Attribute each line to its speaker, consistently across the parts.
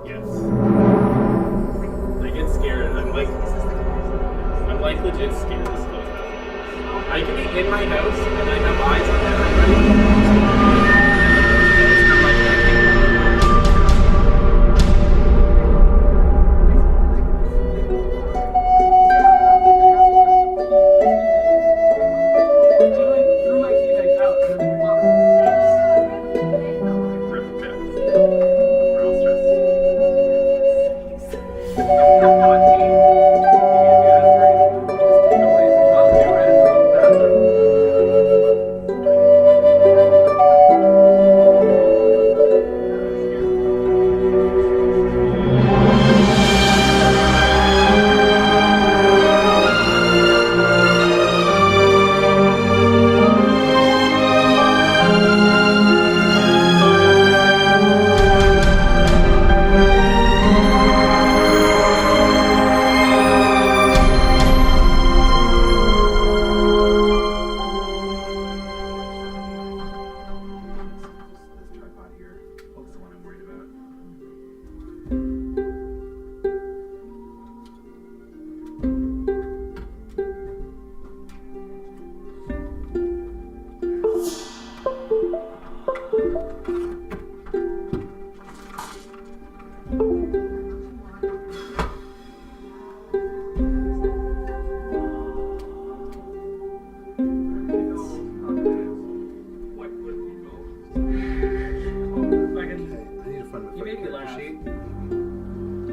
Speaker 1: Yes. I get scared. I'm like legit scared to slow down. I can be in my house and I have eyes on everybody.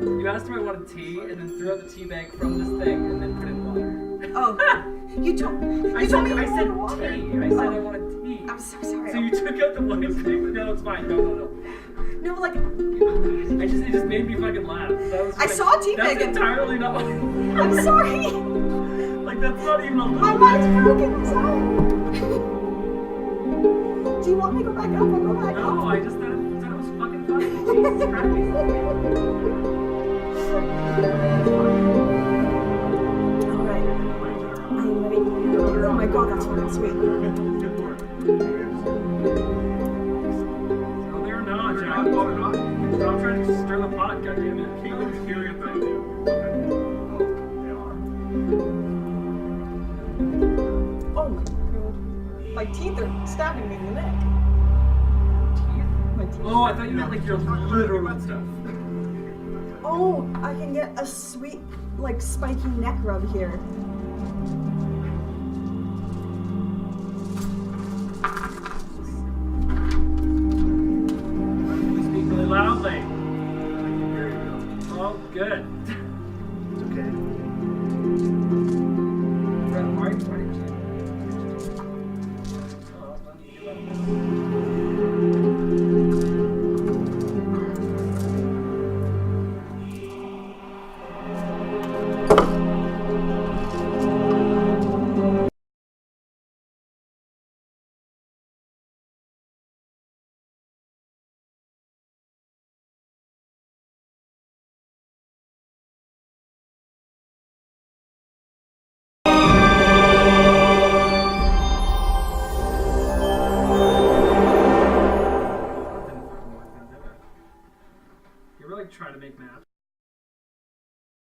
Speaker 2: You asked if I wanted tea, and then threw out the tea bag from this thing, and then put in water.
Speaker 3: Oh, you told me
Speaker 2: I said
Speaker 3: water.
Speaker 2: tea. I said I wanted tea.
Speaker 3: I'm so sorry.
Speaker 2: So you took out the white thing? No, it's fine. No.
Speaker 3: No, like
Speaker 2: It just made me fucking laugh. That was
Speaker 3: I saw a tea bag.
Speaker 2: That's entirely not.
Speaker 3: I'm sorry.
Speaker 2: Like that's not even a little.
Speaker 3: My mind's broken. I'm sorry. Do you want me to go back up? I'll go back up.
Speaker 2: No, I just thought it was fucking funny. Jesus Christ.
Speaker 3: Alright. I'm ready. Oh my god, that's fucking sweet.
Speaker 2: No, they're not, Jack. Stop trying to stir the pot, goddammit. Keelan's hearing it though.
Speaker 1: They are.
Speaker 3: Oh my god. My teeth are stabbing me in the neck. My teeth.
Speaker 2: Oh, I thought you meant like your literal stuff.
Speaker 3: Oh, I can get a sweet, like, spiky neck rub here.
Speaker 2: Speak really loudly. Oh, good.
Speaker 1: It's okay.
Speaker 2: Try to make maps.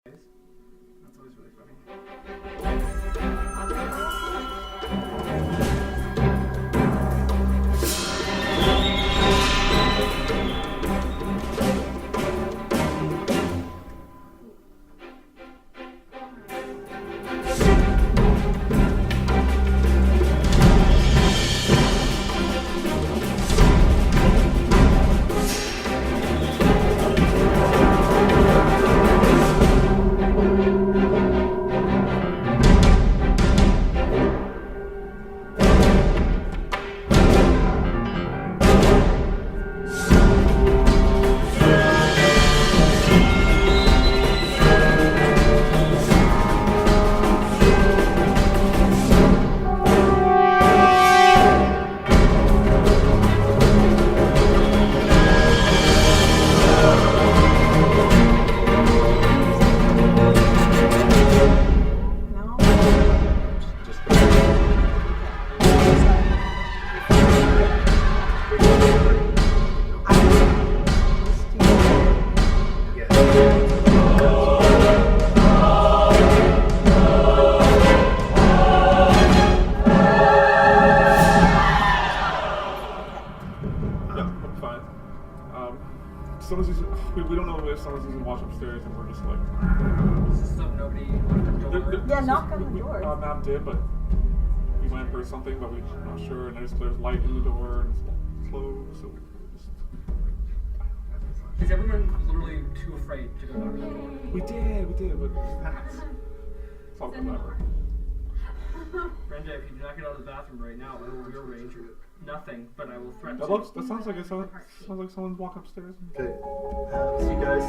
Speaker 2: That's always really funny.
Speaker 4: fine. Someone's using. We don't know if someone's using wash upstairs, and we're just like.
Speaker 2: So nobody opened the door.
Speaker 3: Yeah, knock on the door.
Speaker 4: Matt did, but we went for something, but we're not sure. And there's light in the door, and it's closed, so we're just.
Speaker 2: Is everyone literally too afraid to go knock on the door?
Speaker 4: We did, but it's all good, whatever.
Speaker 2: Brenda, if you do not get out of the bathroom right now, I will rearrange nothing, but I will threaten
Speaker 4: That
Speaker 2: to.
Speaker 4: sounds like someone's walking upstairs.
Speaker 5: Okay. See you guys.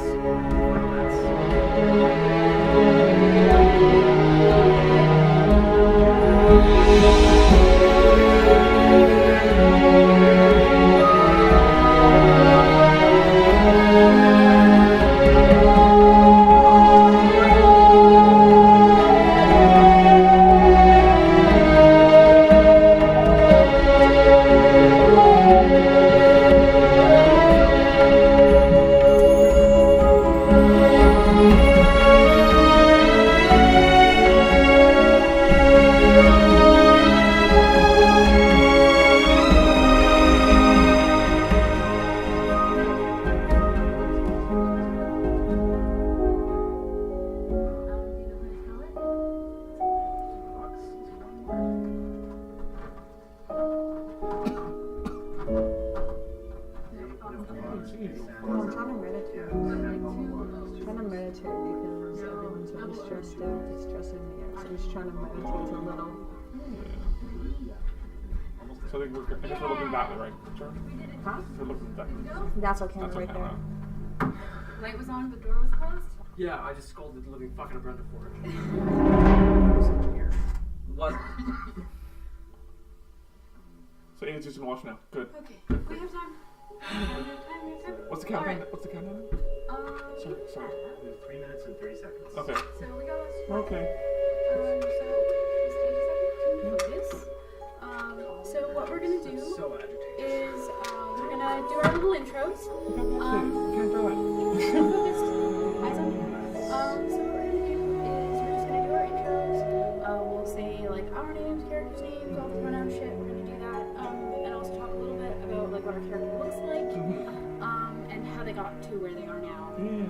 Speaker 3: I'm trying to meditate. Because everyone's really stressed out. It's stressing me out. So I'm just trying to meditate a little.
Speaker 4: So I guess we're looking that way, right? Sure.
Speaker 3: Huh?
Speaker 4: We're looking that way.
Speaker 3: That's okay,
Speaker 4: That's
Speaker 3: right
Speaker 4: okay.
Speaker 3: there.
Speaker 6: Light was on, the door was closed.
Speaker 2: Yeah, I just scolded the living fucking Brenda for it. What?
Speaker 4: So Amy's just gonna watch now. Good.
Speaker 6: Okay, we have time.
Speaker 4: What's the countdown?
Speaker 6: Alright.
Speaker 4: What's the countdown? Sorry.
Speaker 5: 3 minutes and 30 seconds.
Speaker 4: Okay.
Speaker 6: So we got
Speaker 4: Okay.
Speaker 6: so what we're gonna do
Speaker 2: So agitated.
Speaker 6: is we're gonna do our little intros.
Speaker 4: You can't do it.
Speaker 6: Focused. Eyes on me. So what we're gonna do is we're just gonna do our intros. We'll say like our names, characters' names, all the pronoun shit. We're gonna do that. And also talk a little bit about like what our character looks like. And how they got to where they are now.
Speaker 4: Yeah.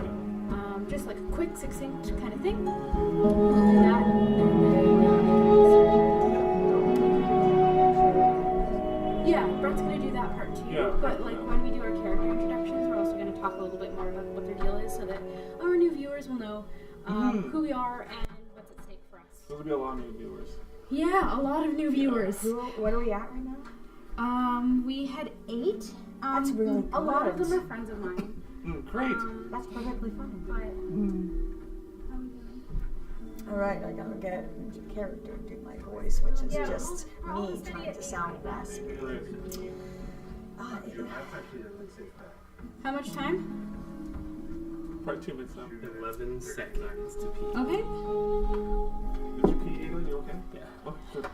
Speaker 6: Just like a quick, succinct kind of thing. We'll do that. Yeah, Brett's gonna do that part too.
Speaker 4: Yeah.
Speaker 6: But like when we do our character introductions, we're also gonna talk a little bit more about what their deal is, so that our new viewers will know who we are and what's at stake for us.
Speaker 4: There's gonna be a lot of new viewers.
Speaker 6: Yeah, a lot of new viewers.
Speaker 3: What are we at right now?
Speaker 6: We had 8.
Speaker 3: That's really
Speaker 6: a lot of
Speaker 3: good.
Speaker 6: them are friends of mine.
Speaker 4: Great.
Speaker 3: That's perfectly fine.
Speaker 6: But how are we doing?
Speaker 3: Alright, I gotta get into character and do my voice, which is
Speaker 6: Yeah,
Speaker 3: just
Speaker 6: we're all
Speaker 3: me
Speaker 6: steady
Speaker 3: trying
Speaker 6: at
Speaker 3: to
Speaker 6: eight.
Speaker 3: sound raspy.
Speaker 4: Great.
Speaker 5: That's actually a safe bet.
Speaker 6: How much time?
Speaker 4: Probably 2 minutes now.
Speaker 1: 11 seconds to pee.
Speaker 6: Okay.
Speaker 4: Did you pee, Eagle? You okay?
Speaker 1: Yeah.
Speaker 4: Oh, good.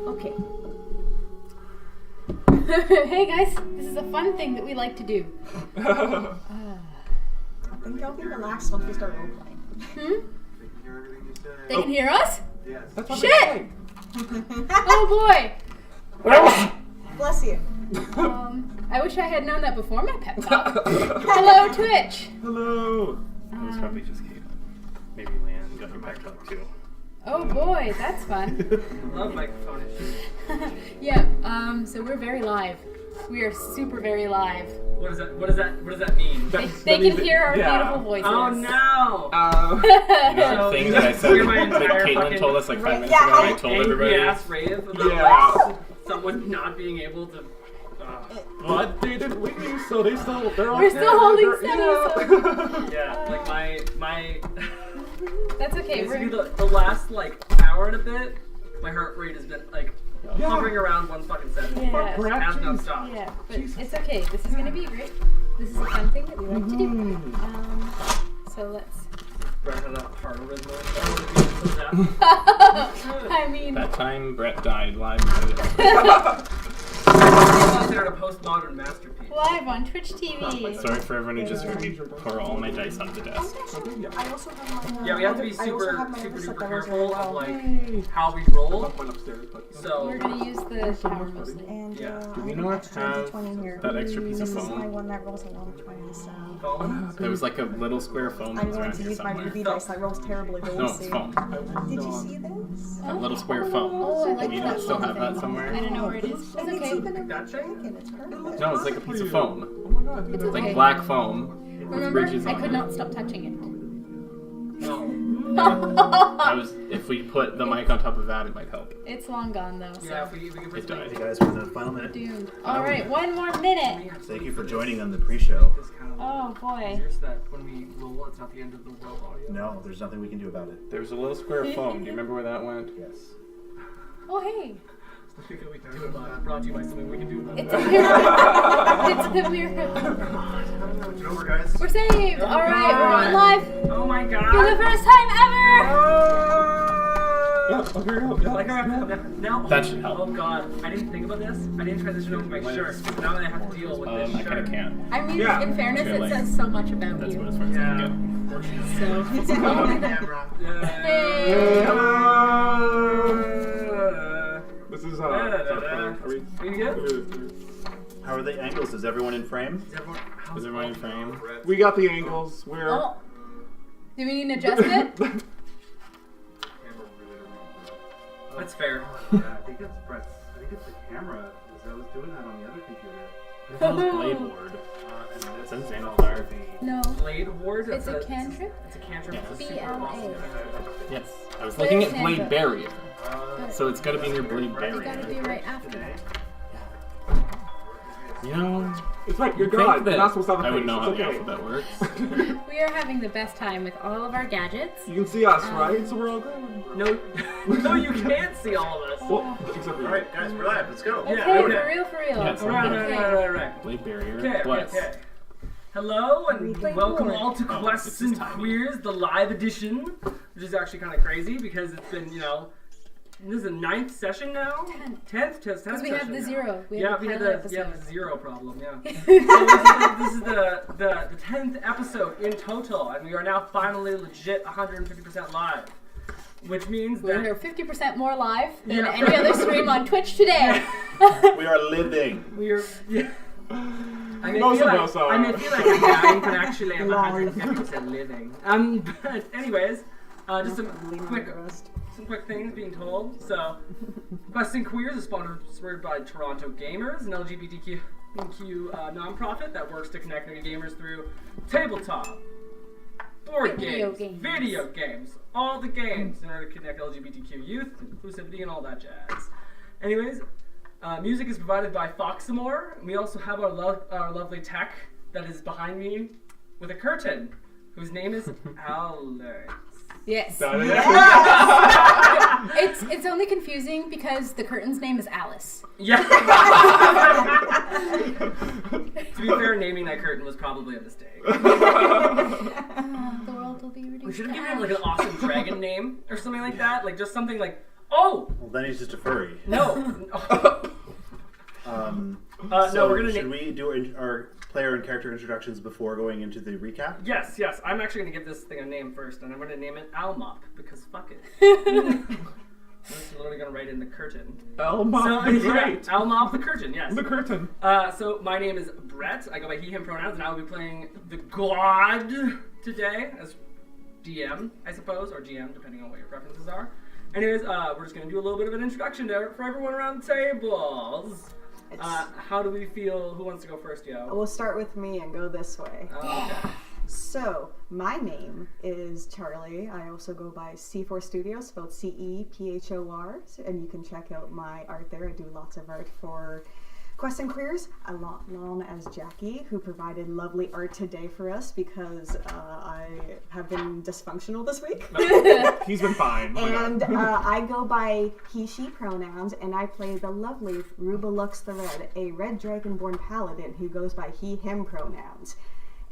Speaker 6: Okay. Hey guys, this is a fun thing that we like to do.
Speaker 3: I think I'll be relaxed once we start roleplaying.
Speaker 5: They can hear everything you say.
Speaker 6: They can hear us?
Speaker 5: Yes.
Speaker 4: That's what
Speaker 6: Shit!
Speaker 4: they
Speaker 6: Oh boy!
Speaker 3: Bless you.
Speaker 6: I wish I had known that before my pep talk. Hello, Twitch!
Speaker 4: Hello.
Speaker 1: It was probably just Caitlin. Maybe Lan got her back up too.
Speaker 6: Oh boy, that's fun.
Speaker 2: Love microphone issues.
Speaker 6: Yeah, so we're very live. We are super very live.
Speaker 2: What does that mean?
Speaker 6: They can hear our beautiful voices.
Speaker 2: Oh no!
Speaker 1: The thing that I said
Speaker 2: Hear my
Speaker 1: that
Speaker 2: entire
Speaker 1: Caitlin
Speaker 2: fucking
Speaker 1: told us like 5 minutes
Speaker 3: Yeah,
Speaker 1: ago, and I told everybody.
Speaker 2: ass rave about
Speaker 4: Yeah.
Speaker 2: like, someone not being able to.
Speaker 4: But they didn't leave, so they're all
Speaker 6: We're still holding steady,
Speaker 2: Yeah, like my
Speaker 6: That's okay.
Speaker 2: basically
Speaker 6: We're,
Speaker 2: the last like hour and a bit, my heart rate has been like hovering around 170.
Speaker 6: Yeah.
Speaker 4: Brett,
Speaker 2: Has not
Speaker 4: jeez.
Speaker 2: stopped.
Speaker 6: yeah, but it's okay. This is gonna be great. This is a fun thing that we like to do. So let's.
Speaker 2: Brett had a heart arrhythma.
Speaker 6: I mean,
Speaker 1: That time Brett died live.
Speaker 2: considered a postmodern masterpiece.
Speaker 6: Live on Twitch TV.
Speaker 1: Sorry for everyone who just heard me pour all my dice onto the desk.
Speaker 3: I also have my.
Speaker 2: Yeah, we have to be
Speaker 3: I also
Speaker 2: super,
Speaker 3: have my
Speaker 2: super,
Speaker 3: other set
Speaker 2: super
Speaker 3: that was
Speaker 2: careful
Speaker 3: really
Speaker 2: of
Speaker 3: well.
Speaker 2: like how we roll.
Speaker 4: Went upstairs, but
Speaker 2: So
Speaker 6: We're gonna use the tower mostly.
Speaker 3: And
Speaker 2: Yeah.
Speaker 1: Do we
Speaker 3: I have an
Speaker 1: not
Speaker 3: extra
Speaker 1: have
Speaker 3: D20 here.
Speaker 1: that extra piece of
Speaker 3: This is my
Speaker 1: foam?
Speaker 3: one that rolls a lot of 20s, so.
Speaker 2: phone.
Speaker 1: There was like a little square foam that
Speaker 3: I'm
Speaker 1: was
Speaker 3: going
Speaker 1: around
Speaker 3: to
Speaker 1: here
Speaker 3: use my
Speaker 1: somewhere.
Speaker 3: ruby dice that rolls terribly, but
Speaker 1: No,
Speaker 3: we'll
Speaker 1: it's
Speaker 3: see.
Speaker 1: foam.
Speaker 3: Did you see this?
Speaker 1: That little square foam.
Speaker 6: Oh, I like
Speaker 1: Do we
Speaker 6: that
Speaker 1: still
Speaker 6: foam
Speaker 1: have that
Speaker 6: thing.
Speaker 1: somewhere?
Speaker 6: I don't know where it is. It's
Speaker 3: And it's
Speaker 6: okay.
Speaker 3: even a
Speaker 2: That thing?
Speaker 3: and it's perfect.
Speaker 1: No, it's like a piece of foam.
Speaker 4: oh my god, dude.
Speaker 6: It's
Speaker 1: It's
Speaker 6: okay.
Speaker 1: like black foam with
Speaker 6: Remember,
Speaker 1: ridges
Speaker 6: I
Speaker 1: on
Speaker 6: could
Speaker 1: it.
Speaker 6: not stop touching
Speaker 2: No.
Speaker 1: That was if we put the mic on top of that, it might help.
Speaker 6: it. It's long gone though, so
Speaker 2: Yeah, if we can put
Speaker 1: It died.
Speaker 5: Hey guys, for the final minute.
Speaker 6: doomed. All right, one more minute.
Speaker 5: Thank you for joining on the pre-show.
Speaker 2: This kind of
Speaker 6: Oh boy.
Speaker 2: so that when we roll, it's not the end of the world audio.
Speaker 5: No, there's nothing we can do about it.
Speaker 1: There was a little square of foam. Do you remember where that went?
Speaker 5: Yes.
Speaker 6: Oh hey.
Speaker 2: I think we can do it live. Brought to you by something we can do about
Speaker 6: It's
Speaker 2: it.
Speaker 6: a miracle. It's a miracle.
Speaker 5: It's over, guys.
Speaker 6: We're saved. All right, we're on live
Speaker 2: Oh my
Speaker 6: for the
Speaker 2: god!
Speaker 6: first time ever.
Speaker 4: Yeah, oh, here you go.
Speaker 2: Like now.
Speaker 1: That should help.
Speaker 2: Oh god, I didn't think about this. I didn't transition over my shirt. So now I have to deal with this
Speaker 1: I kind
Speaker 2: shirt.
Speaker 1: of can't.
Speaker 6: I mean,
Speaker 4: Yeah.
Speaker 6: in fairness,
Speaker 1: Really.
Speaker 6: it says so much about
Speaker 1: That's
Speaker 6: you.
Speaker 1: what as far as I
Speaker 2: Yeah.
Speaker 1: can
Speaker 6: So.
Speaker 5: Camera.
Speaker 4: This is,
Speaker 2: Da-da-da-da.
Speaker 4: are we?
Speaker 2: You good?
Speaker 5: How are the angles? Is everyone in frame?
Speaker 2: Is everyone,
Speaker 1: get. Is everyone in frame?
Speaker 4: We got the angles. We're.
Speaker 6: Oh. Do we need to adjust it?
Speaker 2: That's fair.
Speaker 5: Yeah, I think it's Brett's. I think it's the camera. I was doing that on the other computer.
Speaker 1: What the hell is blade ward?
Speaker 5: And this
Speaker 1: It's
Speaker 5: is
Speaker 1: Xanathar.
Speaker 6: No.
Speaker 2: Blade ward.
Speaker 6: It's a cantrip?
Speaker 2: It's a cantrip.
Speaker 1: Yeah.
Speaker 2: It's a super
Speaker 6: BLA.
Speaker 2: awesome.
Speaker 1: Yes. I was looking at blade
Speaker 6: Sandra.
Speaker 1: barrier.
Speaker 6: But
Speaker 1: So it's got to be near blade
Speaker 6: it's gotta
Speaker 1: barrier.
Speaker 6: be right after that.
Speaker 1: You know,
Speaker 4: It's right, you're
Speaker 1: I think
Speaker 4: God.
Speaker 1: that
Speaker 4: You're not supposed to have a
Speaker 1: I would
Speaker 4: face.
Speaker 1: know how
Speaker 4: It's
Speaker 1: the
Speaker 4: okay.
Speaker 1: alphabet works.
Speaker 6: We are having the best time with all of our gadgets.
Speaker 4: You can see us, right? So we're all good.
Speaker 2: No, no, you can't see all of us.
Speaker 4: Well, except for you.
Speaker 5: Alright, guys, we're live. Let's go.
Speaker 6: Okay,
Speaker 2: Yeah,
Speaker 6: for
Speaker 2: okay.
Speaker 6: real, for real.
Speaker 1: Yeah, it's
Speaker 2: Right.
Speaker 1: Blade barrier.
Speaker 2: Okay,
Speaker 1: Bless.
Speaker 2: okay. Hello and
Speaker 3: Blade
Speaker 2: welcome
Speaker 3: board.
Speaker 2: all to
Speaker 1: Oh,
Speaker 2: Quests
Speaker 1: this is
Speaker 2: and
Speaker 1: tiny.
Speaker 2: Queers, the live edition, which is actually kind of crazy because it's been, this is the 9th session now? 10th
Speaker 6: Because we have the
Speaker 2: session
Speaker 6: zero. We
Speaker 2: now.
Speaker 6: have
Speaker 2: Yeah, we
Speaker 6: the
Speaker 2: had
Speaker 6: pilot
Speaker 2: the
Speaker 6: episode.
Speaker 2: zero problem, yeah. So this is the 10th episode in total, and we are now finally legit 150% live. Which means
Speaker 6: We're
Speaker 2: that
Speaker 6: 50% more live than
Speaker 2: Yeah.
Speaker 6: any other stream on Twitch today.
Speaker 5: We are living.
Speaker 2: we're I may
Speaker 4: Most
Speaker 2: feel
Speaker 4: of
Speaker 2: like,
Speaker 4: us are.
Speaker 2: I may feel like I'm dying, but actually I'm 150% living. But anyways, just some quick things being told. So, Quests and Queers is sponsored by Toronto Gamers, an LGBTQ nonprofit that works to connect gamers through tabletop, board
Speaker 6: Video
Speaker 2: games,
Speaker 6: games.
Speaker 2: video games, all the games in order to connect LGBTQ youth, inclusivity, and all that jazz. Anyways, music is provided by Foxamore. We also have our lovely tech that is behind me with a curtain, whose name is Alex.
Speaker 6: Yes.
Speaker 4: That is-
Speaker 6: It's only confusing because the curtain's name is Alice.
Speaker 2: Yeah. To be fair, naming that curtain was probably a mistake.
Speaker 6: The world will be reduced.
Speaker 2: We should have
Speaker 6: to
Speaker 2: given him like
Speaker 6: ash.
Speaker 2: an awesome dragon name or something like that. Like just something like, oh
Speaker 5: Well, then he's just a furry.
Speaker 2: no.
Speaker 5: So
Speaker 2: we're gonna
Speaker 5: should we do our player and character introductions before going into the recap?
Speaker 2: Yes. I'm actually gonna give this thing a name first, and I'm gonna name it Almop because fuck it. I'm just literally gonna write in the curtain.
Speaker 4: Elma,
Speaker 2: So,
Speaker 4: great.
Speaker 2: Almop the curtain. Yes.
Speaker 4: The curtain.
Speaker 2: So my name is Brett. I go by he/him pronouns, and I will be playing the God today as DM, I suppose, or GM, depending on what your preferences are. Anyways, we're just gonna do a little bit of an introduction for everyone around the tables. How do we feel? Who wants to go first, yo?
Speaker 3: We'll start with me and go this way.
Speaker 2: Okay.
Speaker 3: So, my name is Charlie. I also go by C4 Studios, spelled CEPHOR, and you can check out my art there. I do lots of art for Quests and Queers, known as Jackie, who provided lovely art today for us because I have been dysfunctional this week.
Speaker 4: He's been fine.
Speaker 3: And I go by he, she pronouns, and I play the lovely Rubalux the Red, a red dragonborn paladin who goes by he, him pronouns.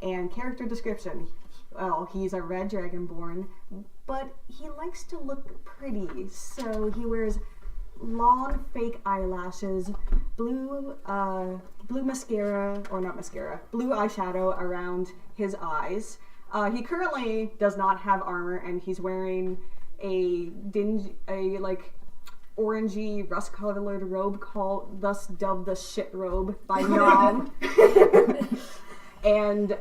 Speaker 3: And character description, well, he's a red dragonborn, but he likes to look pretty, so he wears long fake eyelashes, blue mascara, or not mascara, blue eyeshadow around his eyes. He currently does not have armor, and he's wearing a orangey, rust-colored robe thus dubbed the shit robe by Nom. And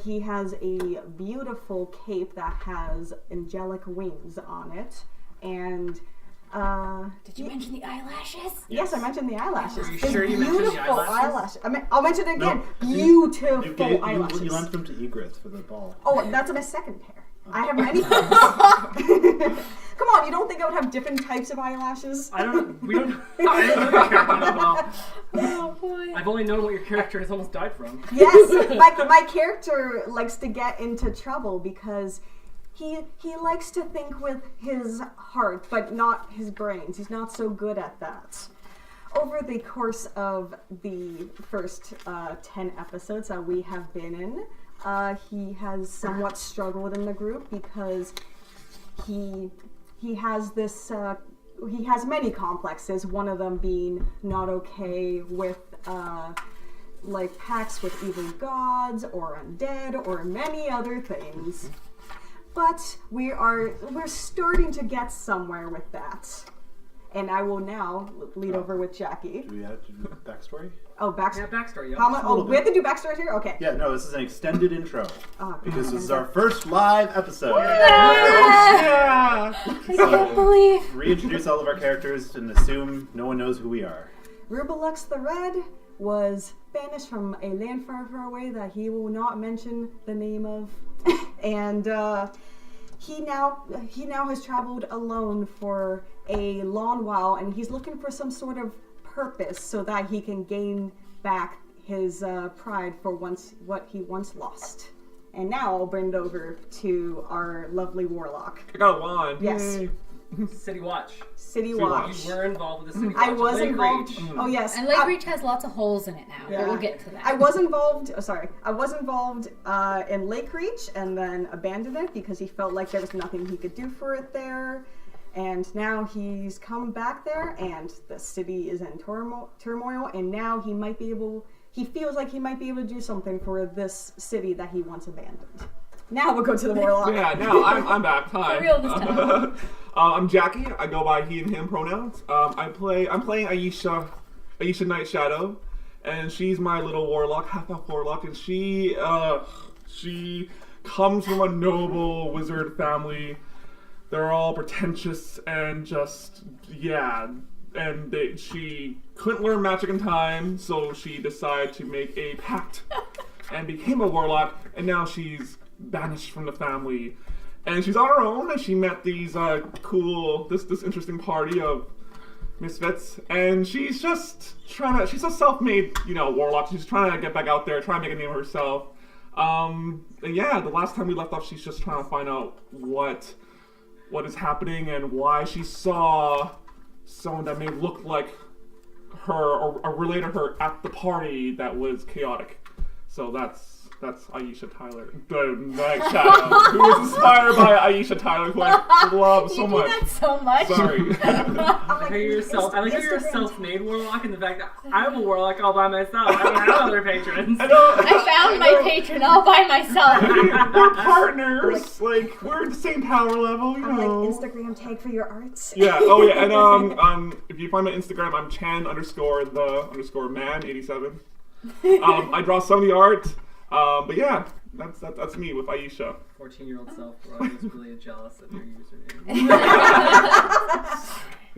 Speaker 3: he has a beautiful cape that has angelic wings on it. And
Speaker 6: Did you mention the eyelashes?
Speaker 3: yes, I mentioned the eyelashes.
Speaker 2: Are you
Speaker 3: His
Speaker 2: sure you mentioned the
Speaker 3: beautiful
Speaker 2: eyelashes?
Speaker 3: I'll mention it again.
Speaker 5: No,
Speaker 3: Beautiful eyelashes.
Speaker 5: You lent them to Egret for the ball.
Speaker 3: Oh, that's my second pair. I have many pairs. Come on, you don't think I would have different types of eyelashes?
Speaker 2: I don't. We don't. I didn't know your character that well.
Speaker 6: Oh boy.
Speaker 2: I've only known what your character has almost died from.
Speaker 3: Yes, my character likes to get into trouble because he likes to think with his heart, but not his brains. He's not so good at that. Over the course of the first 10 episodes that we have been in, he has somewhat struggled in the group because he has this he has many complexes, one of them being not okay with like pacts with evil gods or undead or many other things. But we're starting to get somewhere with that. And I will now lead over with Jackie.
Speaker 5: Do we have to do backstory?
Speaker 3: Oh,
Speaker 2: Yeah, backstory. Yeah.
Speaker 3: How much? Oh,
Speaker 5: little
Speaker 3: we have to do backstory here? Okay.
Speaker 5: Yeah, no, this is an extended intro.
Speaker 3: Oh,
Speaker 5: Because this is our first live episode.
Speaker 6: I can't believe.
Speaker 5: Reintroduce all of our characters and assume no one knows who we are.
Speaker 3: Rubalux the Red was banished from a land far, far away that he will not mention the name of. And he now has traveled alone for a long while, and he's looking for some sort of purpose so that he can gain back his pride for what he once lost. And now I'll bring it over to our lovely warlock.
Speaker 4: I got a wand.
Speaker 3: Yes.
Speaker 4: Yay.
Speaker 2: City Watch.
Speaker 3: City Watch.
Speaker 2: You were involved with the City Watch.
Speaker 3: I was involved.
Speaker 2: Lakereach.
Speaker 3: Oh yes.
Speaker 6: And Lakereach has lots of holes in it now, but we'll get to that.
Speaker 3: I was involved. I was involved in Lakereach, and then abandoned it because he felt like there was nothing he could do for it there. And now he's come back there, and the city is in turmoil. And now he might be able. He feels like he might be able to do something for this city that he once abandoned. Now we'll go to the warlock.
Speaker 4: Yeah, now I'm back. Hi.
Speaker 6: For real this time.
Speaker 4: I'm Jackie. I go by he and him pronouns. I'm playing Aisha Night Shadow, and she's my little warlock, half warlock, and she comes from a noble wizard family. They're all pretentious and just and she couldn't learn magic in time, so she decided to make a pact and became a warlock, and now she's banished from the family. And she's on her own, and she met these this interesting party of misfits, and she's just she's a self-made, warlock. She's trying to get back out there, trying to make a name of herself. And yeah, the last time we left off, she's just trying to find out what is happening and why she saw someone that may look like her or related to her at the party that was chaotic. So that's Aisha Tyler, the Night Shadow, who was inspired by Aisha Tyler, who I love so much.
Speaker 6: You do that so much.
Speaker 4: Sorry.
Speaker 2: I like how you're a self-made warlock, and the fact that I'm a warlock all by myself. I don't have other patrons.
Speaker 6: I found my patron all by myself.
Speaker 4: We're partners. Like we're the same power level,
Speaker 3: I'm like Instagram tag for your arts.
Speaker 4: Yeah. Oh yeah. And if you find my Instagram, I'm Chan_the_man87. I draw some of the art. But yeah, that's me with Aisha.
Speaker 2: 14-year-old self was really jealous of your username.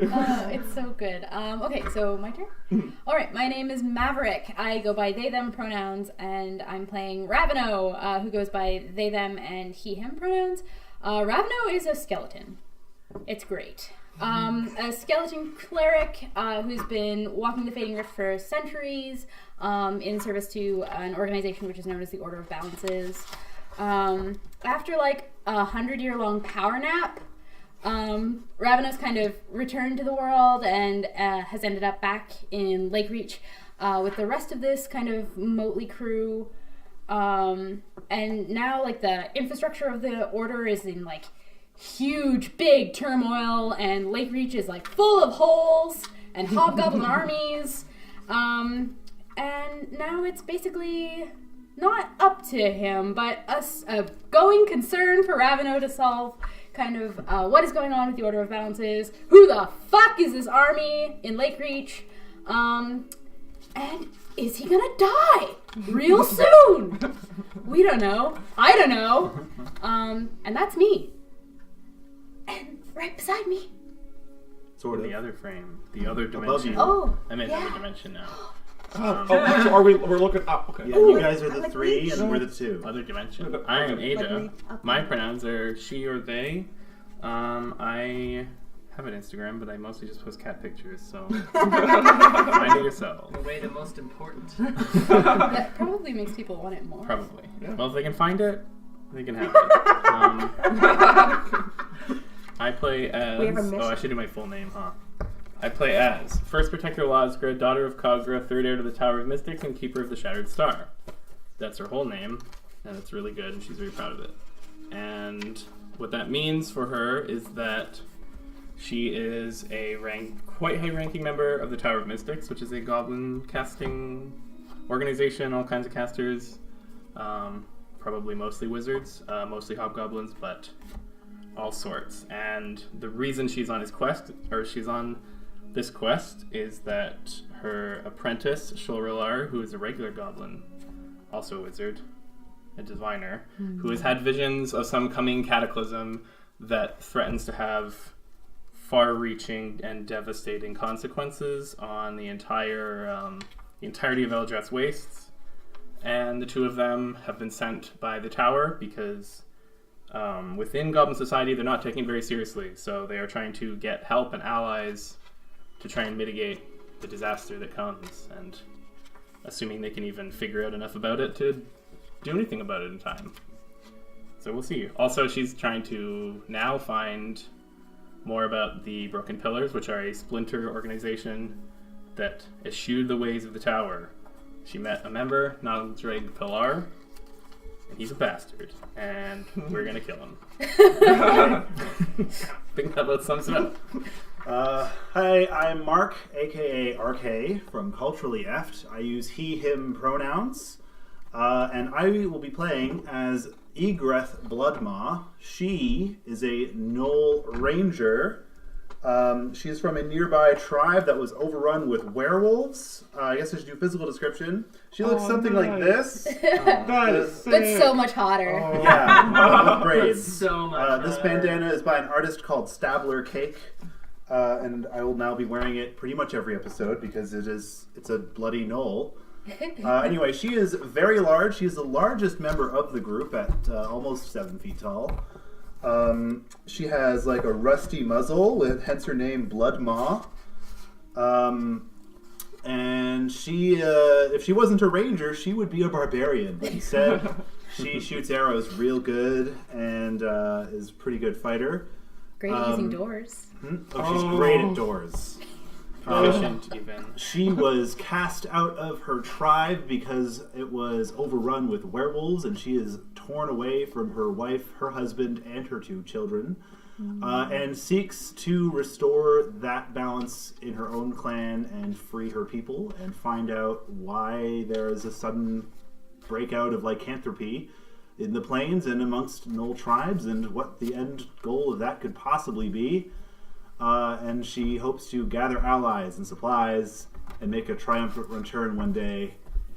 Speaker 6: Oh, it's so good. Okay, so my turn? Alright, my name is Maverick. I go by they, them pronouns, and I'm playing Raveno, who goes by they, them, and he, him pronouns. Raveno is a skeleton. It's great. A skeleton cleric who's been walking the Fading Rift for centuries in service to an organization which is known as the Order of Balances. After like 100-year-long power nap, Raveno's kind of returned to the world and has ended up back in Lakereach with the rest of this kind of motley crew. And now like the infrastructure of the Order is in like huge, big turmoil, and Lakereach is like full of holes and hobgoblin armies. And now it's basically not up to him, but a going concern for Raveno to solve kind of what is going on with the Order of Balances. Who the fuck is this army in Lakereach? And is he gonna die real soon? We don't know. I don't know. And that's me. And right beside me.
Speaker 5: Sort of.
Speaker 1: The other frame, the other
Speaker 5: Above
Speaker 1: dimension.
Speaker 5: you.
Speaker 6: Oh,
Speaker 1: I'm in
Speaker 6: yeah.
Speaker 1: another dimension now.
Speaker 4: So we're looking up. Okay.
Speaker 5: Yeah, you guys are the
Speaker 3: Like
Speaker 5: 3
Speaker 3: Reach.
Speaker 5: and we're the 2.
Speaker 1: Other dimension.
Speaker 4: Okay.
Speaker 1: I am Ada.
Speaker 3: Reach up.
Speaker 1: My pronouns are she or they. I have an Instagram, but I mostly just post cat pictures, so find it yourself.
Speaker 2: In a way, the most important.
Speaker 6: That probably makes people want it more.
Speaker 1: Probably.
Speaker 4: Yeah.
Speaker 1: Well, if they can find it, they can have it. I play as...
Speaker 3: We have a mission.
Speaker 1: Oh, I should do my full name, huh? I play as First Protector Lazgra, daughter of Kagra, third heir to the Tower of Mystics, and keeper of the Shattered Star. That's her whole name, and it's really good, and she's very proud of it. And what that means for her is that she is a quite high-ranking member of the Tower of Mystics, which is a goblin casting organization, all kinds of casters, probably mostly wizards, mostly hobgoblins, but all sorts. And the reason she's on this quest is that her apprentice, Shulrilar, who is a regular goblin, also a wizard, a diviner, who has had visions of some coming cataclysm that threatens to have far-reaching and devastating consequences on the entirety of Eldrath's Wastes. And the two of them have been sent by the Tower because within Goblin Society they're not taken very seriously, so they are trying to get help and allies to try and mitigate the disaster that comes, and assuming they can even figure out enough about it to do anything about it in time. So we'll see. Also, she's trying to now find more about the Broken Pillars, which are a splinter organization that eschewed the ways of the Tower. She met a member, Naldreg Pilar, and he's a bastard, and we're gonna kill him. I think that about sums it up.
Speaker 5: Hi, I'm Mark, aka RK, from Culturally Effed. I use he, him pronouns. And I will be playing as Egreth Bloodmaw. She is a Knoll Ranger. She is from a nearby tribe that was overrun with werewolves. I guess I should do physical description. She looks something like this.
Speaker 4: That is
Speaker 6: But
Speaker 4: sick.
Speaker 6: so much hotter.
Speaker 5: Yeah, with braids.
Speaker 2: So much.
Speaker 5: This bandana is by an artist called Stabler Cake. And I will now be wearing it pretty much every episode because it's a bloody knoll. Anyway, she is very large. She is the largest member of the group at almost 7 feet tall. She has like a rusty muzzle, with hence her name Bloodmaw. And she, if she wasn't a ranger, she would be a barbarian. But instead, she shoots arrows real good and is a pretty good fighter.
Speaker 6: Great at using doors.
Speaker 5: Oh, she's great at doors.
Speaker 1: Proficient, even.
Speaker 5: She was cast out of her tribe because it was overrun with werewolves, and she is torn away from her wife, her husband, and her 2 children, and seeks to restore that balance in her own clan and free her people and find out why there is a sudden breakout of lycanthropy in the plains and amongst Knoll tribes and what the end goal of that could possibly be. And she hopes to gather allies and supplies and make a triumphant return one day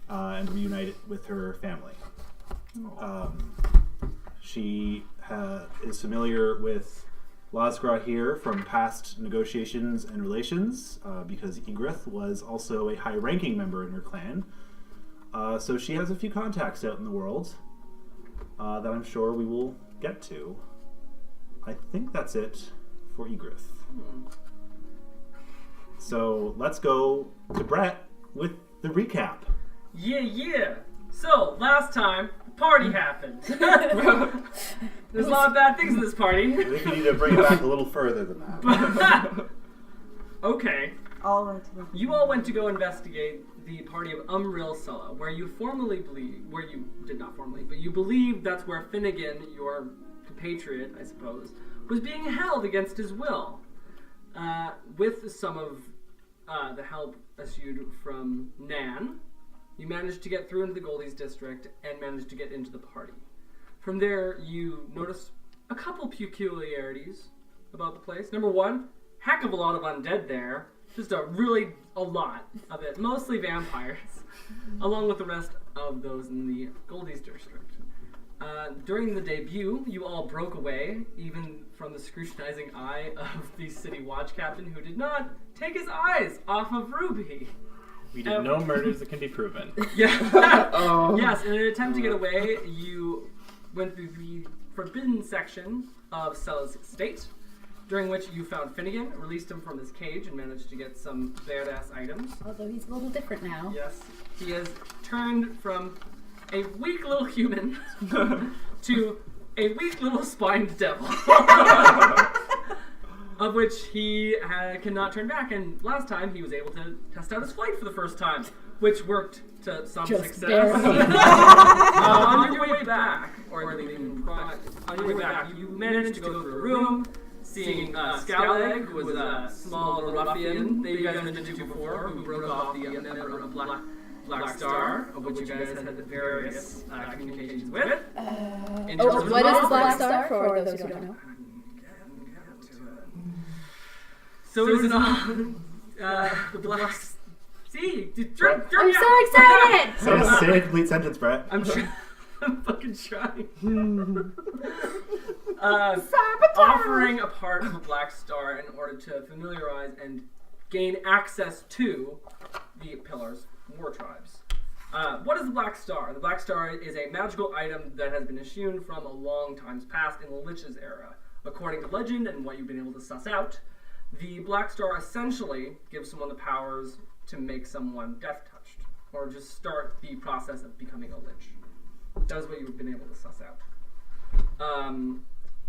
Speaker 5: and reunite it with her family. She is familiar with Lazgra here from past negotiations and relations because Egreth was also a high-ranking member in her clan. So she has a few contacts out in the world that I'm sure we will get to. I think that's it for Egreth. So let's go to Brett with the recap.
Speaker 2: Yeah. So, last time, the party happened. There's a lot of bad things in this party.
Speaker 5: I think we need to bring it back a little further than that.
Speaker 2: Okay.
Speaker 3: All went to the...
Speaker 2: You all went to go investigate the party of Umril Sulla, where you did not formally, but you believe that's where Finnegan, your compatriot, I suppose, was being held against his will. With some of the help eschewed from Nan, you managed to get through into the Goldies district and managed to get into the party. From there, you notice a couple peculiarities about the place. Number one, heck of a lot of undead there. Just a lot of it. Mostly vampires, along with the rest of those in the Goldies district. During the debut, you all broke away, even from the scrutinizing eye of the city watch captain, who did not take his eyes off of Ruby.
Speaker 1: We did no murders that can be proven.
Speaker 2: Yeah. Yes, in an attempt to get away, you went through the forbidden section of Cella's estate, during which you found Finnegan, released him from his cage, and managed to get some badass items.
Speaker 7: Although he's a little different now.
Speaker 2: Yes. He has turned from a weak little human to a weak little spined devil. Of which he cannot turn back, and last time he was able to test out his flight for the first time, which worked to some success. On your way back, on your way back, you managed to go through a room, seeing Scalag, who was a small little ruffian that you guys mentioned before, who broke off the member of Black Star, of which you guys had various communications with.
Speaker 7: What is Black Star for those who don't know?
Speaker 2: So it was the Black... See?
Speaker 7: I'm so excited!
Speaker 5: Say a complete sentence, Brett.
Speaker 2: I'm fucking trying. Offering a part of the Black Star in order to familiarize and gain access to the Pillar's war tribes. What is the Black Star? The Black Star is a magical item that has been eschewed from a long times past in the Lich's era. According to legend and what you've been able to suss out, the Black Star essentially gives someone the powers to make someone death-touched, or just start the process of becoming a Lich. That is what you've been able to suss out.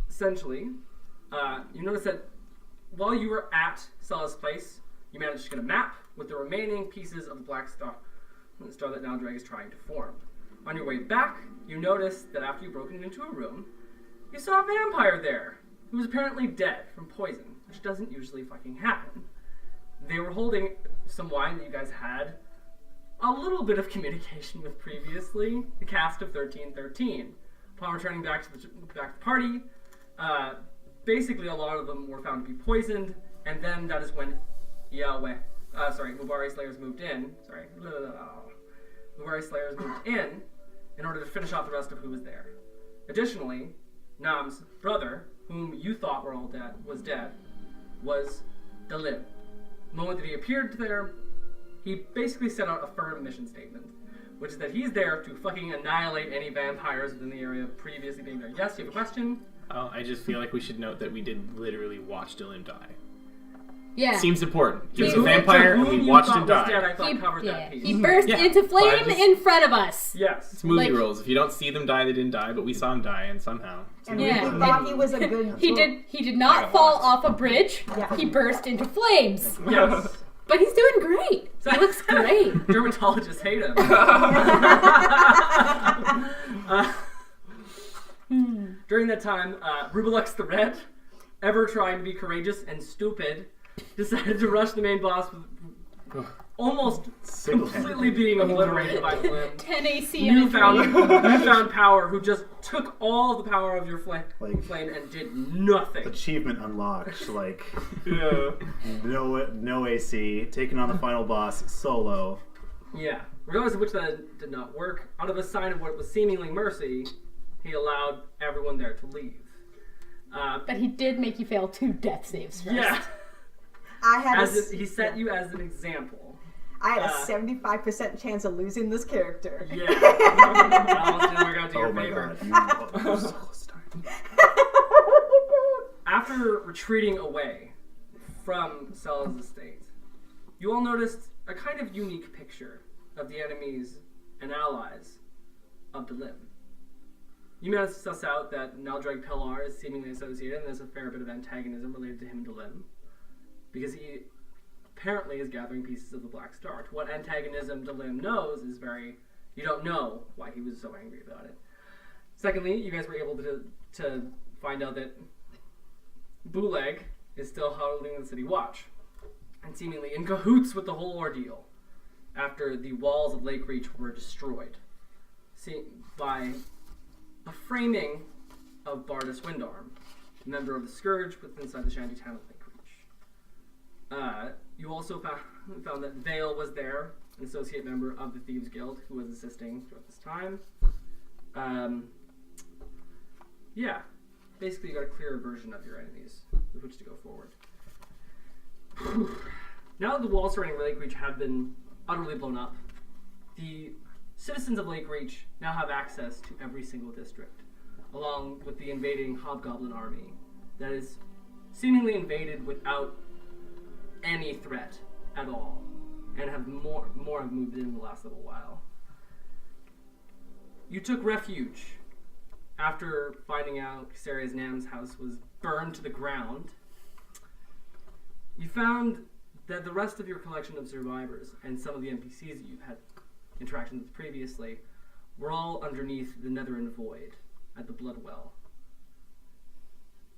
Speaker 2: Essentially, you notice that while you were at Cella's place, you managed to get a map with the remaining pieces of the Black Star, the star that Naldrag is trying to form. On your way back, you noticed that after you broke into a room, you saw a vampire there, who was apparently dead from poison, which doesn't usually fucking happen. They were holding some wine that you guys had a little bit of communication with previously, the cast of 1313. Upon returning back to the party, basically a lot of them were found to be poisoned, and then that is when Mubari Slayers moved in. Mubari Slayers moved in order to finish off the rest of who was there. Additionally, Nam's brother, whom you thought was dead, was Dalim. The moment that he appeared there, he basically set out a firm mission statement, which is that he's there to fucking annihilate any vampires within the area previously being there. Yes, you have a question?
Speaker 1: Oh, I just feel like we should note that we did literally watch Dylan die.
Speaker 7: Yeah.
Speaker 1: Seems important. He was a vampire and we watched him die.
Speaker 2: Dead, I thought covered that piece.
Speaker 7: He burst into flame in front of us.
Speaker 2: Yes.
Speaker 1: It's movie rules. If you don't see them die, they didn't die, but we saw him die, and somehow.
Speaker 3: And we thought he was a good...
Speaker 7: He did not fall off a bridge.
Speaker 3: Yeah.
Speaker 7: He burst into flames.
Speaker 2: Yes.
Speaker 7: But he's doing great. He looks great.
Speaker 2: Dermatologists hate him. During that time, Rubalux the Red, ever trying to be courageous and stupid, decided to rush the main boss with almost completely being obliterated by Flynn.
Speaker 7: 10 AC
Speaker 2: Newfound power, who just took all the power of your flame and did nothing.
Speaker 5: Achievement unlocked,
Speaker 4: Yeah.
Speaker 5: no AC, taking on the final boss solo.
Speaker 2: Yeah. Regardless of which that did not work, out of a sign of what was seemingly mercy, he allowed everyone there to leave.
Speaker 7: But he did make you fail 2 death saves first.
Speaker 2: Yeah. He set you as an example.
Speaker 3: I had a 75% chance of losing this character.
Speaker 2: Yeah. That almost didn't work out to your favor.
Speaker 5: God. You're so close to dying.
Speaker 2: After retreating away from Cella's estate, you all noticed a kind of unique picture of the enemies and allies of Dalim. You managed to suss out that Naldrag Pilar is seemingly associated, and there's a fair bit of antagonism related to him and Dalim, because he apparently is gathering pieces of the Black Star. To what antagonism Dalim knows is you don't know why he was so angry about it. Secondly, you guys were able to find out that Buleg is still holding the city watch, and seemingly in cahoots with the whole ordeal, after the walls of Lakereach were destroyed by a framing of Bardus Windarm, a member of the Scourge within inside the shanty town of Lakereach. You also found that Vale was there, an associate member of the Thieves Guild, who was assisting throughout this time. Yeah, basically you got a clearer version of your enemies with which to go forward. Now that the walls surrounding Lakereach have been utterly blown up, the citizens of Lakereach now have access to every single district, along with the invading hobgoblin army that is seemingly invaded without any threat at all, and have more have moved in the last little while. You took refuge after finding out Xeria's Nam's house was burned to the ground. You found that the rest of your collection of survivors and some of the NPCs that you've had interactions with previously were all underneath the Netherin Void at the Bloodwell.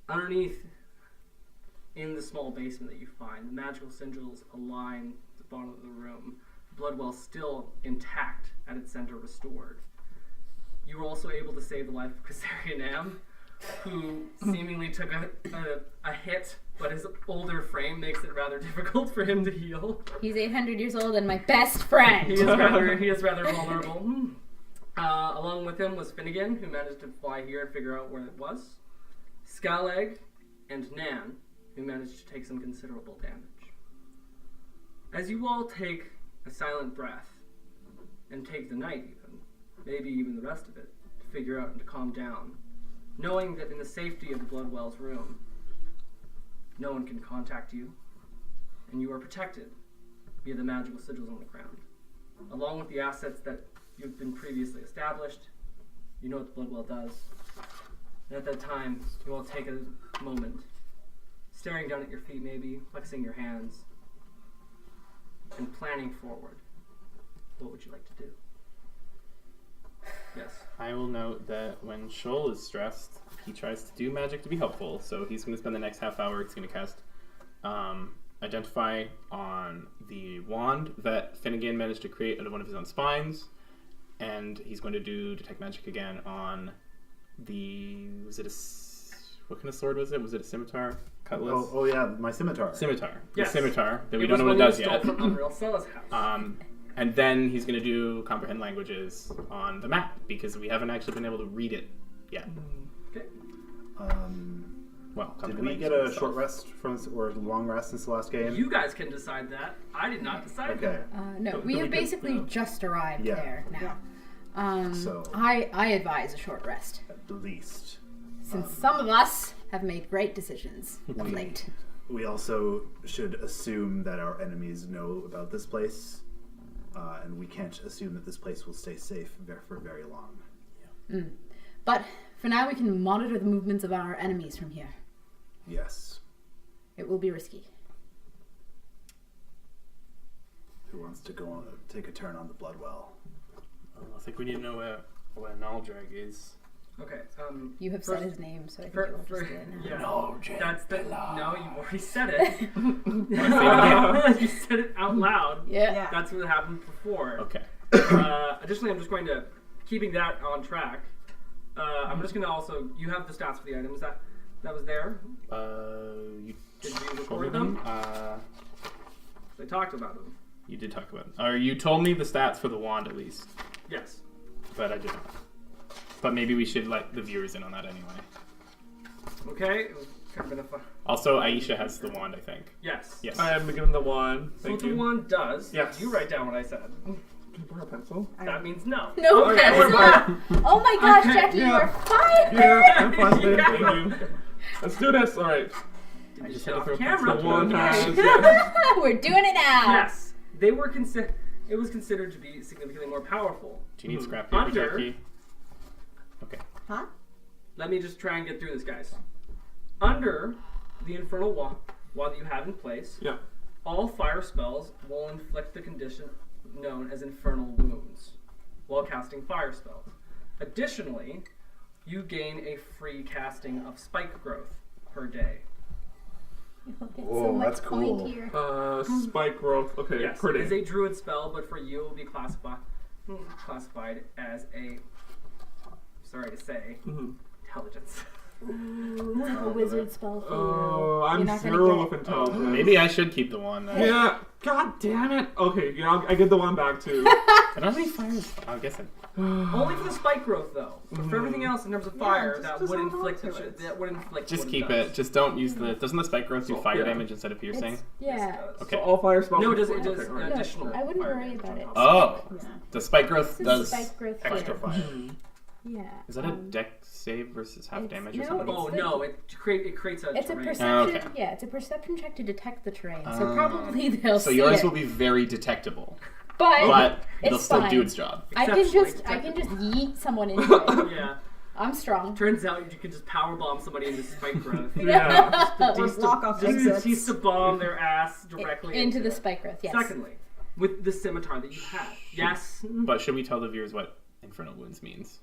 Speaker 2: Underneath, in the small basement that you find, the magical sigils align the bottom of the room. The Bloodwell still intact at its center, restored. You were also able to save the life of Xeria Nam, who seemingly took a hit, but his older frame makes it rather difficult for him to heal.
Speaker 7: He's 800 years old and my best friend.
Speaker 2: He is rather vulnerable. Along with him was Finnegan, who managed to fly here and figure out where it was. Skaleg and Nan, who managed to take some considerable damage. As you all take a silent breath, and take the night even, maybe even the rest of it, to figure out and to calm down, knowing that in the safety of the Bloodwell's room, no one can contact you, and you are protected via the magical sigils on the ground. Along with the assets that you've been previously established, you know what the Bloodwell does. And at that time, you all take a moment, staring down at your feet maybe, flexing your hands, and planning forward. What would you like to do? Yes.
Speaker 1: I will note that when Shoal is stressed, he tries to do magic to be helpful. So he's going to spend the next half hour, he's going to cast Identify on the wand that Finnegan managed to create out of one of his own spines. And he's going to do Detect Magic again on the... what kind of sword was it? Was it a scimitar? Cutlass?
Speaker 5: Oh yeah, my scimitar.
Speaker 1: Scimitar.
Speaker 2: Yes.
Speaker 1: The scimitar that we don't know what it does yet.
Speaker 2: From Unreal Stella's house.
Speaker 1: And then he's going to do Comprehend Languages on the map, because we haven't actually been able to read it yet.
Speaker 2: Okay.
Speaker 1: Well,
Speaker 5: Did we get a short rest from this, or a long rest since the last game?
Speaker 2: You guys can decide that. I did not decide
Speaker 5: Okay.
Speaker 2: that.
Speaker 7: No, we have basically just arrived there now.
Speaker 5: So
Speaker 7: I advise a short rest,
Speaker 5: at least.
Speaker 7: since some of us have made great decisions of late.
Speaker 5: We also should assume that our enemies know about this place, and we can't assume that this place will stay safe for very long.
Speaker 7: But for now, we can monitor the movements of our enemies from here.
Speaker 5: Yes.
Speaker 7: It will be risky.
Speaker 5: Who wants to go take a turn on the Bloodwell?
Speaker 1: I think we need to know where Naldrag is.
Speaker 2: Okay.
Speaker 7: You have
Speaker 2: first-
Speaker 7: said his name, so I think you'll just do it now.
Speaker 2: Yeah.
Speaker 1: No,
Speaker 2: That's the. No, you've already said it.
Speaker 1: it
Speaker 2: You said it out loud.
Speaker 7: Yeah.
Speaker 2: That's what happened before.
Speaker 1: Okay.
Speaker 2: Additionally, I'm just going to, keeping that on track, I'm just going to also, you have the stats for the items that was there.
Speaker 1: You
Speaker 2: Did you
Speaker 1: told
Speaker 2: record
Speaker 1: me
Speaker 2: them? They talked about them.
Speaker 1: You did talk about it. Or you told me the stats for the wand at least,
Speaker 2: Yes.
Speaker 1: but I didn't. But maybe we should let the viewers in on that anyway.
Speaker 2: Okay. It was kind of been a fun.
Speaker 1: Also, Aisha has the wand, I think.
Speaker 2: Yes.
Speaker 1: Yes.
Speaker 4: I am given the wand.
Speaker 2: So
Speaker 4: Thank
Speaker 2: what the
Speaker 4: you.
Speaker 2: wand does,
Speaker 4: Yes.
Speaker 2: you write down what I said.
Speaker 4: Can you borrow a pencil?
Speaker 2: That means no.
Speaker 7: No,
Speaker 2: Okay,
Speaker 7: that's
Speaker 2: we're
Speaker 7: not. Oh my gosh,
Speaker 2: Okay,
Speaker 7: Jackie,
Speaker 4: yeah.
Speaker 7: you are fine.
Speaker 4: Yeah, I'm fine with it.
Speaker 2: Yeah.
Speaker 4: Thank you. Let's do this. All right.
Speaker 1: I just
Speaker 2: Shut
Speaker 1: had to
Speaker 2: off
Speaker 1: throw
Speaker 2: camera.
Speaker 4: The wand has.
Speaker 7: We're doing it now.
Speaker 2: Yes. They were it was considered to be significantly more powerful.
Speaker 1: Do you need scrap paper,
Speaker 2: Under-
Speaker 1: Jackie? Okay.
Speaker 3: Huh?
Speaker 2: Let me just try and get through this, guys. Under the infernal wand that you have in place,
Speaker 4: Yeah.
Speaker 2: all fire spells will inflict the condition known as infernal wounds while casting fire spells. Additionally, you gain a free casting of spike growth per day.
Speaker 7: You'll get
Speaker 5: Whoa,
Speaker 7: so much
Speaker 5: that's cool.
Speaker 7: pointier.
Speaker 4: Spike growth. Okay,
Speaker 2: Yes,
Speaker 4: pretty.
Speaker 2: it is a druid spell, but for you, it will be classified as a. Sorry to say, intelligence.
Speaker 7: Ooh, it's a wizard spell for you.
Speaker 4: Oh,
Speaker 7: You're
Speaker 4: I'm
Speaker 7: not gonna
Speaker 4: 0
Speaker 7: get
Speaker 4: with
Speaker 7: it.
Speaker 4: intelligence.
Speaker 1: Maybe I should keep the one.
Speaker 4: Yeah. God damn it. Okay, yeah, I get the one back too.
Speaker 1: I don't have any fires. I guess
Speaker 2: Only for the spike growth, though. But for everything else, in terms of fire, that
Speaker 3: just
Speaker 2: would
Speaker 3: hold on
Speaker 2: inflict.
Speaker 3: to it.
Speaker 2: That would inflict.
Speaker 1: just
Speaker 2: what
Speaker 1: keep
Speaker 2: does.
Speaker 1: it. Just don't use the. Doesn't the spike growth do
Speaker 4: So,
Speaker 1: fire
Speaker 4: yeah.
Speaker 1: damage instead of piercing?
Speaker 7: Yeah.
Speaker 1: Okay.
Speaker 4: So all fire spells.
Speaker 2: No, it does.
Speaker 4: Okay,
Speaker 2: It does
Speaker 4: alright.
Speaker 2: additional.
Speaker 7: I wouldn't
Speaker 2: fire
Speaker 7: worry
Speaker 2: damage
Speaker 7: about
Speaker 2: on
Speaker 7: it.
Speaker 2: top of
Speaker 1: Oh,
Speaker 3: Yeah.
Speaker 1: the spike growth
Speaker 7: This is
Speaker 1: does
Speaker 7: spike growth
Speaker 1: extra
Speaker 7: fire.
Speaker 1: fire.
Speaker 7: Yeah.
Speaker 1: Is that a deck save versus half
Speaker 7: It's-
Speaker 1: damage or
Speaker 7: no,
Speaker 1: something?
Speaker 2: Oh
Speaker 7: It's
Speaker 2: no! It creates a.
Speaker 7: It's a
Speaker 2: terrain.
Speaker 7: perception.
Speaker 1: okay.
Speaker 7: Yeah, it's a perception check to detect the terrain. So probably they'll
Speaker 1: So
Speaker 7: see
Speaker 1: yours
Speaker 7: it.
Speaker 1: will be very detectable,
Speaker 7: but
Speaker 1: but
Speaker 7: it's
Speaker 1: it'll still
Speaker 7: fine.
Speaker 1: do its job.
Speaker 7: I can
Speaker 2: Exceptionally
Speaker 7: just yeet someone into it.
Speaker 2: Yeah.
Speaker 7: I'm strong.
Speaker 2: Turns out you can just power bomb somebody into spike growth.
Speaker 4: Yeah.
Speaker 3: Or block off
Speaker 2: Just
Speaker 3: exits.
Speaker 2: tease to bomb their ass directly
Speaker 7: into the
Speaker 2: it.
Speaker 7: spike growth. Yes.
Speaker 2: Secondly, with the scimitar that you have. Yes.
Speaker 1: But should we tell the viewers what Infernal Wounds means?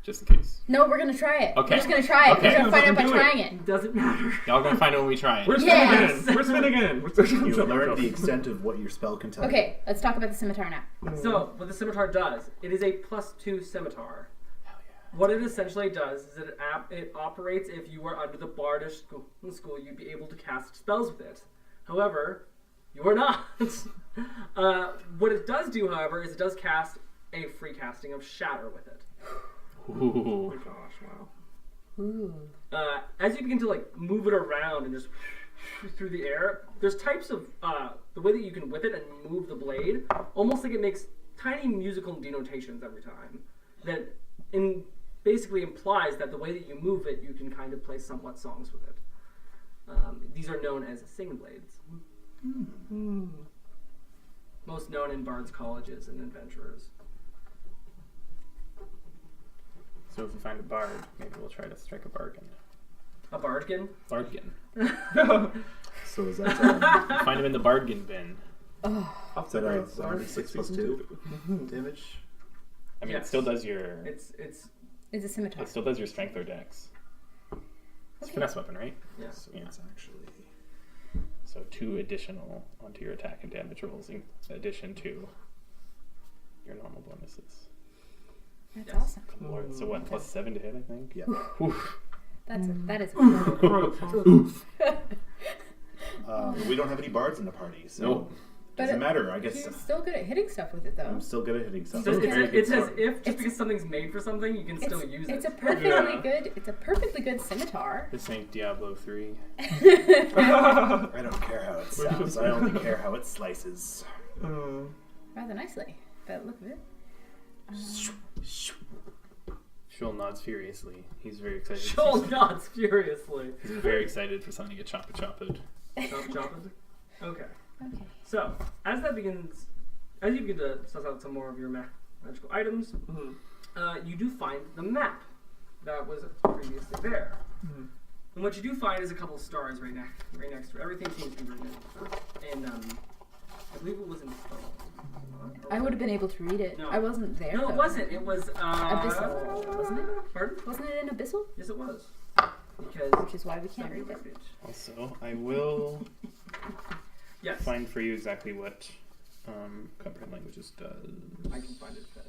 Speaker 1: Just in case.
Speaker 7: No, we're gonna try it.
Speaker 1: Okay.
Speaker 7: We're just gonna try it.
Speaker 1: Okay.
Speaker 7: We're gonna find out by
Speaker 4: Do it.
Speaker 7: trying it.
Speaker 2: Doesn't matter.
Speaker 1: Y'all gonna find it when we try it.
Speaker 4: Where's
Speaker 7: Yes.
Speaker 4: Finn again? Where's Finn again? Where's
Speaker 5: You learned the extent of what your spell can tell. you.
Speaker 7: Okay, let's talk about the scimitar now.
Speaker 2: So, what the scimitar does, it is a +2 scimitar. What it essentially does is it operates if you were under the bardish school, you'd be able to cast spells with it. However, you are not. What it does do, however, is it does cast a free casting of Shatter with it.
Speaker 1: Ooh.
Speaker 4: Oh gosh, wow.
Speaker 7: Ooh.
Speaker 2: As you begin to like move it around and just through the air, there's types of the way that you can whip it and move the blade, almost like it makes tiny musical denotations every time. That basically implies that the way that you move it, you can kind of play somewhat songs with it. These are known as sing blades. Most known in bards' colleges and adventurers.
Speaker 1: So if we find a bard, maybe we'll try to strike a bargain.
Speaker 2: A bardkin?
Speaker 1: Bargain.
Speaker 5: So is that
Speaker 1: Find him in the bargain bin.
Speaker 5: is that a 6 plus 2 damage?
Speaker 1: I mean,
Speaker 2: Yes.
Speaker 1: it still does your.
Speaker 2: It's
Speaker 7: It's a scimitar.
Speaker 1: It still does your strength or dex. It's a finesse weapon, right?
Speaker 2: yes.
Speaker 1: So, yeah.
Speaker 5: It's actually
Speaker 1: So 2 additional onto your attack and damage rolls in addition to your normal bonuses.
Speaker 7: That's
Speaker 2: Yes.
Speaker 7: awesome.
Speaker 1: Good Lord. So what? Plus 7 to hit, I think.
Speaker 5: yeah.
Speaker 1: Oof.
Speaker 7: That is.
Speaker 5: We don't have any bards in the party, so
Speaker 1: Nope.
Speaker 5: doesn't matter. I guess
Speaker 7: You're still good at hitting stuff with it, though.
Speaker 5: I'm still good at hitting stuff.
Speaker 2: So it's,
Speaker 1: very good
Speaker 2: it's as
Speaker 1: sword.
Speaker 2: if just
Speaker 7: It's-
Speaker 2: because something's made for something, you can still use
Speaker 7: It's
Speaker 2: it.
Speaker 7: a perfectly
Speaker 4: Yeah.
Speaker 7: good. It's a perfectly good scimitar.
Speaker 1: This ain't Diablo 3.
Speaker 5: I don't care how it sounds. I only care how it slices.
Speaker 7: Rather nicely, but look at it.
Speaker 1: Shul nods furiously. He's very excited.
Speaker 2: Shoal nods furiously.
Speaker 1: He's very excited for something to get chopped.
Speaker 2: Chopping. Okay.
Speaker 7: Okay.
Speaker 2: So as you begin to suss out some more of your magical items, you do find the map that was previously there. And what you do find is a couple of stars right next to it. Everything seems to be written in, I believe it was in stone.
Speaker 7: I would have been able to read it.
Speaker 2: No.
Speaker 7: I wasn't there.
Speaker 2: No,
Speaker 7: though.
Speaker 2: it wasn't. It was
Speaker 7: Abyssal, wasn't it?
Speaker 2: Pardon?
Speaker 7: Wasn't it an abyssal?
Speaker 2: Yes, it was. Because
Speaker 7: Which is why we can't read it.
Speaker 1: Also, I will
Speaker 2: Yes,
Speaker 1: find for you exactly what comprehend languages does.
Speaker 2: I can find it fast.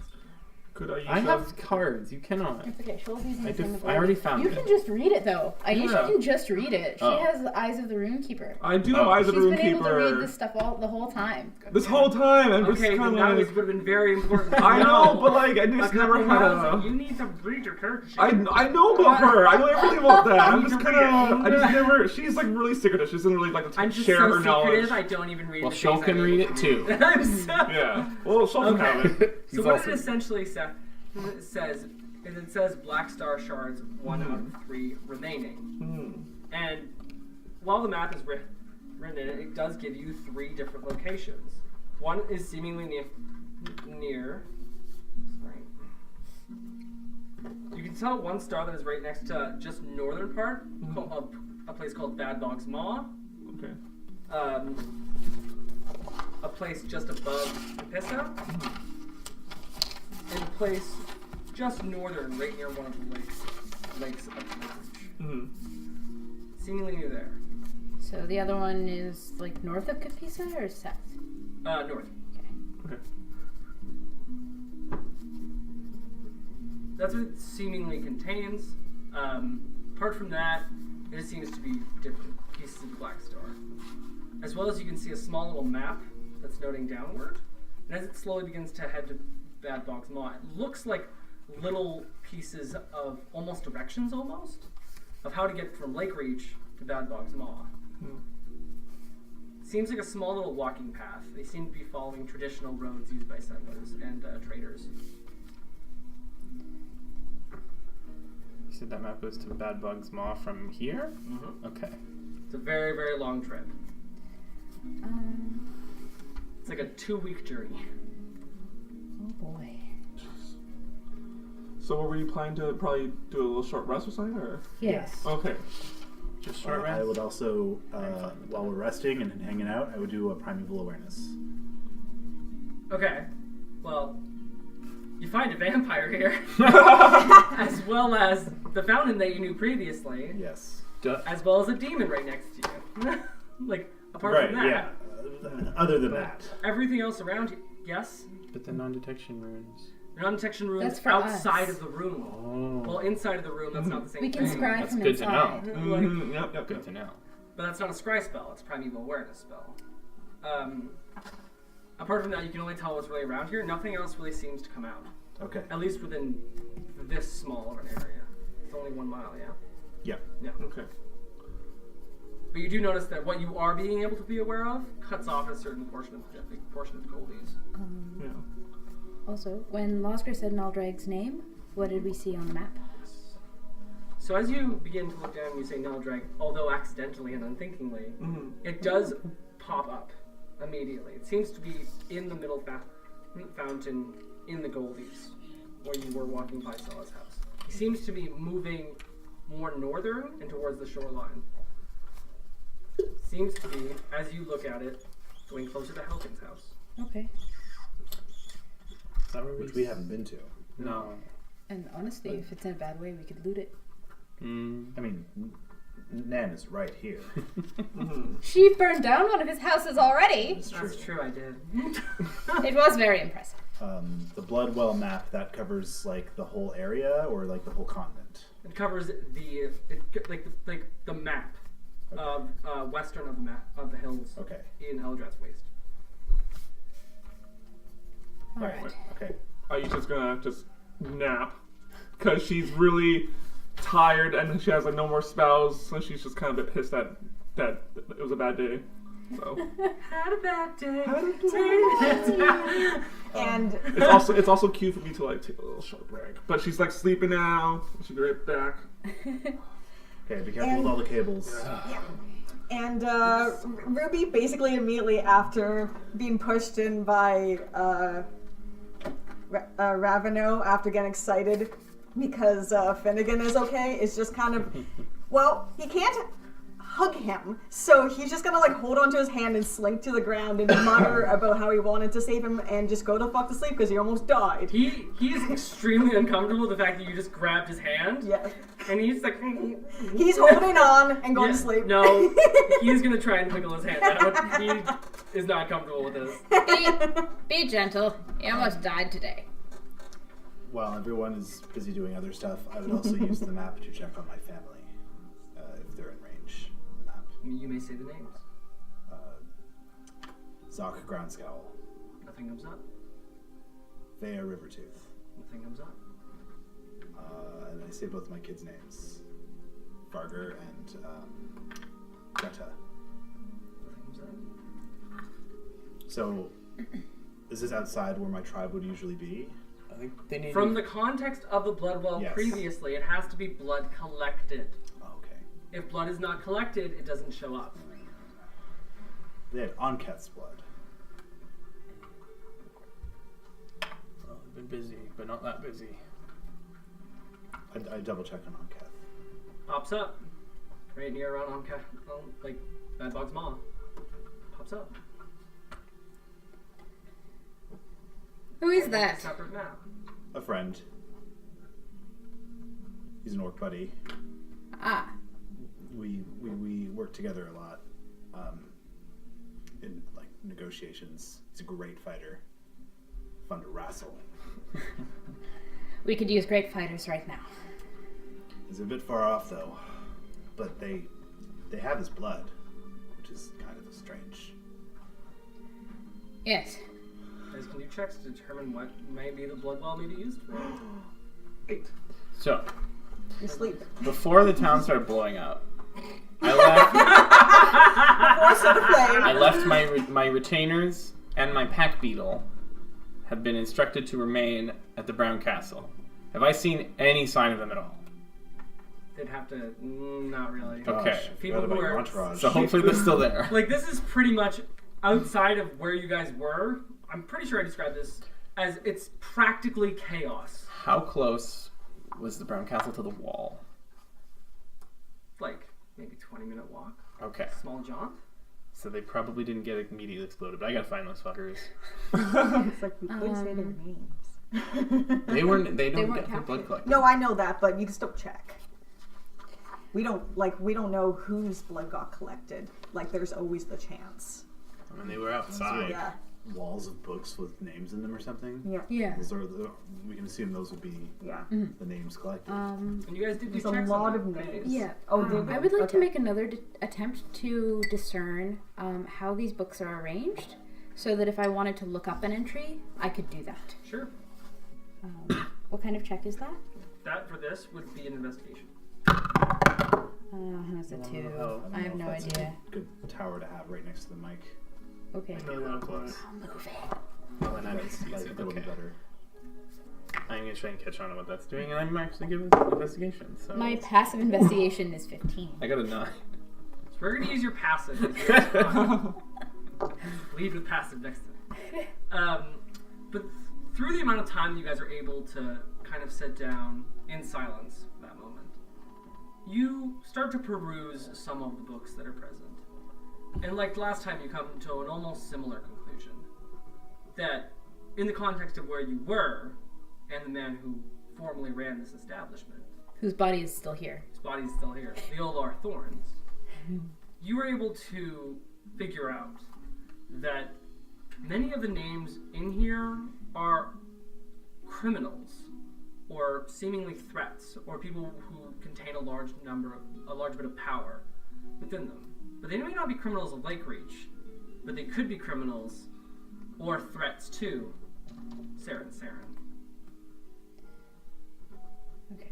Speaker 4: Could I use
Speaker 1: I
Speaker 4: that?
Speaker 1: have cards. You cannot.
Speaker 7: It's okay. Shoal's using
Speaker 1: I
Speaker 7: the same
Speaker 1: def-
Speaker 7: board.
Speaker 1: I already found
Speaker 7: You
Speaker 1: it.
Speaker 7: can just read it though. Aisha
Speaker 4: Yeah.
Speaker 7: can just read it. She
Speaker 1: Oh.
Speaker 7: has the eyes of the Runekeeper.
Speaker 4: I do have eyes of
Speaker 7: She's
Speaker 4: the
Speaker 7: been able to read
Speaker 4: Runekeeper.
Speaker 7: this stuff the whole time.
Speaker 4: This whole time, I'm just
Speaker 2: Okay,
Speaker 4: kind
Speaker 2: then that
Speaker 4: of
Speaker 2: would
Speaker 4: like.
Speaker 2: have been very important. to
Speaker 4: I know,
Speaker 2: know.
Speaker 4: but like, I just never had a.
Speaker 2: You need to read your character sheet.
Speaker 4: I know about her. I know everything about that. I'm
Speaker 2: You
Speaker 4: just
Speaker 2: need
Speaker 4: kind
Speaker 2: to
Speaker 4: of.
Speaker 2: read
Speaker 4: I
Speaker 2: it.
Speaker 4: just never. She's like really secretive. She doesn't really like to
Speaker 2: I'm just
Speaker 4: share
Speaker 2: so
Speaker 4: her knowledge.
Speaker 2: secretive, I don't even read
Speaker 1: Well,
Speaker 2: the
Speaker 1: Shul
Speaker 2: things
Speaker 1: can
Speaker 2: I'm
Speaker 1: read
Speaker 2: able
Speaker 1: it
Speaker 2: to
Speaker 1: too.
Speaker 2: read. I'm so...
Speaker 4: Yeah. Well, she'll
Speaker 2: Okay.
Speaker 4: have it.
Speaker 1: He's
Speaker 2: So what
Speaker 1: also-
Speaker 2: it essentially says black star shards, 1 out of 3 remaining. And while the map is written in it, it does give you 3 different locations. One is seemingly near. Sorry. You can tell one star that is right next to just northern part, called, a place called Bad Dog's Maw.
Speaker 4: Okay.
Speaker 2: A place just above Pissa, and a place just northern, right near one of the lakes of Lakereach. Seemingly near there.
Speaker 7: So the other one is like north of Kapisa or south?
Speaker 2: North.
Speaker 1: Okay.
Speaker 2: That's what it seemingly contains. Apart from that, it just seems to be different pieces of the Black Star. As well as you can see a small little map that's noting downward. And as it slowly begins to head to Bad Bog's Maw, it looks like little pieces of almost directions of how to get from Lakereach to Bad Bog's Maw. Seems like a small little walking path. They seem to be following traditional roads used by settlers and traders.
Speaker 1: You said that map goes to Bad Bog's Maw from here?
Speaker 2: Mm-hmm.
Speaker 1: Okay.
Speaker 2: It's a very, very long trip. It's like a 2-week journey.
Speaker 7: Oh boy.
Speaker 4: So what were you planning to probably do a little short rest or something? Or?
Speaker 7: Yes.
Speaker 4: Okay.
Speaker 1: Just short rest?
Speaker 5: I would also, while we're resting and hanging out, I would do a primeval awareness.
Speaker 2: Okay. Well, you find a vampire here, as well as the fountain that you knew previously,
Speaker 5: Yes.
Speaker 2: as well as a demon right next to you. Like, apart from that,
Speaker 5: yeah. Other than that.
Speaker 2: everything else around you, yes?
Speaker 1: But the non-detection runes.
Speaker 2: Non-detection rooms
Speaker 7: That's for
Speaker 2: outside
Speaker 7: us.
Speaker 2: of the room.
Speaker 1: Oh.
Speaker 2: Well, inside of the room, that's not the same
Speaker 7: We can
Speaker 2: thing.
Speaker 7: scry
Speaker 1: That's
Speaker 7: from
Speaker 1: good to
Speaker 7: inside.
Speaker 1: know.
Speaker 4: Yep.
Speaker 1: Good to know.
Speaker 2: But that's not a scry spell, it's a primeval awareness spell. Apart from that, you can only tell what's really around here. Nothing else really seems to come out.
Speaker 5: Okay.
Speaker 2: At least within this small of an area. It's only 1 mile, yeah?
Speaker 5: Yeah.
Speaker 2: Yeah.
Speaker 4: Okay.
Speaker 2: But you do notice that what you are being able to be aware of cuts off a certain portion of the Goldies.
Speaker 4: Yeah.
Speaker 7: Also, when Losgr said Naldrag's name, what did we see on the map?
Speaker 2: So as you begin to look down and you say Naldrag, although accidentally and unthinkingly, it does pop up immediately. It seems to be in the middle fountain in the Goldies, where you were walking by Stella's house. He seems to be moving more northern and towards the shoreline. Seems to be, as you look at it, going closer to Helkin's house.
Speaker 7: Okay.
Speaker 1: Is that where
Speaker 5: Which we haven't been to.
Speaker 1: No.
Speaker 7: And honestly, if it's in a bad way, we could loot it.
Speaker 5: I mean, Nan is right here.
Speaker 7: She burned down one of his houses already.
Speaker 5: It's true.
Speaker 2: That's true, I did.
Speaker 7: It was very impressive.
Speaker 5: The Bloodwell map, that covers like the whole area or like the whole continent?
Speaker 2: It covers the map of western of the hills
Speaker 5: Okay.
Speaker 2: in Eldrat's Waste.
Speaker 7: Alright.
Speaker 5: Okay.
Speaker 4: Are you just gonna nap? Because she's really tired and she has like no more spells, so she's just kind of a bit pissed that it was a bad day. So
Speaker 2: Had a bad day.
Speaker 3: And
Speaker 4: it's also cute for me to like take a little short break. But she's like sleeping now. She'll be right back.
Speaker 5: Okay, be careful with all the cables.
Speaker 3: And Ruby basically immediately after being pushed in by Raveno after getting excited because Finnegan is okay, is just kind of, well, he can't hug him, so he's just gonna like hold onto his hand and slink to the ground and mutter about how he wanted to save him and just go the fuck to sleep because he almost died.
Speaker 2: He is extremely uncomfortable with the fact that you just grabbed his hand.
Speaker 3: Yeah.
Speaker 2: And he's like,
Speaker 3: He's holding on and going to sleep.
Speaker 2: No, he's gonna try and wiggle his hand out. He is not comfortable with this.
Speaker 7: Be gentle. He almost died today.
Speaker 5: While everyone is busy doing other stuff, I would also use the map to check on my family if they're in range on the map.
Speaker 2: You may say the names.
Speaker 5: Zoc Groundscowl,
Speaker 2: Nothing comes up.
Speaker 5: Vea Rivertooth,
Speaker 2: Nothing comes up.
Speaker 5: and I say both my kids' names, Farger and Greta.
Speaker 2: Nothing comes up.
Speaker 5: So, is this outside where my tribe would usually be?
Speaker 1: I think they need
Speaker 2: From the context of the Bloodwell
Speaker 5: Yes.
Speaker 2: previously, it has to be blood collected.
Speaker 5: Oh, okay.
Speaker 2: If blood is not collected, it doesn't show up.
Speaker 5: They had Anketh's blood.
Speaker 1: Well, they've been busy, but not that busy.
Speaker 5: I double check on Anketh.
Speaker 2: Pops up. Right near around like Bad Bog's Maw. Pops up.
Speaker 7: Who is that?
Speaker 2: Separate map.
Speaker 5: A friend. He's an orc buddy.
Speaker 7: Ah,
Speaker 5: We work together a lot. in like negotiations. He's a great fighter. Fun to wrestle.
Speaker 7: We could use great fighters right now.
Speaker 5: He's a bit far off though, but they have his blood, which is kind of strange.
Speaker 7: Yes.
Speaker 2: You guys can do checks to determine what maybe the blood well may be used for.
Speaker 4: 8.
Speaker 1: So,
Speaker 3: You sleep.
Speaker 1: before the town started blowing up, I
Speaker 3: Voice of the flame.
Speaker 1: left my retainers and my pack beetle have been instructed to remain at the Brown Castle. Have I seen any sign of them at all?
Speaker 2: They'd have to. Not really.
Speaker 1: Okay.
Speaker 2: People
Speaker 5: Forgot
Speaker 2: who
Speaker 5: about your
Speaker 2: are
Speaker 5: entourage.
Speaker 1: So hopefully they're still there.
Speaker 2: like this is pretty much outside of where you guys were. I'm pretty sure I described this as it's practically chaos.
Speaker 1: How close was the Brown Castle to the wall?
Speaker 2: Like maybe 20-minute walk,
Speaker 1: Okay.
Speaker 2: small jaunt.
Speaker 1: So they probably didn't get immediately exploded, but I gotta find those fuckers.
Speaker 3: It's like we couldn't say their names.
Speaker 1: They don't
Speaker 7: weren't
Speaker 1: get their blood
Speaker 7: captured.
Speaker 1: collected.
Speaker 3: No, I know that, but you can still check. We don't know whose blood got collected. Like, there's always the chance.
Speaker 1: I mean, they were outside.
Speaker 3: Yeah.
Speaker 5: Walls of books with names in them or something.
Speaker 3: Yeah.
Speaker 7: Yeah.
Speaker 5: Those are we can assume those would be
Speaker 3: Yeah.
Speaker 5: the names collected.
Speaker 2: And you guys did do
Speaker 3: There's a
Speaker 2: checks
Speaker 3: lot
Speaker 2: on
Speaker 3: of
Speaker 2: that, right?
Speaker 3: names.
Speaker 7: Yeah.
Speaker 3: Oh, did we?
Speaker 7: I would like to
Speaker 3: Okay.
Speaker 7: make another attempt to discern how these books are arranged, so that if I wanted to look up an entry, I could do that.
Speaker 2: Sure.
Speaker 7: What kind of check is that?
Speaker 2: That for this would be an investigation.
Speaker 7: That's a 2.
Speaker 1: Oh,
Speaker 7: I have
Speaker 5: don't know
Speaker 7: no
Speaker 5: if that's
Speaker 7: idea.
Speaker 5: a good tower to have right next to the mic.
Speaker 7: Okay.
Speaker 1: Really not close.
Speaker 7: Move it.
Speaker 1: Oh, and I
Speaker 5: That's
Speaker 1: missed
Speaker 5: like
Speaker 1: it.
Speaker 5: a little
Speaker 1: Okay.
Speaker 5: better.
Speaker 1: I'm gonna try and catch on to what that's doing, and I'm actually giving investigation. So
Speaker 7: My passive investigation is 15.
Speaker 1: I got a 9.
Speaker 2: So we're gonna use your passive. Lead with passive next time. But through the amount of time you guys are able to kind of sit down in silence that moment, you start to peruse some of the books that are present. And like last time, you come to an almost similar conclusion. That in the context of where you were, and the man who formerly ran this establishment,
Speaker 7: Whose body is still here.
Speaker 2: his body's still here, the Olar Thorns, you were able to figure out that many of the names in here are criminals or seemingly threats or people who contain a large bit of power within them. But they may not be criminals of Lakereach, but they could be criminals or threats to Saren.
Speaker 7: Okay.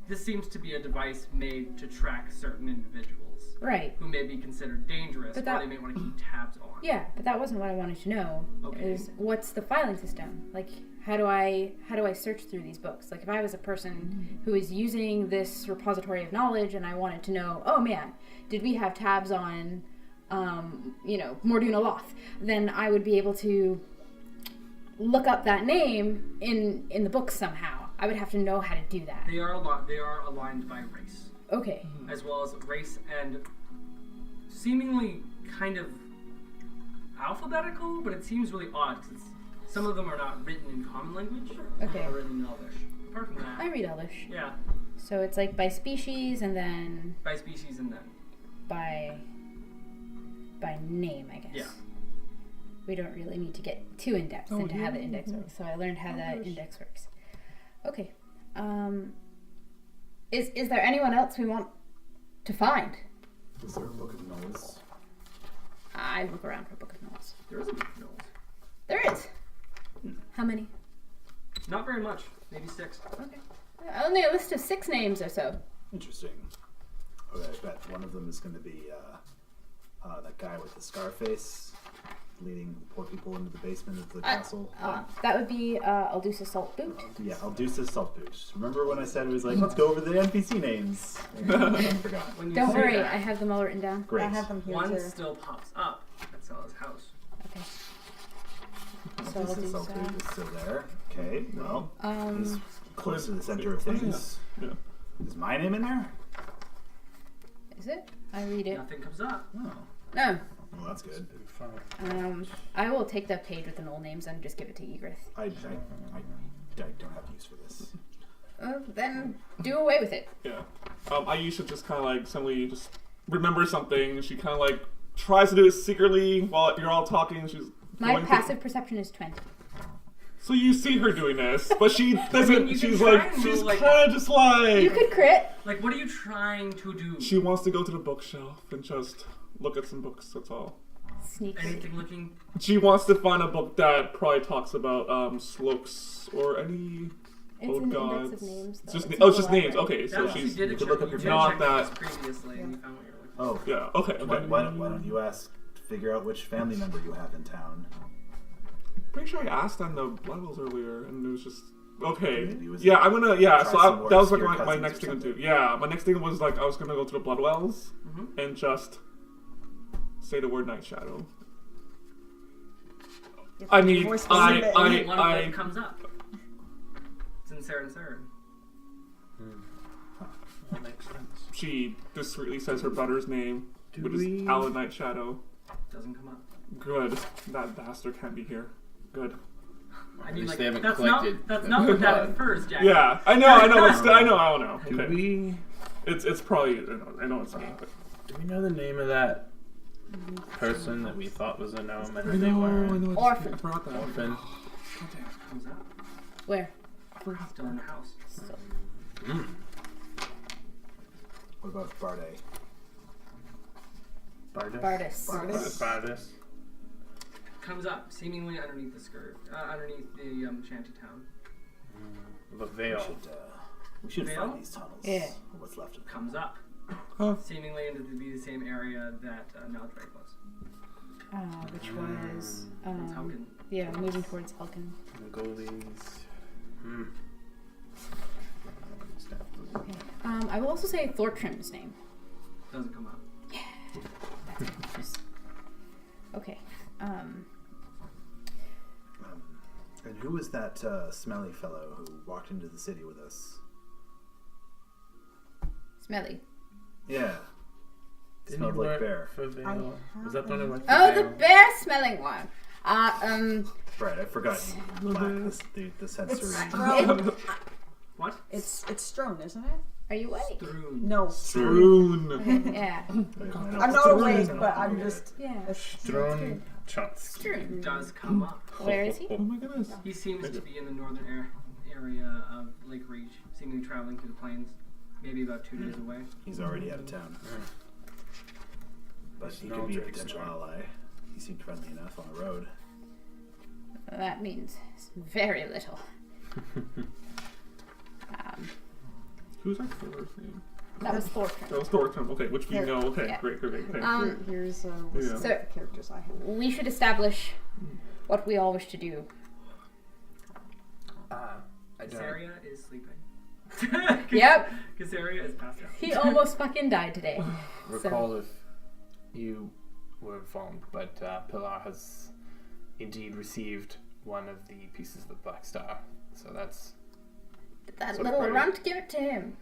Speaker 2: This seems to be a device made to track certain individuals
Speaker 7: Right.
Speaker 2: who may be considered dangerous,
Speaker 7: But
Speaker 2: or
Speaker 7: that-
Speaker 2: they may want to keep tabs on.
Speaker 7: Yeah, but that wasn't what I wanted to know.
Speaker 2: Okay.
Speaker 7: Is what's the filing system? Like, how do I search through these books? Like, if I was a person who is using this repository of knowledge and I wanted to know, oh man, did we have tabs on, Morduna Loth? Then I would be able to look up that name in the book somehow. I would have to know how to do that.
Speaker 2: They are aligned by race,
Speaker 7: Okay.
Speaker 2: as well as race and seemingly kind of alphabetical, but it seems really odd because some of them are not written in common language.
Speaker 7: Okay.
Speaker 2: They're written in Elvish. Apart from that,
Speaker 7: I read Elvish.
Speaker 2: yeah,
Speaker 7: So it's like by species and then
Speaker 2: by species and then.
Speaker 7: by name, I guess.
Speaker 2: Yeah.
Speaker 7: We don't really need to get too in depth into how the index works. So I learned how the index works. Okay. Is there anyone else we want to find?
Speaker 5: Is there a book of knowledge?
Speaker 7: I look around for a book of knowledge.
Speaker 2: There is a book of knowledge.
Speaker 7: There is. How many?
Speaker 2: Not very much, maybe 6.
Speaker 7: Okay. Only a list of 6 names or so.
Speaker 5: Interesting. Okay, I bet one of them is going to be that guy with the scar face leading poor people into the basement of the castle.
Speaker 7: That would be Aldusa Saltboot.
Speaker 5: Yeah, I'll do this salt boot. Remember when I said it was like, let's go over the NPC names? I forgot.
Speaker 2: When you
Speaker 7: Don't
Speaker 2: say
Speaker 7: worry,
Speaker 2: that,
Speaker 7: I have them all written down.
Speaker 5: Great.
Speaker 3: I have them here
Speaker 2: one
Speaker 3: too.
Speaker 2: still pops up at Stella's house.
Speaker 7: Okay. So I'll
Speaker 5: This
Speaker 7: do
Speaker 5: salt boot is still there. Okay, well, it's
Speaker 7: Um,
Speaker 5: close to the center of things.
Speaker 4: Yeah.
Speaker 5: Is my name in there?
Speaker 7: is it? I read it.
Speaker 2: Nothing comes up.
Speaker 5: Oh,
Speaker 7: No.
Speaker 5: well, that's good.
Speaker 7: I will take the page with the null names and just give it to Egrith.
Speaker 5: I don't have use for this.
Speaker 7: Then do away with it.
Speaker 4: Yeah. Ayesha just kind of like suddenly just remembers something. She kind of like tries to do it secretly while you're all talking. She's
Speaker 7: My
Speaker 4: going
Speaker 7: passive perception is 20.
Speaker 4: So you see her doing this, but she doesn't.
Speaker 2: you
Speaker 4: She's
Speaker 2: can try
Speaker 4: like,
Speaker 2: and
Speaker 4: she's
Speaker 2: do, like-
Speaker 4: kind of just like.
Speaker 7: You could crit.
Speaker 2: Like, what are you trying to do?
Speaker 4: She wants to go to the bookshelf and just look at some books. That's all.
Speaker 7: Sneak.
Speaker 2: Anything looking...
Speaker 4: She wants to find a book that probably talks about slopes or any
Speaker 7: It's
Speaker 4: old
Speaker 7: an
Speaker 4: gods.
Speaker 7: index of names.
Speaker 4: It's
Speaker 7: Though.
Speaker 4: just
Speaker 7: It's
Speaker 4: oh,
Speaker 7: in
Speaker 4: it's just
Speaker 7: the
Speaker 4: names.
Speaker 7: library.
Speaker 4: Okay, so
Speaker 2: That
Speaker 4: she's
Speaker 2: you did
Speaker 5: you
Speaker 2: a
Speaker 5: could
Speaker 2: check.
Speaker 5: look up
Speaker 2: You
Speaker 5: your
Speaker 2: did
Speaker 4: not
Speaker 2: check
Speaker 4: that-
Speaker 2: this previously, and you found what you're looking for.
Speaker 5: Oh,
Speaker 4: yeah. Okay. Okay.
Speaker 5: why don't you ask to figure out which family member you have in town?
Speaker 4: Pretty sure I asked on the levels earlier, and it was just okay.
Speaker 5: Maybe it was
Speaker 4: Yeah, I'm gonna. Yeah,
Speaker 5: try
Speaker 4: so
Speaker 5: some more
Speaker 4: that was like
Speaker 5: obscure
Speaker 4: my
Speaker 5: cousins
Speaker 4: next
Speaker 5: or
Speaker 4: thing to do.
Speaker 5: something.
Speaker 4: Yeah, my next thing was like I was gonna go to the blood wells
Speaker 2: Mhm.
Speaker 4: and just say the word Night Shadow. I mean,
Speaker 3: More specific.
Speaker 2: One of
Speaker 4: I
Speaker 2: them comes up. It's in Saren.
Speaker 1: That makes sense.
Speaker 4: she discreetly says her brother's name,
Speaker 1: Do
Speaker 4: which
Speaker 1: we-
Speaker 4: is Alan Night Shadow.
Speaker 2: Doesn't come up.
Speaker 4: Good. That bastard can't be here. Good.
Speaker 2: I
Speaker 1: At
Speaker 2: mean,
Speaker 1: least
Speaker 2: like,
Speaker 1: they haven't
Speaker 2: that's
Speaker 1: collected
Speaker 2: not
Speaker 1: the
Speaker 2: what that
Speaker 1: blood.
Speaker 2: infers, Jack.
Speaker 4: Yeah, I know, but still, I don't know.
Speaker 1: Do
Speaker 4: Okay.
Speaker 1: we
Speaker 4: It's probably I know it's me, but
Speaker 1: do we know the name of that person that we thought was a gnome and they
Speaker 4: I
Speaker 1: weren't?
Speaker 4: know.
Speaker 7: Orphan.
Speaker 4: I forgot that.
Speaker 1: Orphan.
Speaker 2: Comes up.
Speaker 7: Where?
Speaker 2: Still in the house.
Speaker 5: What about Barde?
Speaker 1: Bardus.
Speaker 7: Bardus.
Speaker 1: Bardus.
Speaker 2: Comes up, seemingly underneath the skirt, underneath the shanty town.
Speaker 1: The veil.
Speaker 5: We should
Speaker 2: Veil?
Speaker 5: find these tunnels.
Speaker 7: Yeah.
Speaker 5: Or what's left of them.
Speaker 2: Comes up,
Speaker 4: Huh.
Speaker 2: seemingly into to be the same area that Maldrake was.
Speaker 7: Which was
Speaker 2: It's Helgen.
Speaker 7: yeah, moving towards Helgen.
Speaker 1: The goalies.
Speaker 7: Okay. I will also say Thortrim's name.
Speaker 2: Doesn't come up.
Speaker 7: That's dangerous. Okay.
Speaker 5: And who was that smelly fellow who walked into the city with us?
Speaker 7: Smelly.
Speaker 5: Yeah.
Speaker 1: Didn't
Speaker 5: Smelled
Speaker 1: you
Speaker 5: like
Speaker 1: work
Speaker 5: bear.
Speaker 1: for Veil? Was that the one who worked for
Speaker 7: Oh,
Speaker 1: Veil?
Speaker 7: the bear-smelling one.
Speaker 5: Right, I forgot you lack the sensory.
Speaker 3: It's Strone.
Speaker 2: What?
Speaker 3: it's Strone, isn't it?
Speaker 7: Are you awake?
Speaker 2: Throon.
Speaker 3: No.
Speaker 4: Strune.
Speaker 7: Yeah.
Speaker 3: I'm not awake, but I'm just.
Speaker 7: Yeah.
Speaker 1: Drone shots.
Speaker 2: He does come up.
Speaker 7: Where is he?
Speaker 4: Oh my goodness.
Speaker 2: He seems to be in the northern area of Lakereach, seemingly traveling through the plains, maybe about 2 days away.
Speaker 5: He's already out of town. But he could be a potential ally. He seemed friendly enough on the road.
Speaker 7: That means very little.
Speaker 4: Who's our third name?
Speaker 7: That was Thortrim.
Speaker 4: That was Thornton. Okay, which we
Speaker 3: Here.
Speaker 4: know. Okay,
Speaker 7: Yeah.
Speaker 4: great.
Speaker 3: Here's a list
Speaker 4: Yeah.
Speaker 3: of
Speaker 7: So-
Speaker 3: the characters I have.
Speaker 7: We should establish what we all wish to do.
Speaker 1: I don't.
Speaker 2: Caesarea is sleeping.
Speaker 7: Yep.
Speaker 2: Caesarea is passed out.
Speaker 7: He almost fucking died today.
Speaker 1: Recall if you were informed, but Pilar has indeed received one of the pieces of the Black Star. So that's
Speaker 7: That
Speaker 1: Sort of
Speaker 7: little
Speaker 1: party.
Speaker 7: runt, give it to him.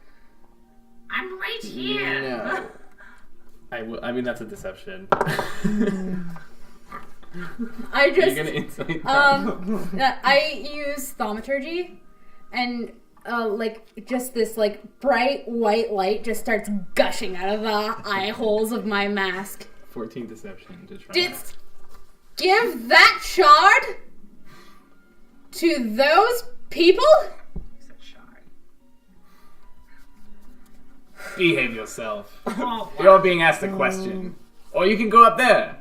Speaker 2: I'm right here!
Speaker 1: no. I mean that's a deception.
Speaker 7: I
Speaker 1: You're
Speaker 7: just
Speaker 1: gonna insight that.
Speaker 7: I use thaumaturgy, and like just this like bright white light just starts gushing out of the eye holes of my mask.
Speaker 1: 14 deception to try.
Speaker 7: Just give that shard to those people.
Speaker 2: He said shy.
Speaker 1: Behave yourself.
Speaker 2: Oh,
Speaker 1: You're being asked a question. Or you can go up there.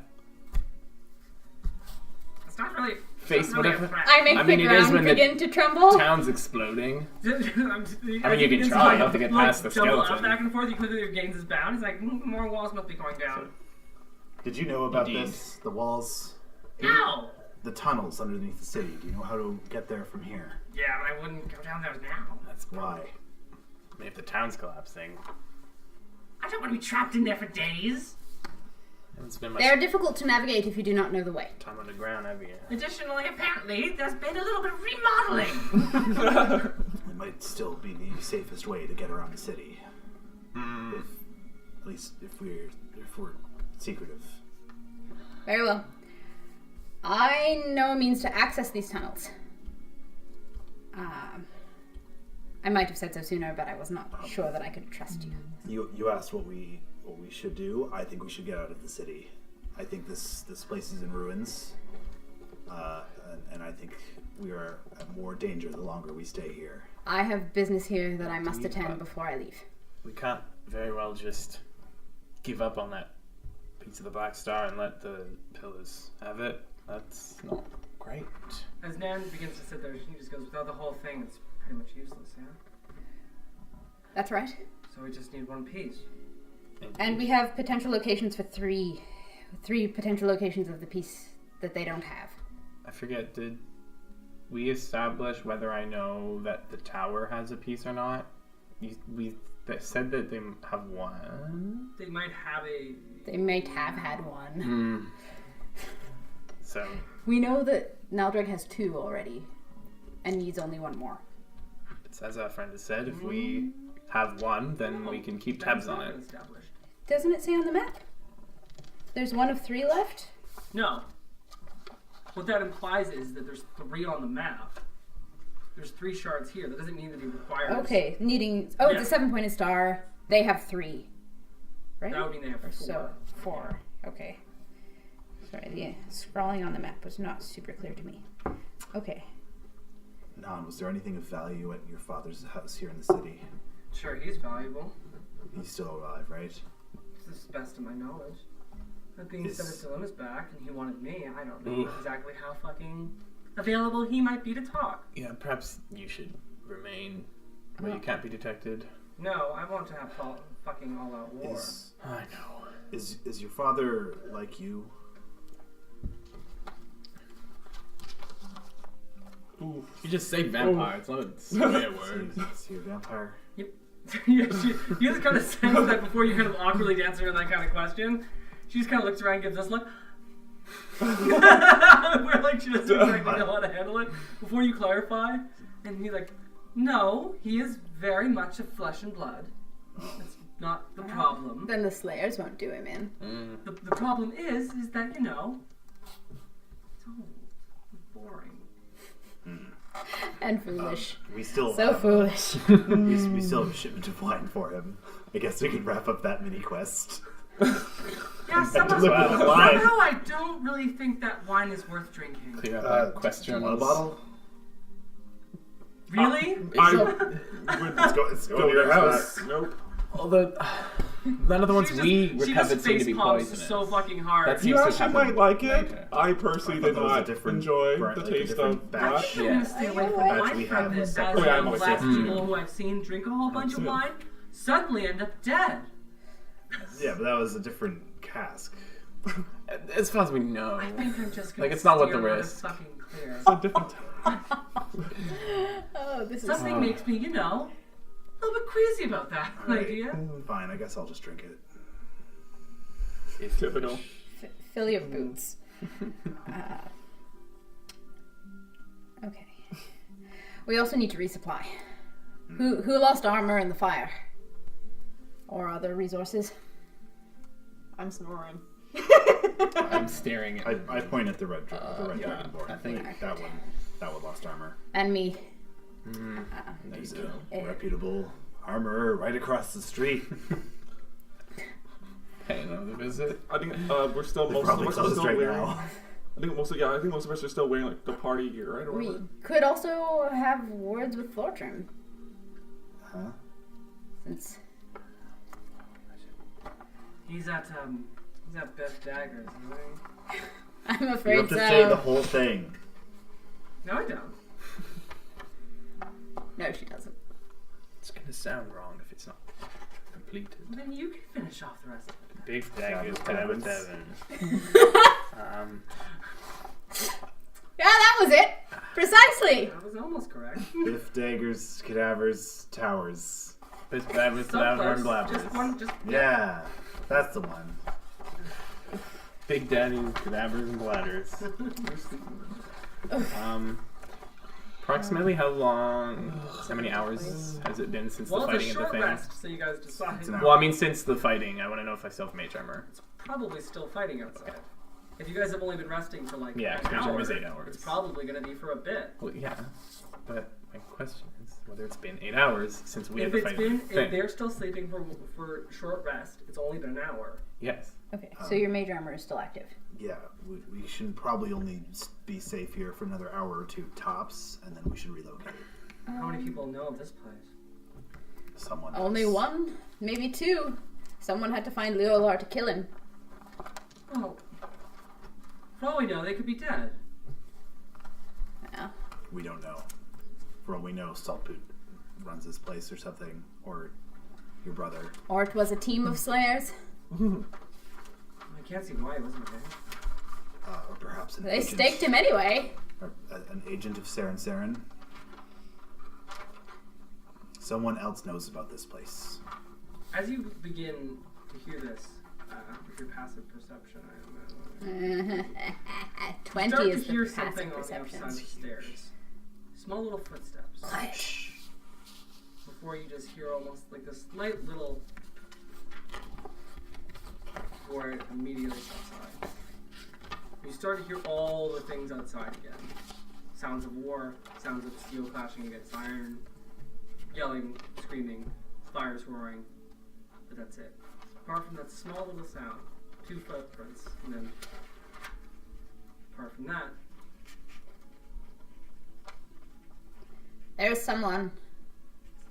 Speaker 2: it's not really.
Speaker 1: Face
Speaker 2: it's not really a
Speaker 1: whatever-
Speaker 2: threat.
Speaker 7: I make
Speaker 1: I mean,
Speaker 7: the
Speaker 1: it is
Speaker 7: ground
Speaker 1: when the
Speaker 7: begin to tremble.
Speaker 1: Town's exploding.
Speaker 2: I mean,
Speaker 1: you can try not to get past the
Speaker 2: Double up
Speaker 1: skeleton.
Speaker 2: back and forth. You quickly your gains is bound. It's like more walls must be going down.
Speaker 5: Did you know about
Speaker 1: Indeed.
Speaker 5: this? The walls,
Speaker 2: No.
Speaker 5: the tunnels underneath the city. Do you know how to get there from here?
Speaker 2: Yeah, but I wouldn't go down there now.
Speaker 1: That's
Speaker 5: Why?
Speaker 1: I mean, if the town's collapsing.
Speaker 2: I don't want to be trapped in there for days.
Speaker 1: Haven't spent much
Speaker 7: They are difficult to navigate if you do not know the way.
Speaker 1: time on the ground, have you?
Speaker 2: Additionally, apparently, there's been a little bit of remodeling.
Speaker 5: It might still be the safest way to get around the city. If, at least if we're secretive.
Speaker 7: Very well. I know a means to access these tunnels. I might have said so sooner, but I was not sure that I could trust you.
Speaker 5: You asked what we should do. I think we should get out of the city. I think this place is in ruins, and I think we are at more danger the longer we stay here.
Speaker 7: I have business here that I must attend before I leave.
Speaker 1: We can't very well just give up on that piece of the Black Star and let the pillars have it. That's not great.
Speaker 2: As Nan begins to sit there, she just goes, without the whole thing, it's pretty much useless, yeah?
Speaker 7: That's right.
Speaker 2: So we just need one piece.
Speaker 7: And we have potential locations for three potential locations of the piece that they don't have.
Speaker 1: I forget, did we establish whether I know that the tower has a piece or not? We said that they have one.
Speaker 2: They might have a...
Speaker 7: They might have had one.
Speaker 1: So...
Speaker 7: We know that Naldreg has 2 already, and needs only 1 more.
Speaker 1: It's as our friend has said, if we have one, then we can keep tabs on it.
Speaker 2: Established.
Speaker 7: Doesn't it say on the map? There's 1 of 3 left?
Speaker 2: No. What that implies is that there's 3 on the map. There's 3 shards here. That doesn't mean that he requires...
Speaker 7: Okay, needing... Oh, it's a 7-pointed star. They have 3. Right?
Speaker 2: That would mean they have 4.
Speaker 7: So, 4. Okay. Sorry, the scrawling on the map was not super clear to me. Okay.
Speaker 5: Nan, was there anything of value at your father's house here in the city?
Speaker 2: Sure, he's valuable.
Speaker 5: He's still alive, right?
Speaker 2: This is the best of my knowledge. That being said, if Dilemma's back and he wanted me, I don't know exactly how fucking available he might be to talk.
Speaker 1: Yeah, perhaps you should remain where you can't be detected.
Speaker 2: No, I want to have fucking all-out war.
Speaker 1: I know.
Speaker 5: Is your father like you?
Speaker 1: Ooh. You just say vampire. It's not a swear word.
Speaker 5: Is he a vampire?
Speaker 2: Yep. Yeah, you just kind of sense that before you kind of awkwardly answer that kind of question. She just kind of looks around and gives us a look. Where like she doesn't exactly know how to handle it before you clarify. And he's like, no, he is very much of flesh and blood. That's not the problem.
Speaker 7: Then the Slayers won't do him in.
Speaker 2: The problem is that, you know, it's old and boring.
Speaker 7: And foolish.
Speaker 5: We still
Speaker 7: foolish.
Speaker 5: we still have a shipment of wine for him. I guess we can wrap up that mini quest.
Speaker 2: Yeah, somehow I don't really think that wine is worth drinking.
Speaker 1: Clear up that question.
Speaker 5: A bottle?
Speaker 2: Really?
Speaker 4: Let's go to your house. Nope.
Speaker 1: Although none of the ones we
Speaker 2: she
Speaker 1: recovered
Speaker 2: just
Speaker 1: seem to
Speaker 2: face
Speaker 1: be
Speaker 2: palms
Speaker 1: poisonous.
Speaker 2: so fucking hard.
Speaker 1: That's
Speaker 4: You
Speaker 1: seems to
Speaker 4: actually
Speaker 1: happen
Speaker 4: might like it.
Speaker 1: later.
Speaker 4: I personally did not enjoy the taste of that.
Speaker 2: I'm gonna stay away from
Speaker 5: Batch we
Speaker 2: wine from
Speaker 5: have
Speaker 2: this.
Speaker 5: was
Speaker 2: As
Speaker 4: separate.
Speaker 2: the last people who I've seen drink a whole bunch of wine suddenly end up dead.
Speaker 5: Yeah, but that was a different cask.
Speaker 1: As far as we know.
Speaker 2: I think I'm just gonna
Speaker 1: It's not worth the
Speaker 2: steer
Speaker 1: risk.
Speaker 2: fucking clear.
Speaker 4: It's a different time.
Speaker 7: Oh, this is...
Speaker 2: Something makes me, you know, a little bit queasy about that
Speaker 5: Right.
Speaker 2: idea.
Speaker 5: Fine, I guess I'll just drink it.
Speaker 1: If
Speaker 4: Typical.
Speaker 7: Fill your boots. Okay. We also need to resupply. Who lost armor in the fire? Or other resources?
Speaker 3: I'm snoring.
Speaker 1: I'm staring at
Speaker 5: I point at the red dragonborn.
Speaker 1: I think
Speaker 5: that one lost armor.
Speaker 7: And me.
Speaker 5: There's a reputable armorer right across the street.
Speaker 1: paying another visit.
Speaker 4: I think we're still
Speaker 5: They're
Speaker 4: most
Speaker 5: probably
Speaker 4: of us are
Speaker 5: closed
Speaker 4: still
Speaker 5: right
Speaker 4: wearing.
Speaker 5: now.
Speaker 4: I think most of us are still wearing like the party gear, right? Or
Speaker 7: We
Speaker 4: whatever.
Speaker 7: could also have words with Thortrim.
Speaker 5: Huh?
Speaker 7: Since
Speaker 2: He's at Beth Daggers, isn't
Speaker 7: I'm
Speaker 5: You
Speaker 7: afraid
Speaker 5: have to
Speaker 7: so.
Speaker 5: say the whole thing.
Speaker 2: he? No, I don't.
Speaker 7: No, she doesn't.
Speaker 1: It's gonna sound wrong if it's not completed.
Speaker 2: Then you can finish off the rest of it.
Speaker 1: Big daggers,
Speaker 5: Daggers.
Speaker 1: 7.
Speaker 7: Yeah, that was it. Precisely.
Speaker 2: That was almost correct.
Speaker 5: Biff, daggers, cadavers, towers.
Speaker 1: Big daggers,
Speaker 2: So
Speaker 1: cadaver, and
Speaker 2: close. Just
Speaker 1: blabbers.
Speaker 2: one, just
Speaker 5: Yeah, that's the one.
Speaker 1: Big daddies, cadavers, and bladders. Approximately how many hours has it been since
Speaker 2: well,
Speaker 1: the
Speaker 2: it's
Speaker 1: fighting
Speaker 2: a
Speaker 1: of the
Speaker 2: short
Speaker 1: thing?
Speaker 2: rest, so you guys decide.
Speaker 5: It's an hour.
Speaker 1: Well, I mean, since the fighting, I want to know if I still have mage armor.
Speaker 2: Probably still fighting outside. If you guys have only been resting for like
Speaker 1: Yeah,
Speaker 2: an
Speaker 1: 'cause mage
Speaker 2: hour,
Speaker 1: armor is 8 hours.
Speaker 2: it's probably going to be for a bit.
Speaker 1: Well, yeah. But my question is whether it's been 8 hours since we
Speaker 2: If
Speaker 1: had to
Speaker 2: it's
Speaker 1: fight
Speaker 2: been,
Speaker 1: the thing.
Speaker 2: if they're still sleeping for short rest, it's only been an hour.
Speaker 1: Yes.
Speaker 7: Okay, so your mage armor is still active.
Speaker 5: Yeah, we should probably only be safe here for another hour or two tops, and then we should relocate.
Speaker 2: How many people know of this place?
Speaker 5: Someone
Speaker 7: Only
Speaker 5: else.
Speaker 7: one, maybe two. Someone had to find Leolar to kill him.
Speaker 2: Oh, for all we know, they could be dead.
Speaker 7: Yeah.
Speaker 5: We don't know. For all we know, Saltboot runs this place or something, or your brother.
Speaker 7: Or it was a team of slayers.
Speaker 2: I can't see why he wasn't dead.
Speaker 5: Or perhaps an
Speaker 7: They
Speaker 5: agent.
Speaker 7: staked him anyway.
Speaker 5: Or an agent of Saren. Someone else knows about this place.
Speaker 2: As you begin to hear this, with your passive perception, I imagine,
Speaker 7: 20
Speaker 2: start
Speaker 7: is
Speaker 2: to hear
Speaker 7: the
Speaker 2: something
Speaker 7: passive
Speaker 2: on the
Speaker 7: perception.
Speaker 2: outside of the stairs. Small little footsteps.
Speaker 7: Quiet.
Speaker 2: Before you just hear almost like this slight little before it immediately outside. You start to hear all the things outside again. Sounds of war, sounds of steel clashing against iron, yelling, screaming, fires roaring, but that's it. Apart from that small little sound, 2 footprints, and then apart from that,
Speaker 7: There's someone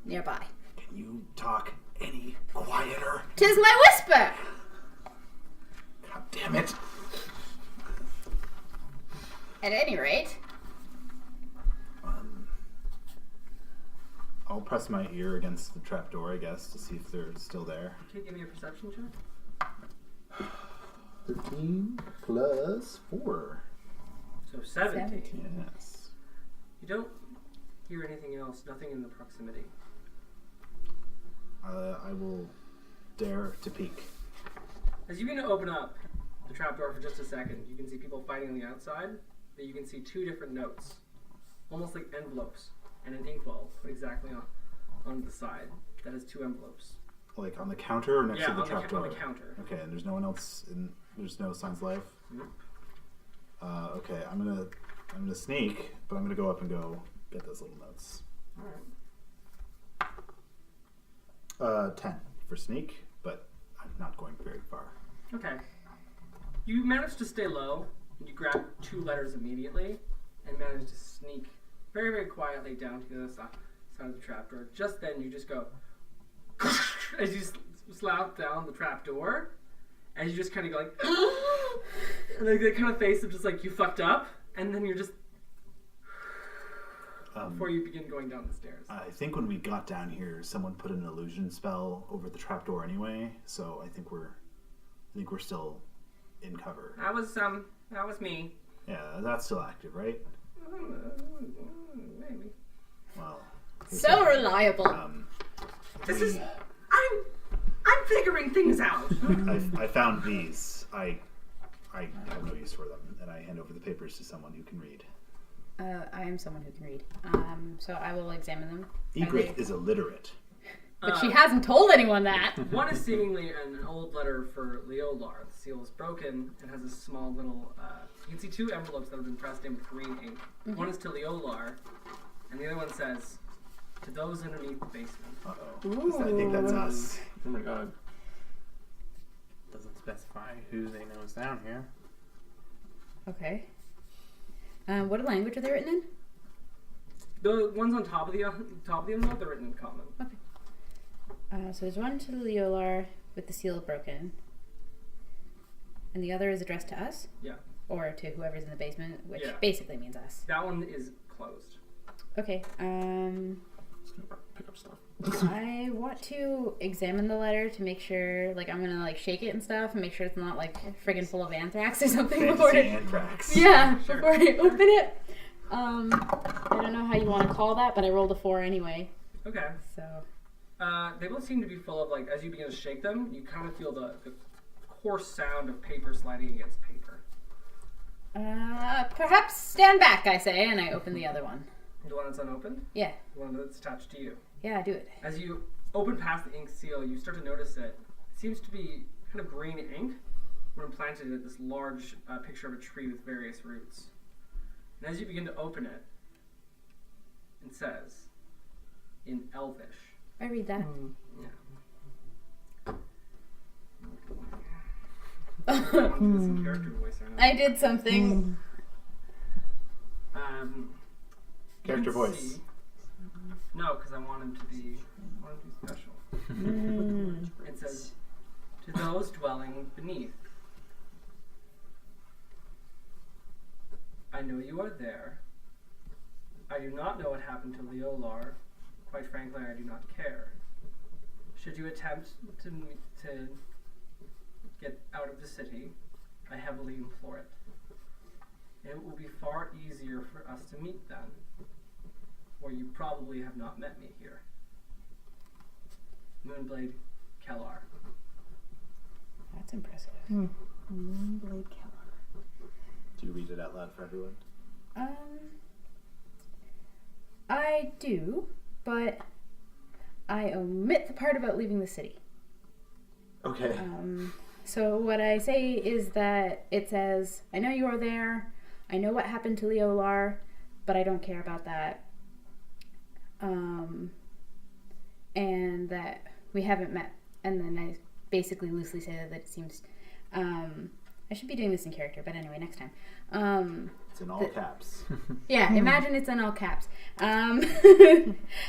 Speaker 7: nearby.
Speaker 5: Can you talk any quieter?
Speaker 7: 'Tis my whisper!
Speaker 5: God damn it.
Speaker 7: At any rate,
Speaker 5: I'll press my ear against the trapdoor, I guess, to see if they're still there.
Speaker 2: okay, give me a perception check.
Speaker 5: 13 plus 4.
Speaker 2: So 17.
Speaker 5: Yes.
Speaker 2: You don't hear anything else, nothing in the proximity.
Speaker 5: I will dare to peek.
Speaker 2: As you begin to open up the trapdoor for just a second, you can see people fighting on the outside, but you can see 2 different notes, almost like envelopes, and an inkwell put exactly on the side. That is 2 envelopes.
Speaker 5: Like on the counter or next to the
Speaker 2: on
Speaker 5: trapdoor?
Speaker 2: the counter.
Speaker 5: Okay, and there's no one else in. There's no Sun's Life.
Speaker 2: Nope.
Speaker 5: Okay, I'm gonna sneak, but I'm gonna go up and go get those little notes.
Speaker 2: All right.
Speaker 5: 10 for sneak, but I'm not going very far.
Speaker 2: Okay. You manage to stay low, and you grab 2 letters immediately, and manage to sneak very, very quietly down to the other side of the trapdoor. Just then, you just go as you slap down the trapdoor, and you just kind of go like, and like that kind of face of just like you fucked up, and then you're just before you begin going down the stairs.
Speaker 5: I think when we got down here, someone put an illusion spell over the trapdoor anyway, so I think we're still in cover.
Speaker 2: That was me.
Speaker 5: Yeah, that's still active, right?
Speaker 2: Maybe.
Speaker 5: Well.
Speaker 7: so reliable.
Speaker 2: This is I'm figuring things out.
Speaker 5: I found these. I have no use for them, and I hand over the papers to someone who can read.
Speaker 7: I am someone who can read. So I will examine them.
Speaker 5: Egret is illiterate.
Speaker 7: But she hasn't told anyone that.
Speaker 2: One is seemingly an old letter for Leolar. The seal is broken and has a small little. You can see 2 envelopes that have been pressed in with green ink. One is to Leolar, and the other one says, "To those underneath the basement."
Speaker 5: Uh-oh. I think that's us.
Speaker 1: Oh my god. Doesn't specify who they know is down here.
Speaker 7: Okay. What language are they written in?
Speaker 2: The ones on top of the envelope, they're written in common.
Speaker 7: So there's one to Leolar with the seal broken. And the other is addressed to us?
Speaker 2: Yeah.
Speaker 7: Or to whoever's in the basement, which
Speaker 2: Yeah.
Speaker 7: basically means us.
Speaker 2: That one is closed.
Speaker 7: Okay.
Speaker 4: Let's go pick up stuff.
Speaker 7: I want to examine the letter to make sure, like, I'm gonna, like, shake it and stuff and make sure it's not, like, friggin' full of anthrax or something before
Speaker 5: Fantasy
Speaker 7: it...
Speaker 5: anthrax.
Speaker 7: Yeah,
Speaker 2: Sure.
Speaker 7: before I open it. I don't know how you want to call that, but I rolled a 4 anyway,
Speaker 2: Okay.
Speaker 7: so...
Speaker 2: They both seem to be full of, like, as you begin to shake them, you kind of feel the coarse sound of paper sliding against paper.
Speaker 7: Perhaps stand back, I say, and I open the other one.
Speaker 2: The one that's unopened?
Speaker 7: Yeah.
Speaker 2: The one that's attached to you.
Speaker 7: Yeah, do it.
Speaker 2: As you open past the ink seal, you start to notice that it seems to be kind of green ink when implanted in this large picture of a tree with various roots. And as you begin to open it, It says, in Elvish.
Speaker 7: I read that.
Speaker 2: Yeah. I want to do this in character voice or not.
Speaker 7: I did something.
Speaker 5: Character
Speaker 2: you can
Speaker 5: voice.
Speaker 2: see- No, because I want him to be special. It says, to those dwelling beneath. I know you are there. I do not know what happened to Leolar. Quite frankly, I do not care. Should you attempt to get out of the city, I heavily implore it. It will be far easier for us to meet then, or you probably have not met me here. Moonblade Kellar.
Speaker 7: That's impressive.
Speaker 3: Moonblade Keller.
Speaker 5: Do you read it out loud for everyone?
Speaker 7: I do, but I omit the part about leaving the city.
Speaker 5: Okay.
Speaker 7: So what I say is that it says, I know you are there, I know what happened to Leolar, but I don't care about that. And that we haven't met. And then I basically loosely say that it seems... I should be doing this in character, but anyway, next time.
Speaker 5: It's in all caps.
Speaker 7: Yeah, imagine it's in all caps. And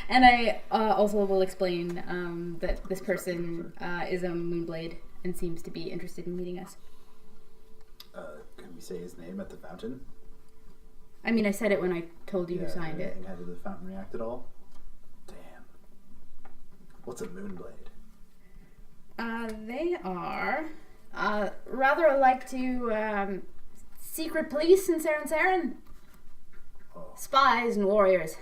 Speaker 7: I also will explain that this person is a Moonblade and seems to be interested in meeting us.
Speaker 5: Can we say his name at the fountain?
Speaker 7: I mean, I said it when I told you who signed it.
Speaker 5: How did the fountain react at all? Damn. What's a Moonblade?
Speaker 7: They are rather alike to secret police in Saren.
Speaker 5: Oh.
Speaker 7: Spies and warriors.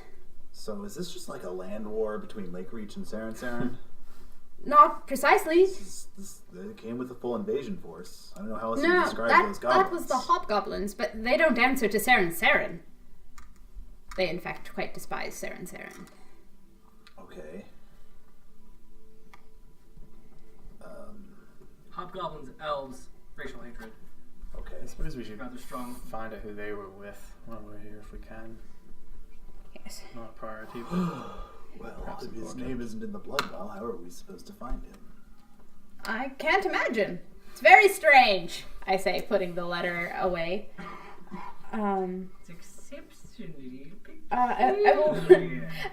Speaker 5: So is this just like a land war between Lakereach and Saren?
Speaker 7: Not precisely.
Speaker 5: They came with a full invasion force. I don't know how else to
Speaker 7: No,
Speaker 5: describe those goblins.
Speaker 7: that was the hobgoblins, but they don't answer to Saren. They, in fact, quite despise Saren.
Speaker 5: Okay.
Speaker 2: Hobgoblins, elves, racial hatred.
Speaker 5: Okay.
Speaker 1: I suppose we should
Speaker 2: Rather strong.
Speaker 1: find out who they were with when we're here if we can.
Speaker 7: Yes.
Speaker 1: Not a priority.
Speaker 5: Well,
Speaker 1: Perhaps
Speaker 5: if his
Speaker 1: important.
Speaker 5: name isn't in the blood well, how are we supposed to find him?
Speaker 7: I can't imagine. It's very strange, I say, putting the letter away.
Speaker 2: It's exceptionally big.
Speaker 7: I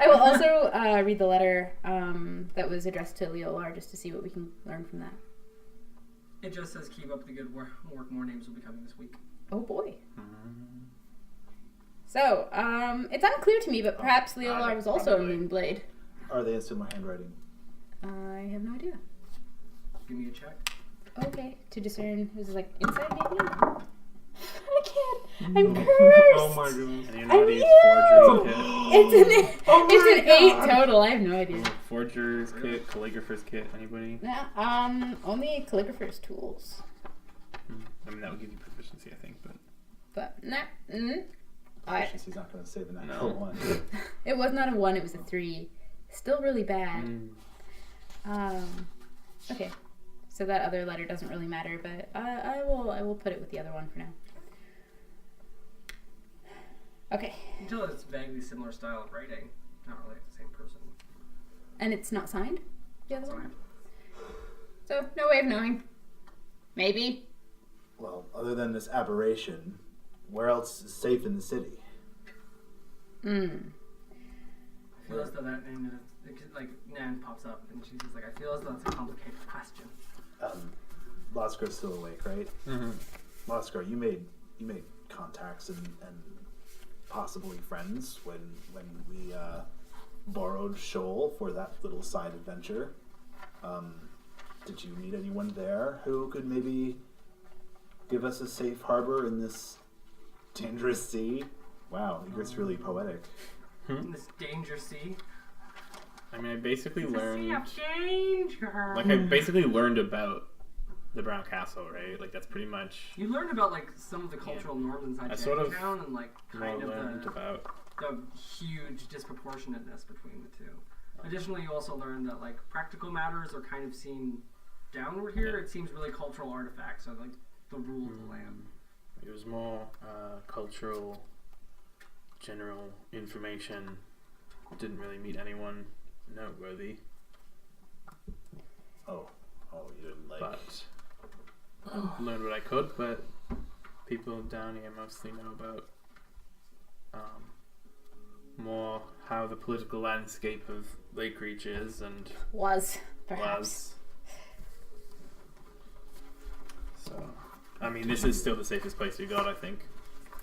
Speaker 7: will also read the letter that was addressed to Leolar just to see what we can learn from that.
Speaker 2: It just says, keep up the good work. More names will be coming this week.
Speaker 7: Oh boy. So, it's unclear to me, but perhaps Leolar was also a Moonblade.
Speaker 5: Are they in similar handwriting?
Speaker 7: I have no idea.
Speaker 2: Give me a check.
Speaker 7: Okay, to discern who's like inside maybe? I can't. I'm cursed.
Speaker 4: Oh my goodness.
Speaker 1: And you're
Speaker 7: I
Speaker 1: not use
Speaker 7: knew!
Speaker 1: forger's kit.
Speaker 7: It's an 8 total. I have no idea.
Speaker 1: Forger's kit, calligrapher's kit, anybody?
Speaker 7: Yeah, only calligrapher's tools.
Speaker 1: I mean, that would give you proficiency, I think, but...
Speaker 7: But nah.
Speaker 5: She's not going to say the
Speaker 1: No.
Speaker 5: natural one.
Speaker 7: It was not a 1, it was a 3. Still really bad. Okay. So that other letter doesn't really matter, but I will put it with the other one for now. Okay.
Speaker 2: You can tell it's vaguely similar style of writing. Not really the same person.
Speaker 7: And it's not signed? The other one?
Speaker 2: Signed.
Speaker 7: So no way of knowing. Maybe.
Speaker 5: Well, other than this aberration, where else is safe in the city?
Speaker 2: I feel as though that name, like, Nan pops up and she's just like, I feel as though that's a complicated question.
Speaker 5: Loscar's still awake, right?
Speaker 1: Mm-hmm.
Speaker 5: Loscar, you made contacts and possibly friends when we borrowed Shoal for that little side adventure. Did you meet anyone there who could maybe give us a safe harbor in this dangerous sea? Wow, it's really poetic.
Speaker 2: In this danger sea.
Speaker 1: I mean, I basically
Speaker 2: It's a sea
Speaker 1: learned...
Speaker 2: of danger.
Speaker 1: Like, I basically learned about the Brown Castle, right? Like, that's pretty much...
Speaker 2: You learned about, like, some of the cultural norms inside
Speaker 1: I sort of
Speaker 2: town and, like, kind of
Speaker 1: learned
Speaker 2: the
Speaker 1: about...
Speaker 2: huge disproportionateness between the two. Additionally, you also learned that, like, practical matters are kind of seen downward here.
Speaker 1: Yeah.
Speaker 2: It seems really cultural artifacts are, like, the rule of the land.
Speaker 1: It was more cultural, general information didn't really meet anyone noteworthy.
Speaker 5: Oh, you didn't like.
Speaker 1: But learned what I could. But people down here mostly know about more how the political landscape of Lakereach is and
Speaker 7: Was, perhaps.
Speaker 1: So, I mean, this is still the safest place we got, I think.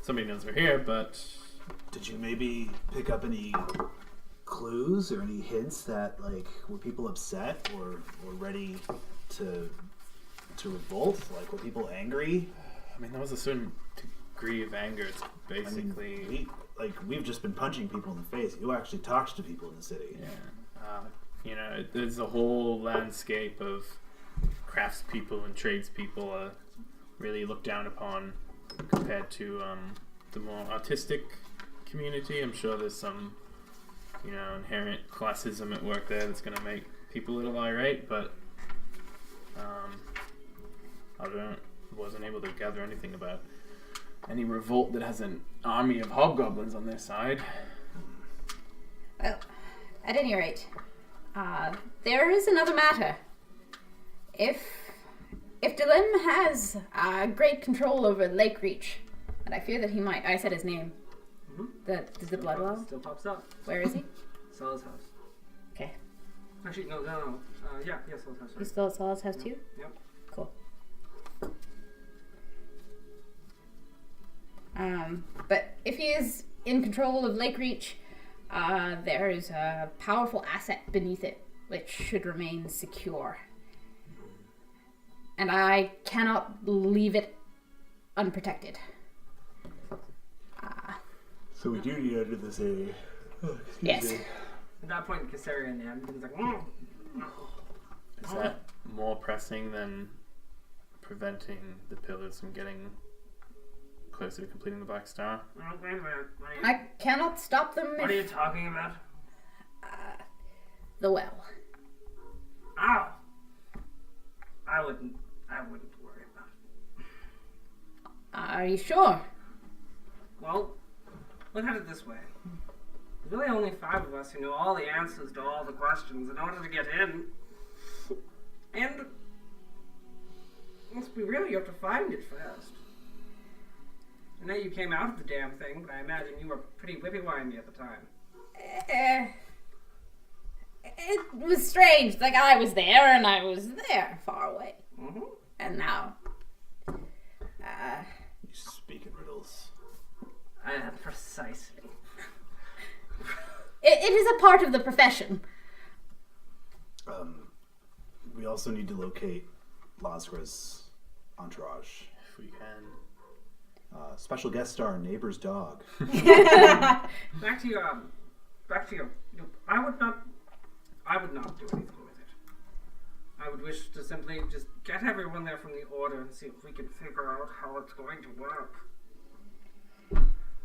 Speaker 1: Somebody knows we're here, but
Speaker 5: Did you maybe pick up any clues or any hints that, like, were people upset or ready to revolt? Like, were people angry?
Speaker 1: I mean, there was a certain degree of anger. It's basically...
Speaker 5: I mean, we've just been punching people in the face. You actually talked to people in the city.
Speaker 1: Yeah. There's a whole landscape of craftspeople and tradespeople really looked down upon compared to the more artistic community. I'm sure there's some, inherent classism at work there that's going to make people a little irate, but I wasn't able to gather anything about any revolt that has an army of hobgoblins on their side.
Speaker 7: Well, at any rate, there is another matter. If Delim has great control over Lakereach, and I fear that he might. I said his name. Does the blood well?
Speaker 2: Still pops up.
Speaker 7: Where is he?
Speaker 2: Sala's house.
Speaker 7: Okay.
Speaker 2: Actually, no. Yeah, Sala's house.
Speaker 7: He's still at Sala's house too?
Speaker 2: Yep.
Speaker 7: Cool. But if he is in control of Lakereach, there is a powerful asset beneath it, which should remain secure. And I cannot leave it unprotected.
Speaker 5: So we do need under this area.
Speaker 7: Yes.
Speaker 2: At that point, Kassarian is like,
Speaker 1: Is that more pressing than preventing the pillars from getting closer to completing the Black Star?
Speaker 2: wait a minute.
Speaker 7: I cannot stop them
Speaker 2: What are you talking about?
Speaker 7: the well.
Speaker 2: Ow! I wouldn't worry about it.
Speaker 7: Are you sure?
Speaker 2: Well, look at it this way. There's really only 5 of us who know all the answers to all the questions in order to get in. And let's be real, you have to find it first. I know you came out of the damn thing, but I imagine you were pretty whippy-windy at the time.
Speaker 7: It was strange. Like, I was there, and I was there, far away.
Speaker 2: Mm-hmm.
Speaker 7: And now...
Speaker 5: You speak in riddles.
Speaker 2: Precisely.
Speaker 7: It is a part of the profession.
Speaker 5: We also need to locate Lazarus' entourage.
Speaker 1: If we can.
Speaker 5: Special guest star, neighbor's dog.
Speaker 2: Back to your. I would not do anything with it. I would wish to simply just get everyone there from the order and see if we can figure out how it's going to work.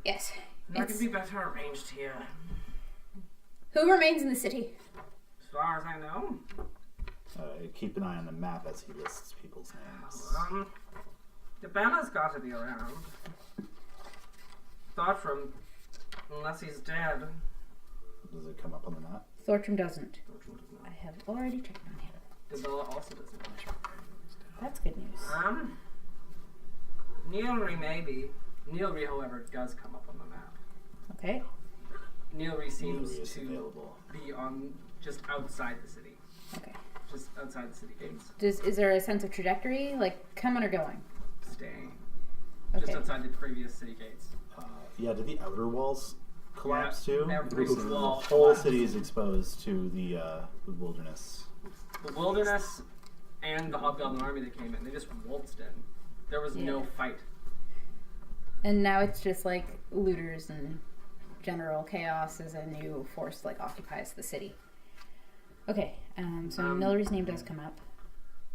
Speaker 7: Yes.
Speaker 2: That can be better arranged here.
Speaker 7: Who remains in the city?
Speaker 2: As far as I know.
Speaker 5: Keep an eye on the map as he lists people's names.
Speaker 2: The Bella's got to be around. Thortram, unless he's dead.
Speaker 5: Does it come up on the map?
Speaker 7: Thortram doesn't. I have already checked on him.
Speaker 2: The Bella also doesn't.
Speaker 7: That's good news.
Speaker 2: Neilry maybe. Neilry, however, does come up on the map.
Speaker 7: Okay.
Speaker 2: Neilry seems
Speaker 5: Neilry is
Speaker 2: to
Speaker 5: available.
Speaker 2: be on just outside the city.
Speaker 7: Okay.
Speaker 2: Just outside the city gates.
Speaker 7: Is there a sense of trajectory? Like, coming or going?
Speaker 2: Staying.
Speaker 7: Okay.
Speaker 2: Just outside the previous city gates.
Speaker 5: Yeah, did the outer walls collapse too?
Speaker 2: every
Speaker 5: So
Speaker 2: single
Speaker 5: the
Speaker 2: wall
Speaker 5: whole
Speaker 2: collapsed.
Speaker 5: city is exposed to the wilderness.
Speaker 2: The wilderness and the hobgoblin army that came in, they just waltzed in. There was no fight.
Speaker 7: And now it's just like looters and general chaos as a new force like occupies the city. Okay, so Neilry's name does come up.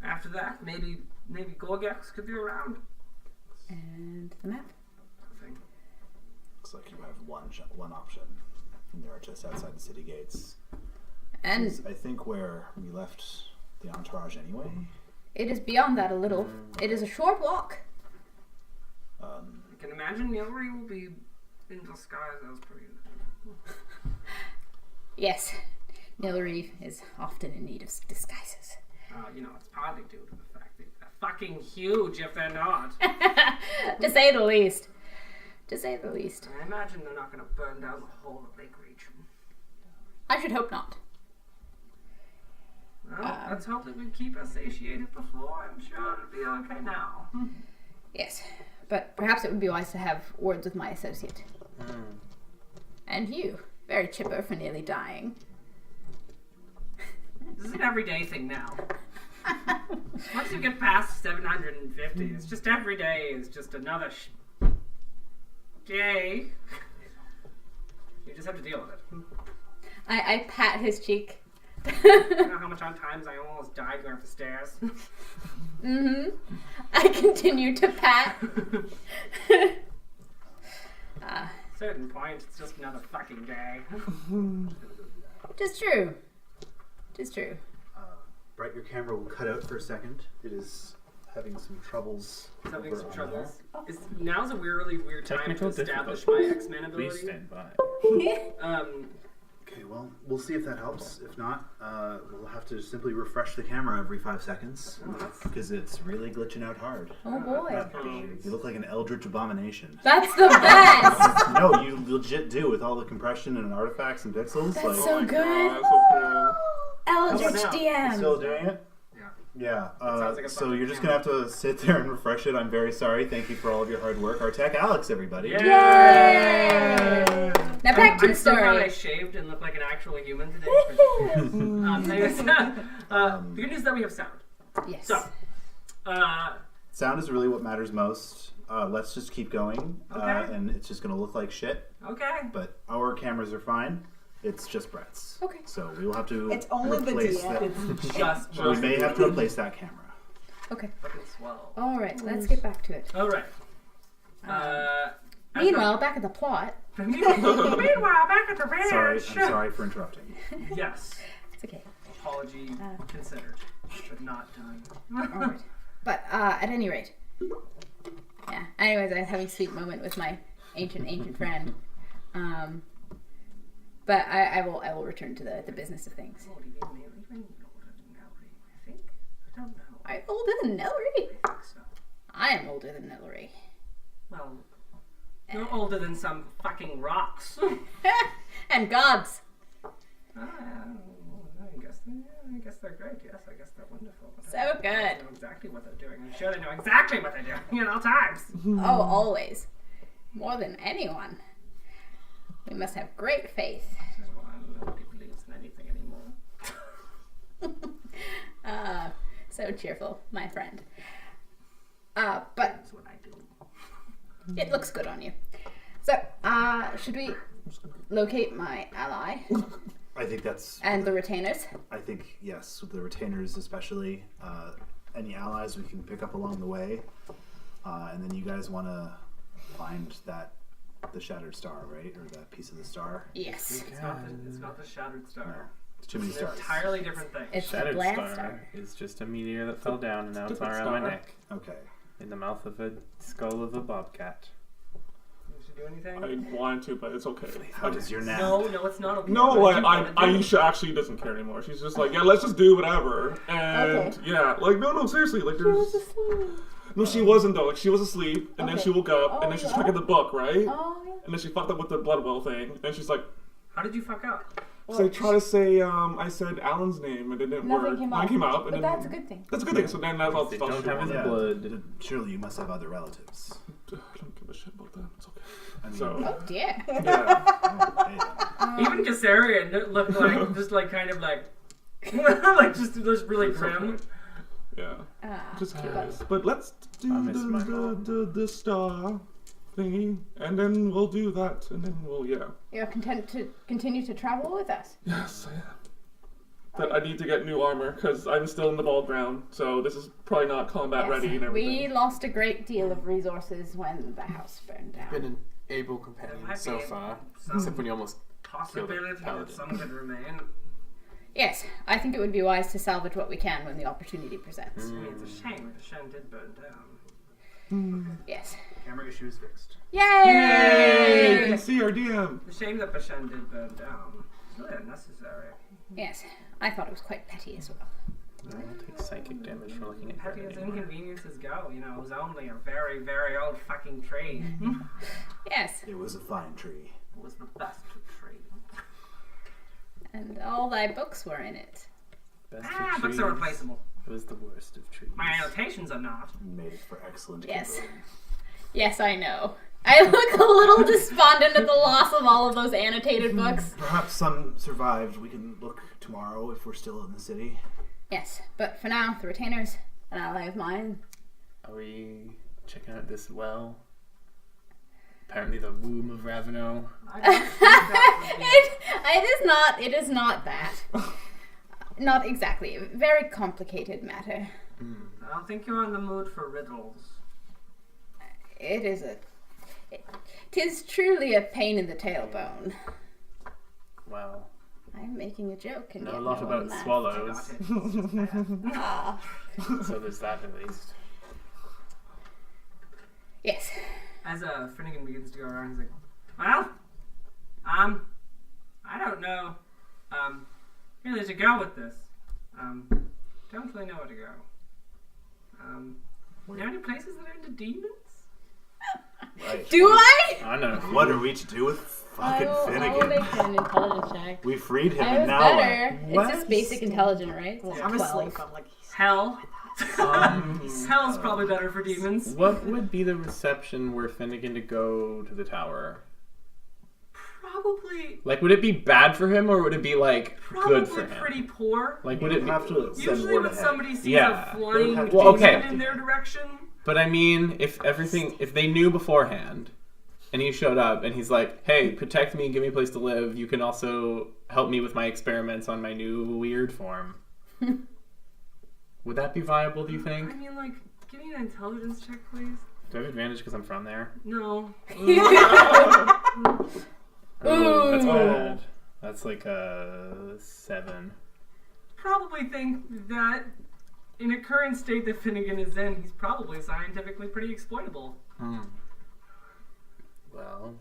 Speaker 2: After that, maybe Gorgax could be around.
Speaker 7: And the map.
Speaker 2: Thing.
Speaker 5: Looks like you have one option. And they're just outside the city gates.
Speaker 7: And
Speaker 5: Is, I think where we left the entourage anyway.
Speaker 7: it is beyond that a little. It is a short walk.
Speaker 2: I can imagine Neilry will be in disguise as pretty.
Speaker 7: Yes, Lakereach is often in need of disguises.
Speaker 2: It's partly due to the fact that they're fucking huge if they're not.
Speaker 7: To say the least. To say the least.
Speaker 2: I imagine they're not going to burn down the whole of Lakereach.
Speaker 7: I should hope not.
Speaker 2: Well, let's hope that we keep us satiated before. I'm sure it'll be okay now.
Speaker 7: Yes, but perhaps it would be wise to have words with my associate. And you, very chipper for nearly dying.
Speaker 2: This is an everyday thing now. Once you get past 750, it's just every day is just another day. You just have to deal with it.
Speaker 7: I pat his cheek.
Speaker 2: You know how much times I almost died going up the stairs?
Speaker 7: I continue to pat.
Speaker 2: At a certain point, it's just another fucking day.
Speaker 7: Tis true. Tis true.
Speaker 5: Bright, your camera will cut out for a second. It is having some troubles.
Speaker 2: Having
Speaker 5: over
Speaker 2: some
Speaker 5: on
Speaker 2: troubles. Now's a really weird time
Speaker 1: Technical
Speaker 2: to establish
Speaker 1: difficulties.
Speaker 2: my X-Men
Speaker 1: Please
Speaker 2: ability.
Speaker 1: stand by.
Speaker 5: Okay, well, we'll see if that helps. If not, we'll have to simply refresh the camera every 5 seconds because it's really glitching out hard.
Speaker 7: Oh boy.
Speaker 5: You look like an eldritch abomination.
Speaker 7: That's the best!
Speaker 5: No, you legit do with all the compression and artifacts and pixels.
Speaker 7: That's
Speaker 5: like,
Speaker 7: so good.
Speaker 4: That's so cool.
Speaker 7: Eldritch
Speaker 2: How about now?
Speaker 7: DM.
Speaker 5: still doing it?
Speaker 2: Yeah.
Speaker 5: Yeah.
Speaker 2: sounds like a
Speaker 5: So
Speaker 2: fucking
Speaker 5: you're just gonna have to sit there and refresh it. I'm very sorry. Thank you for all of your hard work. Our tech, Alex, everybody.
Speaker 7: Yay! Now back to the
Speaker 2: I'm so glad I
Speaker 7: story.
Speaker 2: shaved and look like an actual human today. Anyways, the good news is that we have sound.
Speaker 7: Yes.
Speaker 2: So,
Speaker 5: Sound is really what matters most. Let's just keep going,
Speaker 2: Okay.
Speaker 5: and it's just gonna look like shit.
Speaker 2: okay.
Speaker 5: But our cameras are fine. It's just Brett's.
Speaker 7: Okay.
Speaker 5: So we will have to
Speaker 3: It's only the
Speaker 5: replace
Speaker 3: DM.
Speaker 5: that.
Speaker 2: Just
Speaker 5: We may have to replace that camera.
Speaker 7: Okay.
Speaker 2: fucking swell.
Speaker 7: All right. Let's get back to it.
Speaker 2: All right.
Speaker 7: Meanwhile, back at the plot.
Speaker 2: Meanwhile, back at the ranch.
Speaker 5: Sorry, I'm sorry for interrupting.
Speaker 2: Yes.
Speaker 7: It's okay.
Speaker 2: Apology considered, but not done.
Speaker 7: All right. But at any rate, yeah. Anyways, I was having a sweet moment with my ancient friend. But I will return to the business of things.
Speaker 2: What do you mean, even older than Ellery? I think. I don't know.
Speaker 7: I'm older than Lakereach.
Speaker 2: I think so.
Speaker 7: I am older than Lakereach.
Speaker 2: Well, you're older than some fucking rocks.
Speaker 7: And gods.
Speaker 2: I guess they're great. Yes, I guess they're wonderful.
Speaker 7: So
Speaker 2: I
Speaker 7: good.
Speaker 2: know exactly what they're doing. I'm sure they know exactly what they're doing at all times.
Speaker 7: Oh, always. More than anyone. We must have great faith.
Speaker 2: This is why nobody believes in anything anymore.
Speaker 7: So cheerful, my friend. But
Speaker 2: That's what I do.
Speaker 7: it looks good on you. So, should we locate my ally
Speaker 5: I think that's.
Speaker 7: and the retainers?
Speaker 5: I think yes, with the retainers especially. Any allies we can pick up along the way, and then you guys want to find the shattered star, right, or that piece of the star.
Speaker 7: Yes.
Speaker 2: It's not the shattered star.
Speaker 5: It's too many
Speaker 2: It's an
Speaker 5: stars.
Speaker 2: entirely different thing.
Speaker 7: It's the
Speaker 1: Shattered
Speaker 7: bland
Speaker 1: star,
Speaker 7: star.
Speaker 1: is just a meteor that fell down and now it's
Speaker 4: Stupid
Speaker 1: around my
Speaker 4: star.
Speaker 1: neck.
Speaker 5: Okay.
Speaker 1: In the mouth of a skull of a bobcat.
Speaker 2: You should do anything?
Speaker 4: I wanted to, but it's okay.
Speaker 5: How does your nap?
Speaker 2: No, it's not okay.
Speaker 4: No,
Speaker 2: What
Speaker 4: like
Speaker 2: do you wanna do?
Speaker 4: Aisha actually doesn't care anymore. She's just like, yeah, let's just do whatever. And
Speaker 7: Okay.
Speaker 4: yeah, like no, seriously, like there's. No, she wasn't though. Like she was asleep, and then
Speaker 7: Okay.
Speaker 4: she woke up, and
Speaker 7: Oh,
Speaker 4: then she's
Speaker 7: yeah.
Speaker 4: checking the book, right?
Speaker 7: Oh, yeah.
Speaker 4: And then she fucked up with the blood well thing, and she's like,
Speaker 2: How did you fuck up?
Speaker 4: so I try to say, I said Alan's name, and it didn't
Speaker 7: Nothing
Speaker 4: work.
Speaker 7: came
Speaker 4: Mine
Speaker 7: up.
Speaker 4: came out, and
Speaker 7: But
Speaker 4: then
Speaker 7: that's a good thing.
Speaker 4: that's a good thing. So then that's all
Speaker 1: They
Speaker 4: stuff.
Speaker 1: don't have his
Speaker 5: Yeah,
Speaker 1: blood.
Speaker 5: surely you must have other relatives.
Speaker 4: I don't give a shit about that. It's okay.
Speaker 5: I mean,
Speaker 4: So
Speaker 7: Oh, dear.
Speaker 4: yeah,
Speaker 5: oh, hey.
Speaker 2: Even Kassarian looked like just like kind of like like just really
Speaker 4: It's
Speaker 2: grim.
Speaker 4: okay. Yeah,
Speaker 7: Ah,
Speaker 4: just curious. But let's do
Speaker 1: I miss my mom.
Speaker 4: the star thingy, and then we'll do that, and then we'll
Speaker 7: you're content to continue to travel with us?
Speaker 4: Yes, I am. But I need to get new armor because I'm still in the ball ground, so this is probably not combat ready and everything.
Speaker 7: We lost a great deal of resources when the house burned down.
Speaker 8: Been an able companion
Speaker 2: Might
Speaker 8: so
Speaker 2: be
Speaker 8: far,
Speaker 2: some
Speaker 8: except when you almost
Speaker 2: possibility that
Speaker 8: paladin.
Speaker 2: some could remain.
Speaker 7: Yes, I think it would be wise to salvage what we can when the opportunity presents.
Speaker 2: I mean, it's a shame that the Shen did burn down.
Speaker 7: Yes.
Speaker 5: Camera issue is fixed.
Speaker 4: Hey, you
Speaker 7: Yay!
Speaker 4: can see our DM.
Speaker 2: The shame that Bashan did burn down. It's really unnecessary.
Speaker 7: Yes, I thought it was quite petty as well.
Speaker 1: I'll take psychic damage for looking at
Speaker 2: Petty
Speaker 1: that
Speaker 2: as
Speaker 1: anymore.
Speaker 2: inconveniences go, you know, it was only a very, very old fucking tree.
Speaker 7: Yes,
Speaker 5: It was a fine tree.
Speaker 2: It was the best tree.
Speaker 7: and all thy books were in it.
Speaker 1: Best
Speaker 2: Ah,
Speaker 1: of
Speaker 2: books are
Speaker 1: trees.
Speaker 2: replaceable.
Speaker 1: It was the worst of trees.
Speaker 2: My annotations are not.
Speaker 5: Made for excellent
Speaker 7: Yes.
Speaker 5: kindling.
Speaker 7: Yes, I know. I look a little despondent at the loss of all of those annotated books.
Speaker 5: Perhaps some survived. We can look tomorrow if we're still in the city.
Speaker 7: Yes, but for now, the retainers, and I'll have mine.
Speaker 1: Are we checking out this well? Apparently the womb of Raveno.
Speaker 2: I don't think that would be
Speaker 7: It is not that. Not exactly. A very complicated matter.
Speaker 2: I don't think you're in the mood for riddles.
Speaker 7: It is tis truly a pain in the tailbone.
Speaker 1: Well,
Speaker 7: I'm making a joke and
Speaker 1: know
Speaker 7: yet
Speaker 1: a lot
Speaker 7: no
Speaker 1: about
Speaker 7: one laughs.
Speaker 1: swallows,
Speaker 2: Got it. It's just bad.
Speaker 7: Ah,
Speaker 1: so there's that at least.
Speaker 7: yes.
Speaker 2: As Finnegan begins to go around, he's like, well, I don't know, really to go with this. Don't really know where to go. Are there any places that are into demons?
Speaker 5: Right.
Speaker 7: Do I?
Speaker 1: I know.
Speaker 5: What are we to do with fucking
Speaker 7: I'll
Speaker 5: Finnegan?
Speaker 7: make an intelligence check.
Speaker 5: We freed him,
Speaker 7: I
Speaker 5: and
Speaker 7: was
Speaker 5: now
Speaker 7: better.
Speaker 5: what?
Speaker 7: It's just basic intelligence, right?
Speaker 3: Well,
Speaker 7: It's
Speaker 3: I'm
Speaker 7: 12.
Speaker 3: asleep. I'm like,
Speaker 2: Hell. Hell's probably better for demons.
Speaker 1: What would be the reception were Finnegan to go to the tower?
Speaker 2: Probably
Speaker 1: Like, would it be bad for him, or would it be, like, good for him?
Speaker 2: pretty poor.
Speaker 1: Like, would it be...
Speaker 5: have to send
Speaker 2: Usually
Speaker 5: word
Speaker 2: when
Speaker 5: ahead.
Speaker 2: somebody sees
Speaker 1: Yeah.
Speaker 2: a flying
Speaker 5: Well,
Speaker 2: demon
Speaker 1: okay.
Speaker 2: in their direction,
Speaker 1: But I mean, if they knew beforehand, and he showed up, and he's like, hey, protect me, give me a place to live, you can also help me with my experiments on my new weird form. Would that be viable, do you think?
Speaker 2: I mean, like, give me an intelligence check, please.
Speaker 1: Do I have advantage because I'm from there?
Speaker 2: No.
Speaker 1: Oh, that's
Speaker 7: Ooh.
Speaker 1: bad. That's like a 7.
Speaker 2: Probably think that in a current state that Finnegan is in, he's probably scientifically pretty exploitable.
Speaker 1: Well,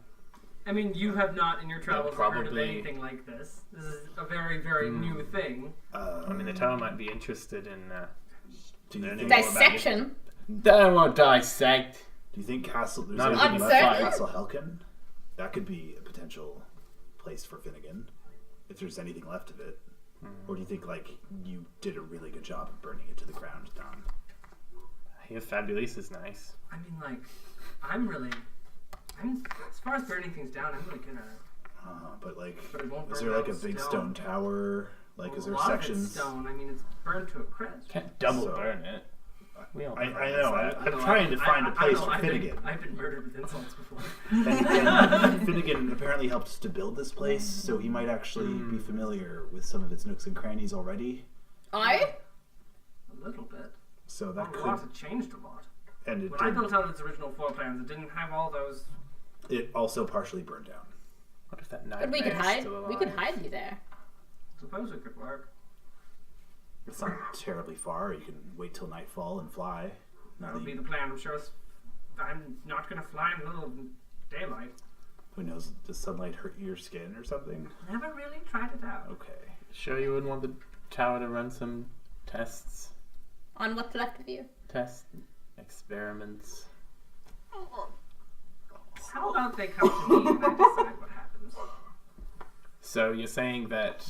Speaker 2: I mean, you have not in your travels heard of
Speaker 1: probably-
Speaker 2: anything like this. This is a very, very new thing.
Speaker 1: I mean, the tower might be interested in
Speaker 5: Do you
Speaker 1: learning
Speaker 5: think,
Speaker 1: more about
Speaker 7: Dissection.
Speaker 1: it. I won't dissect.
Speaker 5: do you think Castle? There's
Speaker 1: Not
Speaker 5: anything
Speaker 7: on
Speaker 5: left
Speaker 7: set.
Speaker 5: of Castle Helkin? That could be a potential place for Finnegan, if there's anything left of it. Or do you think like you did a really good job of burning it to the ground, Don?
Speaker 1: Yeah, Fabulous is nice.
Speaker 2: I mean, like, as far as burning things down, I'm really good at it.
Speaker 5: But like,
Speaker 2: But it won't
Speaker 5: is
Speaker 2: burn
Speaker 5: there like a
Speaker 2: down
Speaker 5: big
Speaker 2: stone.
Speaker 5: stone tower? Like, is there
Speaker 2: a lot
Speaker 5: sections?
Speaker 2: of it's stone. I mean, it's burned to a crisp.
Speaker 1: Can't double
Speaker 5: So-
Speaker 1: burn it. We all
Speaker 5: I
Speaker 1: realize
Speaker 5: know.
Speaker 1: that.
Speaker 5: I'm trying to find a place for Finnegan.
Speaker 2: I've been murdered with insults before.
Speaker 5: And Finnegan apparently helped us to build this place, so he might actually be familiar with some of its nooks and crannies already.
Speaker 7: I?
Speaker 2: A little bit.
Speaker 5: So
Speaker 2: A
Speaker 5: that
Speaker 2: lot
Speaker 5: could,
Speaker 2: had changed a lot.
Speaker 5: and it
Speaker 2: When I
Speaker 5: did,
Speaker 2: built out its original floor plans, it didn't have all those.
Speaker 5: it also partially burned down.
Speaker 1: What if that
Speaker 7: But we could
Speaker 1: nightmare's
Speaker 7: hide.
Speaker 1: still
Speaker 7: We could
Speaker 1: alive?
Speaker 7: hide you there.
Speaker 2: Suppose it could work.
Speaker 5: It's not terribly far. You can wait till nightfall and fly. Now
Speaker 2: That
Speaker 5: that
Speaker 2: would be
Speaker 5: you,
Speaker 2: the plan. I'm sure I'm not going to fly in the middle of daylight.
Speaker 5: who knows? Does sunlight hurt your skin or something?
Speaker 2: Never really tried it out.
Speaker 5: Okay.
Speaker 1: Sure you wouldn't want the tower to run some tests?
Speaker 7: On what's left of you.
Speaker 1: Test experiments.
Speaker 2: How about they come to me and I decide what happens?
Speaker 1: So you're saying that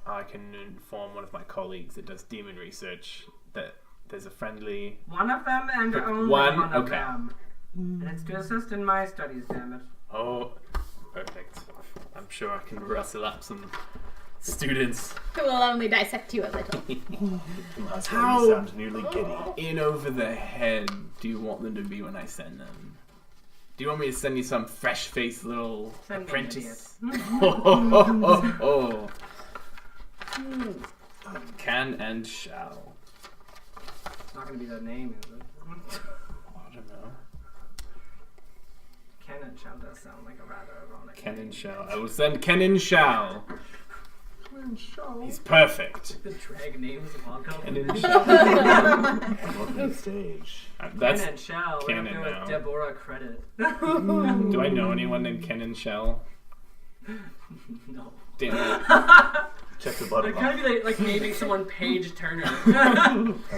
Speaker 1: I can inform one of my colleagues that does demon research that there's a friendly...
Speaker 2: One of them and
Speaker 1: Pick
Speaker 2: only
Speaker 1: one?
Speaker 2: one of
Speaker 1: Okay.
Speaker 2: them. And it's to assist in my studies, damn it.
Speaker 1: Oh, perfect. I'm sure I can rustle up some students
Speaker 7: Who will only dissect you a little.
Speaker 5: That's
Speaker 1: How-
Speaker 5: why you sound nearly giddy.
Speaker 1: in over the head do you want them to be when I send them? Do you want me to send you some fresh-faced little
Speaker 2: Send me an
Speaker 1: apprentice? Oh. Can and shall.
Speaker 2: It's not going to be that name, is it?
Speaker 1: I don't know.
Speaker 2: Ken and Shell does sound like a rather ironic
Speaker 1: Ken
Speaker 2: name.
Speaker 1: and shall. I will send Ken and shall. He's perfect.
Speaker 2: The drag names of hobgoblins.
Speaker 1: Ken and shall.
Speaker 5: Welcome to the stage.
Speaker 1: That's.
Speaker 2: Ken and Shell. We're
Speaker 1: canon
Speaker 2: going to go
Speaker 1: now.
Speaker 2: with Deborah Credit.
Speaker 1: Do I know anyone named Ken and Shell?
Speaker 2: No.
Speaker 1: Damn it.
Speaker 5: Check the bottom.
Speaker 2: It kind of be like naming someone Paige Turner.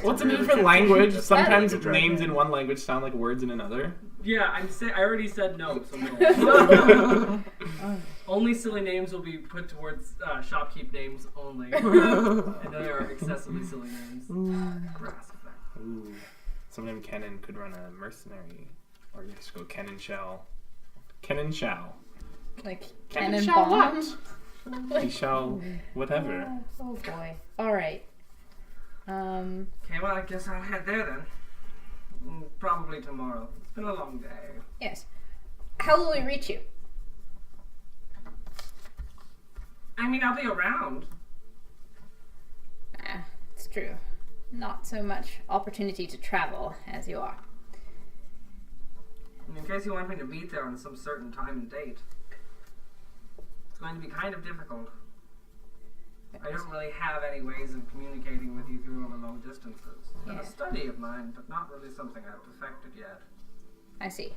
Speaker 1: What's it mean for language?
Speaker 5: That's
Speaker 1: Sometimes
Speaker 5: really good try.
Speaker 1: names in one language sound like words in another.
Speaker 2: Yeah, I already said no, so no. Only silly names will be put towards shopkeep names only. And they are excessively silly names. Brass effect.
Speaker 1: Ooh. Someone named Kenan could run a mercenary. Or you just go Kenan Shell. Kenan Shell.
Speaker 7: Like
Speaker 1: Kenan
Speaker 7: cannon
Speaker 1: shall
Speaker 7: bomb.
Speaker 1: He shall whatever.
Speaker 7: Oh boy. All right.
Speaker 2: Okay, well, I guess I'll head there then. Probably tomorrow. It's been a long day.
Speaker 7: Yes. How will we reach you?
Speaker 2: I mean, I'll be around.
Speaker 7: It's true. Not so much opportunity to travel as you are.
Speaker 2: In case you want me to meet there on some certain time and date. It's going to be kind of difficult. I don't really have any ways of communicating with you through over long distances. It's been
Speaker 7: Yeah.
Speaker 2: a study of mine, but not really something I've perfected yet.
Speaker 7: I see.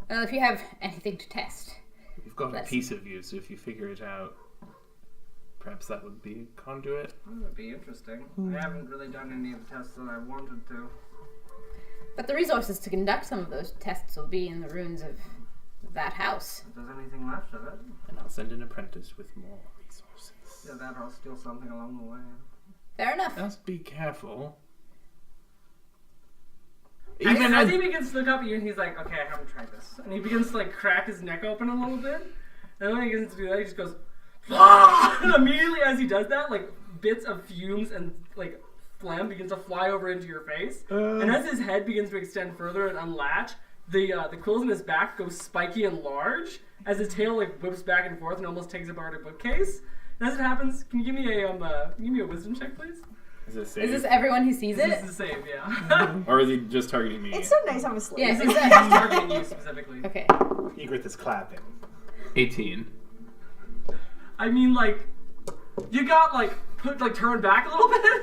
Speaker 7: Well, if you have anything to test.
Speaker 1: You've got a
Speaker 7: Let's-
Speaker 1: piece of you, so if you figure it out, perhaps that would be a conduit.
Speaker 2: That would be interesting. I haven't really done any of the tests that I wanted to.
Speaker 7: But the resources to conduct some of those tests will be in the ruins of that house.
Speaker 2: If there's anything left of it,
Speaker 1: And I'll send an apprentice with more resources.
Speaker 2: yeah, that I'll steal something along the way.
Speaker 7: Fair enough.
Speaker 1: Just be careful.
Speaker 2: As he begins to look up at you, and he's like, "Okay, I haven't tried this," and he begins to like crack his neck open a little bit. And when he begins to do that, he just goes, "Ah!" And immediately as he does that, like bits of fumes and like phlegm begins to fly over into your face. And as his head begins to extend further and unlatch, the quills in his back go spiky and large as his tail like whips back and forth and almost takes apart a bookcase. And as it happens, can you give me a wisdom check, please?
Speaker 1: Is this
Speaker 7: Is this everyone who sees
Speaker 2: This
Speaker 7: it?
Speaker 2: is the save, yeah.
Speaker 1: Or is he just targeting me?
Speaker 3: It's so nice I'm asleep.
Speaker 7: Yes,
Speaker 2: He's
Speaker 7: exactly.
Speaker 2: targeting you specifically.
Speaker 7: Okay.
Speaker 5: Egret is clapping.
Speaker 1: 18.
Speaker 2: I mean, like, you got, like, turned back a little bit.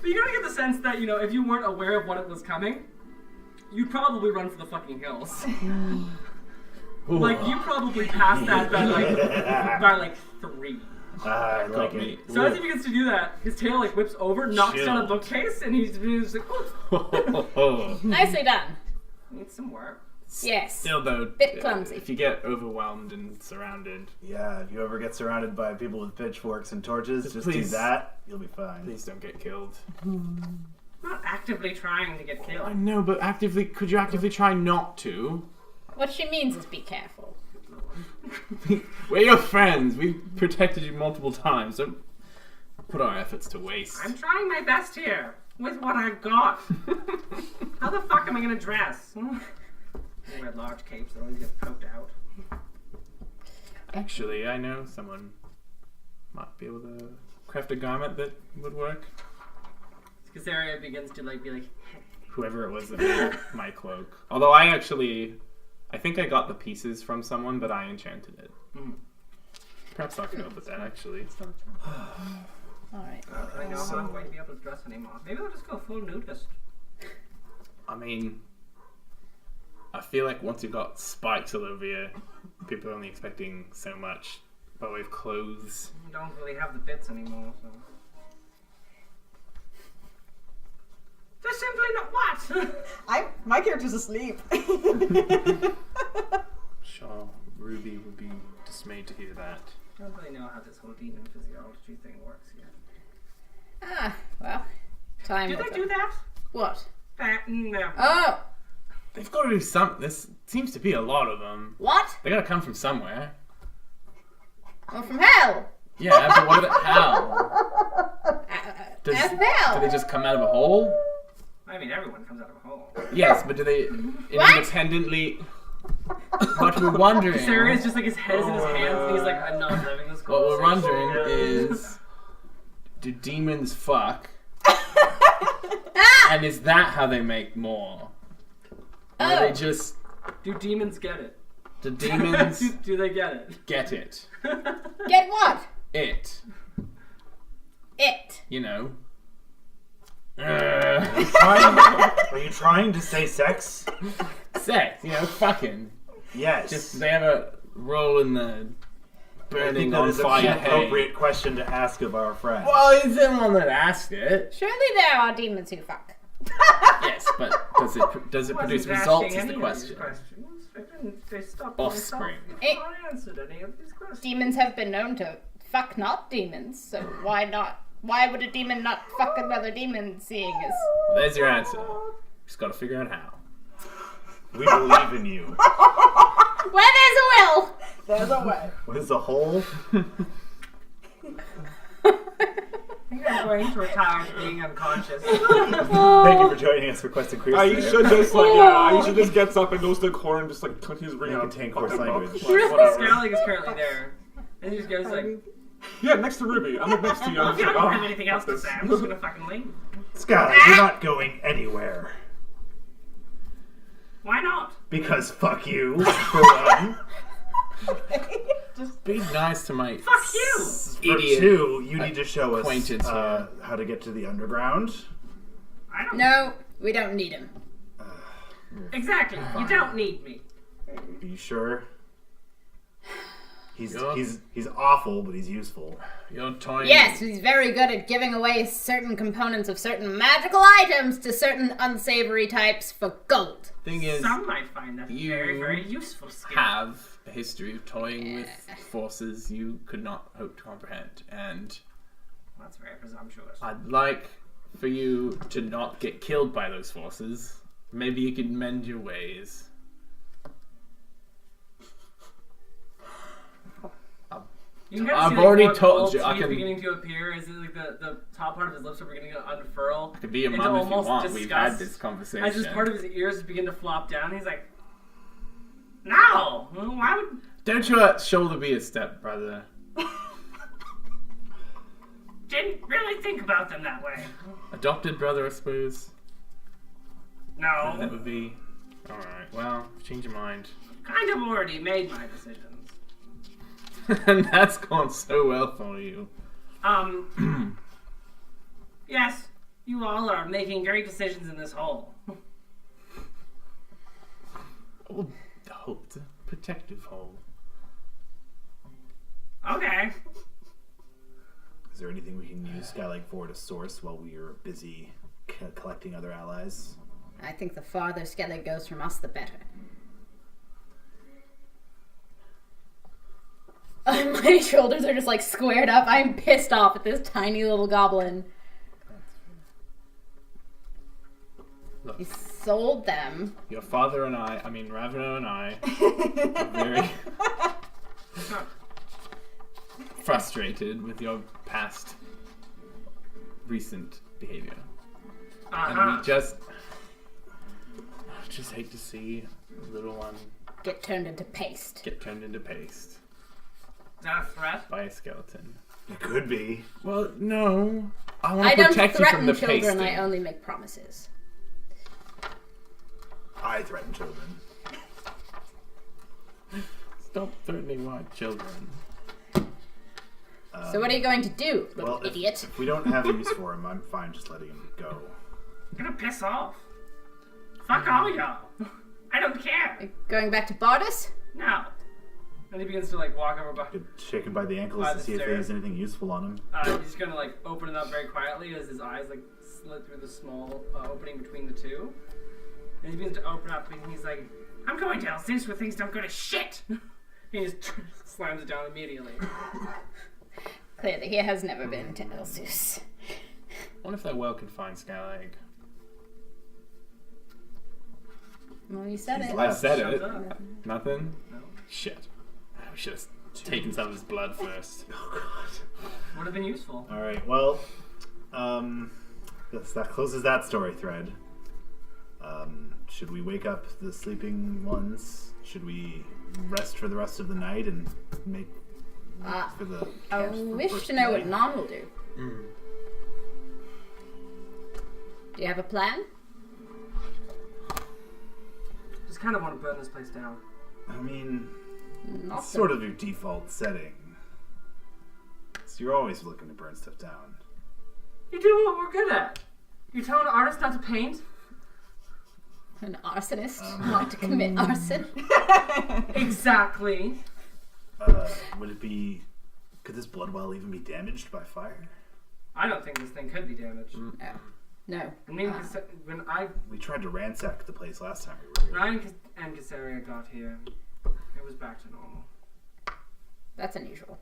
Speaker 2: But you gotta get the sense that, you know, if you weren't aware of when it was coming, you'd probably run for the fucking hills. Like, you probably passed that by, like, 3.
Speaker 5: I like
Speaker 1: me.
Speaker 5: it.
Speaker 2: So as he begins to do that, his tail, like, whips over, knocks down a
Speaker 5: Shield.
Speaker 2: bookcase, and he's like, oh,
Speaker 7: Nicely done.
Speaker 2: needs some work.
Speaker 7: Yes.
Speaker 1: Still though,
Speaker 7: Bit clumsy.
Speaker 1: if you get overwhelmed and surrounded,
Speaker 5: Yeah, if you ever get surrounded by people with pitchforks and torches, just do
Speaker 1: Please.
Speaker 5: that. You'll be fine.
Speaker 1: please don't get killed.
Speaker 2: I'm not actively trying to get
Speaker 1: I
Speaker 2: killed.
Speaker 1: know, but could you actively try not to?
Speaker 7: What she means is be careful.
Speaker 1: We're your friends. We've protected you multiple times. Don't put our efforts to waste.
Speaker 2: I'm trying my best here with what I've got. How the fuck am I gonna dress? I wear large capes that always get poked out.
Speaker 1: Actually, I know someone might be able to craft a garment that would work.
Speaker 2: Caesarea begins to be like,
Speaker 1: Whoever it was that made my cloak. Although I think I got the pieces from someone, but I enchanted it. Perhaps I can help with that, actually.
Speaker 7: Alright.
Speaker 2: I know how I'm going to be able to dress anymore. Maybe I'll just go full nudist.
Speaker 1: I mean, I feel like once you've got spikes all over you, people are only expecting so much by way of clothes.
Speaker 2: I don't really have the bits anymore, so. They're simply not what?
Speaker 3: My character's asleep.
Speaker 1: Sure, Ruby would be dismayed to hear that.
Speaker 2: I don't really know how this whole demon physiology thing works yet.
Speaker 7: Ah, well. Time
Speaker 2: Do
Speaker 7: will
Speaker 2: they
Speaker 7: tell.
Speaker 2: do that?
Speaker 7: What?
Speaker 2: No.
Speaker 7: Oh!
Speaker 1: They've got to do something. This seems to be a lot of them.
Speaker 7: What?
Speaker 1: They gotta come from somewhere.
Speaker 7: Well, from hell!
Speaker 1: Yeah, but what about how?
Speaker 7: From hell!
Speaker 1: Do they just come out of a hole?
Speaker 2: I mean, everyone comes out of a hole.
Speaker 1: Yes, but do they independently? What we're wondering.
Speaker 2: Casaria's just like his head is in his hands and he's like, I'm not living this
Speaker 1: What we're
Speaker 2: conversation.
Speaker 1: wondering is, do demons fuck? And is that how they make more? Or are they just
Speaker 2: Do demons get it?
Speaker 1: do demons
Speaker 2: do they get it?
Speaker 1: get it?
Speaker 7: Get what?
Speaker 1: It.
Speaker 7: It.
Speaker 1: You know.
Speaker 5: Are you trying to say sex?
Speaker 1: Sex, you know, fucking.
Speaker 5: Yes.
Speaker 1: Just they have a role in the burning
Speaker 5: that
Speaker 1: on
Speaker 5: is
Speaker 1: fire
Speaker 5: an appropriate question to ask of our friend.
Speaker 1: Well, he's the one that asked it.
Speaker 7: Surely there are demons who fuck.
Speaker 1: Yes, but does it produce results is the question.
Speaker 2: They stopped
Speaker 1: Offspring.
Speaker 2: I answered any of these questions.
Speaker 7: Demons have been known to fuck not demons, so why not? Why would a demon not fuck another demon, seeing as...
Speaker 1: Well, there's your answer. Just gotta figure out how.
Speaker 5: We believe in you.
Speaker 7: Where there's a will!
Speaker 3: There's a way.
Speaker 5: What is the hole?
Speaker 2: I think I'm going to retire to being unconscious.
Speaker 5: Thank you for joining us for Quest and Queers.
Speaker 4: You should just you should just gets up and goes to the corner and just like continues bringing out
Speaker 5: Contain course language.
Speaker 2: Scalig is currently there. And he just goes like,
Speaker 4: Yeah, next to Ruby. I'm like next to you. I'm
Speaker 2: if you
Speaker 4: just like,
Speaker 2: don't
Speaker 4: oh,
Speaker 2: have anything else to say, I'm just gonna fucking leave.
Speaker 5: Skylar, you're not going anywhere.
Speaker 2: Why not?
Speaker 5: Because fuck you, for one.
Speaker 3: Just
Speaker 1: Be nice to my
Speaker 2: Fuck you!
Speaker 5: For
Speaker 1: idiot.
Speaker 5: two, you need to show us
Speaker 1: acquaintance here.
Speaker 5: how to get to the underground.
Speaker 2: I don't
Speaker 7: No, we don't need him.
Speaker 2: Exactly. You don't need me.
Speaker 5: Are you sure? He's
Speaker 1: Yeah.
Speaker 5: he's awful, but he's useful.
Speaker 1: You're toying.
Speaker 7: Yes, he's very good at giving away certain components of certain magical items to certain unsavory types for gold.
Speaker 1: Thing is,
Speaker 2: Some might find that
Speaker 1: you
Speaker 2: very, very useful skill.
Speaker 1: have a history of toying with forces you could not hope to comprehend, and
Speaker 2: That's very presumptuous.
Speaker 1: I'd like for you to not get killed by those forces. Maybe you could mend your ways.
Speaker 2: You can
Speaker 1: I've
Speaker 2: see,
Speaker 1: already
Speaker 2: more
Speaker 1: told
Speaker 2: gold
Speaker 1: you, I
Speaker 2: teeth
Speaker 1: can-
Speaker 2: beginning to appear. Is it like the top part of his lips are beginning to unfurl?
Speaker 1: I could be your
Speaker 2: into
Speaker 1: mum if you
Speaker 2: almost
Speaker 1: want. We've had
Speaker 2: disgust.
Speaker 1: this conversation.
Speaker 2: As just part of his ears begin to flop down, he's like, "No, why would?"
Speaker 1: Don't you let shoulder be a step, brother.
Speaker 2: Didn't really think about them that way.
Speaker 1: Adopted brother, I suppose. That
Speaker 2: No,
Speaker 1: would be. Alright, well, change your mind.
Speaker 2: kind of already made my decisions.
Speaker 1: And that's gone so well for you.
Speaker 2: Yes, you all are making great decisions in this hole.
Speaker 1: Oh, the hope, it's a protective hole.
Speaker 2: Okay.
Speaker 5: Is there anything we can use Skylight for to source while we are busy collecting other allies?
Speaker 7: I think the farther Skellig goes from us, the better. My shoulders are just like squared up. I'm pissed off at this tiny little goblin.
Speaker 1: Look,
Speaker 7: He sold them.
Speaker 1: your father and I mean Ravana and I, are very frustrated with your past recent behavior. And we just hate to see a little one
Speaker 7: Get turned into paste.
Speaker 1: get turned into paste
Speaker 2: Is that a threat?
Speaker 1: by a skeleton.
Speaker 5: It could be.
Speaker 1: Well, no. I want
Speaker 7: I
Speaker 1: to
Speaker 7: don't
Speaker 1: protect you from
Speaker 7: threaten
Speaker 1: the
Speaker 7: children,
Speaker 1: pasting.
Speaker 7: I only make promises.
Speaker 5: I threaten children.
Speaker 1: Stop threatening my children.
Speaker 7: So what are you going to do, little
Speaker 5: Well,
Speaker 7: idiot?
Speaker 5: if we don't have use for him, I'm fine just letting him go.
Speaker 2: I'm gonna piss off. Fuck all y'all. I don't care.
Speaker 7: Going back to Bardus?
Speaker 2: No. And he begins to like walk over by.
Speaker 5: Could shake him by the ankles
Speaker 2: By
Speaker 5: to
Speaker 2: the
Speaker 5: see if
Speaker 2: stairs.
Speaker 5: there's anything useful on him.
Speaker 2: He's just gonna like open it up very quietly as his eyes like slit through the small opening between the two. And he begins to open up and he's like, "I'm going to Elsis where things don't go to shit." He just slams it down immediately.
Speaker 7: Clearly, he has never been to Elsus.
Speaker 1: I wonder if that well can find Skylag.
Speaker 7: Well, you said
Speaker 5: He's
Speaker 7: it.
Speaker 1: I
Speaker 5: left.
Speaker 1: said
Speaker 2: Shut
Speaker 1: it.
Speaker 2: up.
Speaker 1: Nothing?
Speaker 2: No.
Speaker 1: Shit. We should have taken some of his blood first.
Speaker 5: Oh god.
Speaker 2: Would have been useful.
Speaker 5: All right. Well, that closes that story thread. Should we wake up the sleeping ones? Should we rest for the rest of the night and make for the?
Speaker 7: I
Speaker 5: camp for
Speaker 7: wish
Speaker 5: first
Speaker 7: to know what
Speaker 5: night?
Speaker 7: Non will do. Do you have a plan?
Speaker 2: Just kind of want to burn this place down.
Speaker 5: I mean,
Speaker 7: Not
Speaker 5: it's sort of your default setting. So you're always looking to burn stuff down.
Speaker 2: You do what we're good at. You tell an artist not to paint.
Speaker 7: An arsonist want to commit arson.
Speaker 2: Exactly.
Speaker 5: Would it be... Could this blood well even be damaged by fire?
Speaker 2: I don't think this thing could be damaged.
Speaker 7: No.
Speaker 2: I mean, when
Speaker 5: We tried to ransack the place last time we were
Speaker 2: I
Speaker 5: here.
Speaker 2: and Caesarea got here, it was back to normal.
Speaker 7: That's unusual.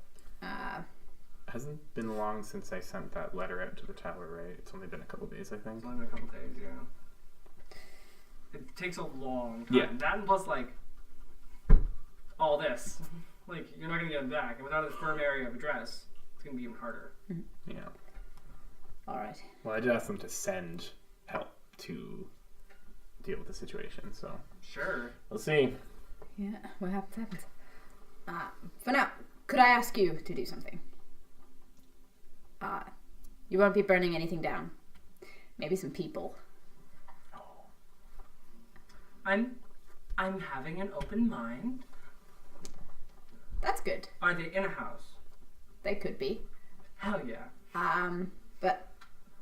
Speaker 1: Hasn't been long since I sent that letter out to the tower, right? It's only been a couple days, I think.
Speaker 2: It's only been a couple days, yeah. It takes a long time.
Speaker 1: Yeah.
Speaker 2: That and plus, like, all this. Like, you're not going to get it back. And without a firm area of address, it's going to be even harder.
Speaker 1: Yeah.
Speaker 7: All right.
Speaker 1: Well, I did ask them to send help to deal with the situation, so
Speaker 2: Sure.
Speaker 1: we'll see.
Speaker 7: Yeah, what happens. For now, could I ask you to do something? You won't be burning anything down. Maybe some people.
Speaker 2: I'm having an open mind.
Speaker 7: That's good.
Speaker 2: Are they in a house?
Speaker 7: They could be.
Speaker 2: Hell yeah.
Speaker 7: But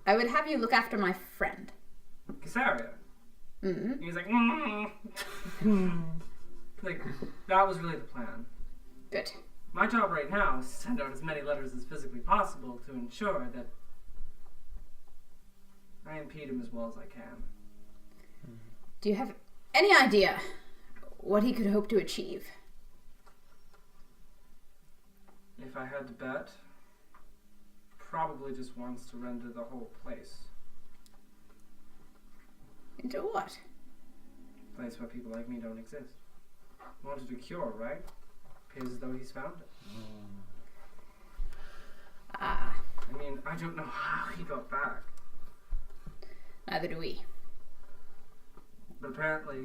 Speaker 7: I would have you look after my friend.
Speaker 2: Caesarea.
Speaker 7: Mm-hmm.
Speaker 2: He's like, like, that was really the plan.
Speaker 7: Good.
Speaker 2: My job right now is to send out as many letters as physically possible to ensure that I impede him as well as I can.
Speaker 7: Do you have any idea what he could hope to achieve?
Speaker 2: If I had to bet, probably just wants to render the whole place.
Speaker 7: Into what?
Speaker 2: A place where people like me don't exist. He wanted a cure, right? Appears as though he's found it. I mean, I don't know how he got back,
Speaker 7: Neither do we.
Speaker 2: but apparently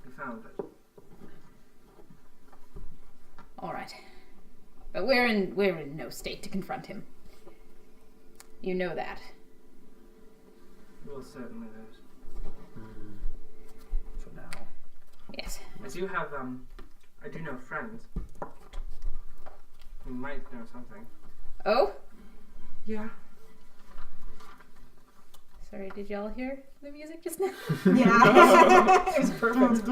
Speaker 2: he found it.
Speaker 7: All right. But we're in no state to confront him. You know that.
Speaker 2: We'll certainly lose.
Speaker 1: For now.
Speaker 7: Yes.
Speaker 2: I do know friends who might know something.
Speaker 7: Oh?
Speaker 2: Yeah.
Speaker 7: Sorry, did y'all hear the music just now?
Speaker 3: Yeah. It was perfect.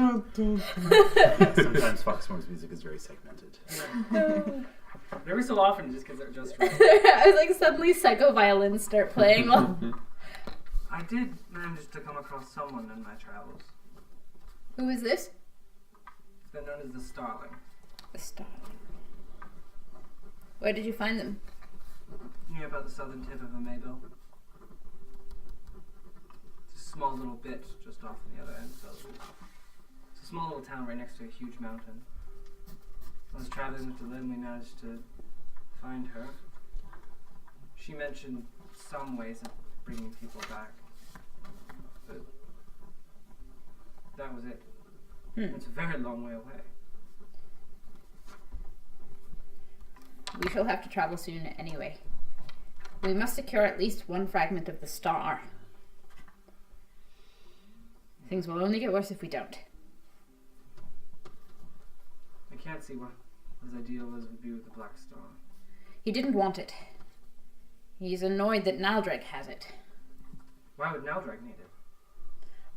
Speaker 5: Sometimes Foxmore's music is very segmented.
Speaker 2: Every so often, just because they're just right.
Speaker 7: I was like, suddenly psycho violins start playing.
Speaker 2: I did manage to come across someone in my travels.
Speaker 7: Who is this?
Speaker 2: They're known as the Starling.
Speaker 7: The Starling. Where did you find them?
Speaker 2: Near about the southern tip of Mayville. It's a small little bit just off on the other end. So it's a small little town right next to a huge mountain. I was traveling with Lynn, we managed to find her. She mentioned some ways of bringing people back. But that was it. It's a very long way away.
Speaker 7: We shall have to travel soon anyway. We must secure at least one fragment of the star. Things will only get worse if we don't.
Speaker 2: I can't see what his ideal is would be with the Black Star.
Speaker 7: He didn't want it. He's annoyed that Naldrek has it.
Speaker 2: Why would Naldrek need it?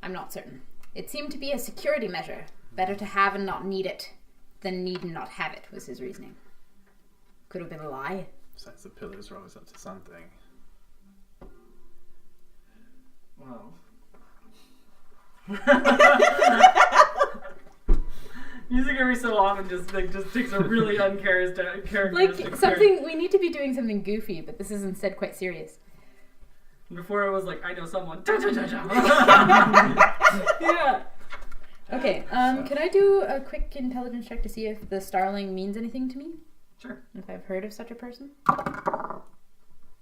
Speaker 7: I'm not certain. It seemed to be a security measure. Better to have and not need it than need and not have it, was his reasoning. Could have been a lie.
Speaker 1: Besides, the pillars are always up to something.
Speaker 2: Well. Music every so often just takes a really uncharacteristic
Speaker 7: Like
Speaker 2: turn.
Speaker 7: something, we need to be doing something goofy, but this is instead quite serious.
Speaker 2: Before it was like, I know someone.
Speaker 7: Yeah. Okay, can I do a quick intelligence check to see if the Starling means anything to me?
Speaker 2: Sure.
Speaker 7: If I've heard of such a person? Oh,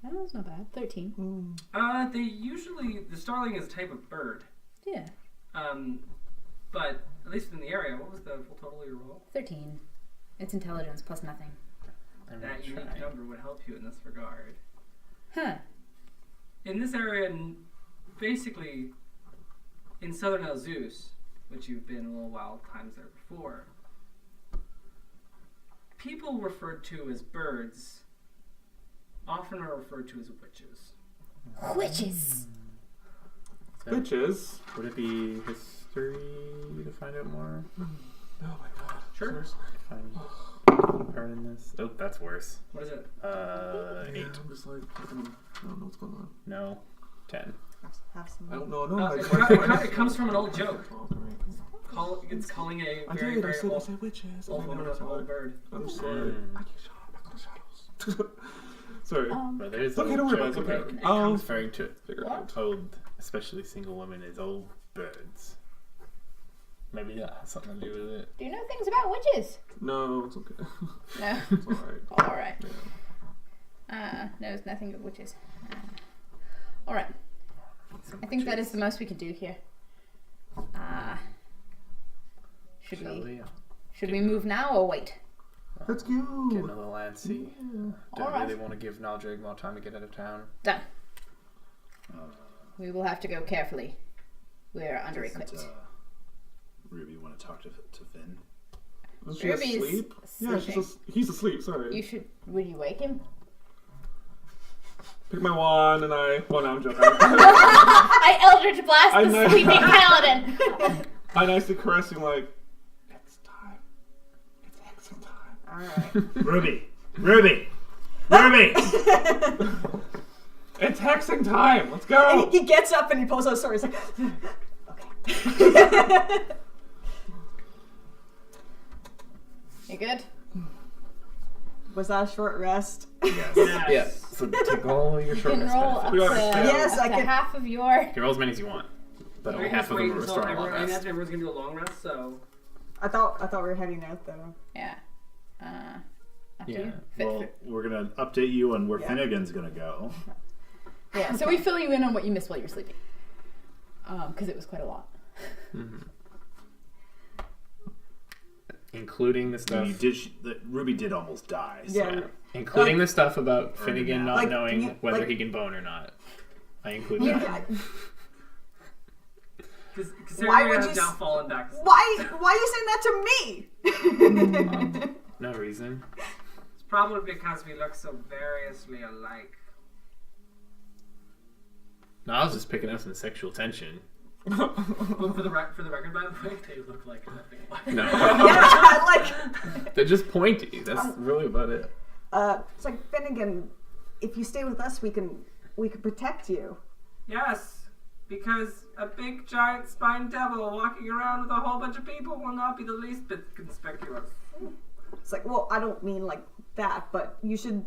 Speaker 7: that's not bad. 13.
Speaker 2: The Starling is a type of bird.
Speaker 7: Yeah.
Speaker 2: But at least in the area, what was the full total of your roll?
Speaker 7: 13. It's intelligence plus nothing.
Speaker 2: That unique number would help you in this regard.
Speaker 7: Huh.
Speaker 2: In this area, basically, in southern Elzeus, which you've been a little while times there before, people referred to as birds often are referred to as witches.
Speaker 7: Witches!
Speaker 4: Bitches.
Speaker 1: Would it be history to find out more?
Speaker 4: Oh my god.
Speaker 2: Sure.
Speaker 1: Find Part in this. Oh, that's worse.
Speaker 2: What is it?
Speaker 1: 8.
Speaker 4: I'm just like, I don't know what's going on.
Speaker 1: No. 10.
Speaker 3: Have some.
Speaker 4: I don't know. No,
Speaker 2: It comes from an old joke. It's calling a very, very
Speaker 4: I
Speaker 2: old,
Speaker 4: said witches.
Speaker 2: old woman an old bird.
Speaker 4: I'm sorry. I get shot. I go to shadows. Sorry.
Speaker 1: But there is
Speaker 4: It's okay, don't worry about it.
Speaker 1: joke
Speaker 4: Okay.
Speaker 1: about referring to
Speaker 4: Figure it out.
Speaker 1: old, especially single women, as old birds. Maybe that has something to do with it.
Speaker 7: Do you know things about witches?
Speaker 4: No, it's okay.
Speaker 7: No.
Speaker 4: It's alright.
Speaker 7: All right. Knows nothing of witches. All right. I think that is the most we can do here. Should we move now or wait?
Speaker 4: Let's
Speaker 1: Get
Speaker 4: go.
Speaker 1: another land see. Don't
Speaker 7: Alright.
Speaker 1: really want to give Naldrig more time to get out of town.
Speaker 7: Done. We will have to go carefully. We're under equipped.
Speaker 5: Ruby want to talk to Finn?
Speaker 4: Is she
Speaker 7: Ruby's
Speaker 4: asleep? Yeah,
Speaker 7: sleeping.
Speaker 4: he's asleep. Sorry.
Speaker 7: You should. Would you wake him?
Speaker 4: Pick my wand and I. Well, no, I'm joking.
Speaker 7: I Eldritch Blast
Speaker 4: I
Speaker 7: the
Speaker 4: know.
Speaker 7: sleeping paladin.
Speaker 4: I nicely caress him like, it's time. It's exit time.
Speaker 3: Alright.
Speaker 5: Ruby!
Speaker 4: It's hexing time. Let's go.
Speaker 3: And he gets up and he pulls out a sword. He's like, okay.
Speaker 7: You good?
Speaker 3: Was that a short rest?
Speaker 5: Yes.
Speaker 2: Yes.
Speaker 1: Yeah. So take all your
Speaker 7: You
Speaker 1: short
Speaker 7: can
Speaker 1: rest
Speaker 7: roll up
Speaker 1: benefits.
Speaker 7: to,
Speaker 3: Yes,
Speaker 7: up
Speaker 3: I
Speaker 7: to
Speaker 3: can-
Speaker 7: half of your.
Speaker 1: You can roll as many as you want. But only half of them will restore a long
Speaker 2: I mean,
Speaker 1: rest.
Speaker 2: everyone's gonna do a long rest, so
Speaker 3: I thought we were heading out though.
Speaker 7: Yeah. Up to
Speaker 1: Yeah.
Speaker 7: you.
Speaker 5: Well, we're gonna update you on where
Speaker 3: Yeah.
Speaker 5: Finnegan's gonna go.
Speaker 7: Yeah. So we fill you in on what you missed while you're sleeping. Because it was quite a lot.
Speaker 1: Including the stuff.
Speaker 5: Ruby did almost die. So.
Speaker 3: Yeah.
Speaker 1: Including the stuff about Finnegan not
Speaker 3: Like,
Speaker 1: knowing
Speaker 3: you-
Speaker 1: whether
Speaker 3: like-
Speaker 1: he can bone or not. I include
Speaker 3: Yeah,
Speaker 1: that.
Speaker 2: because
Speaker 3: Why
Speaker 2: Sarah
Speaker 3: would
Speaker 2: has
Speaker 3: you
Speaker 2: now fallen back.
Speaker 3: Why are you saying that to me?
Speaker 1: No reason.
Speaker 2: It's probably because we look so variously alike.
Speaker 1: No, I was just picking up some sexual tension.
Speaker 2: But for the record, by the way, they look like nothing alike.
Speaker 1: No.
Speaker 3: Yeah, like
Speaker 1: They're just pointy. That's really about it.
Speaker 3: it's like Finnegan, if you stay with us we can protect you.
Speaker 2: Yes, because a big giant spine devil walking around with a whole bunch of people will not be the least bit conspicuous.
Speaker 3: It's like, well, I don't mean like that, but you should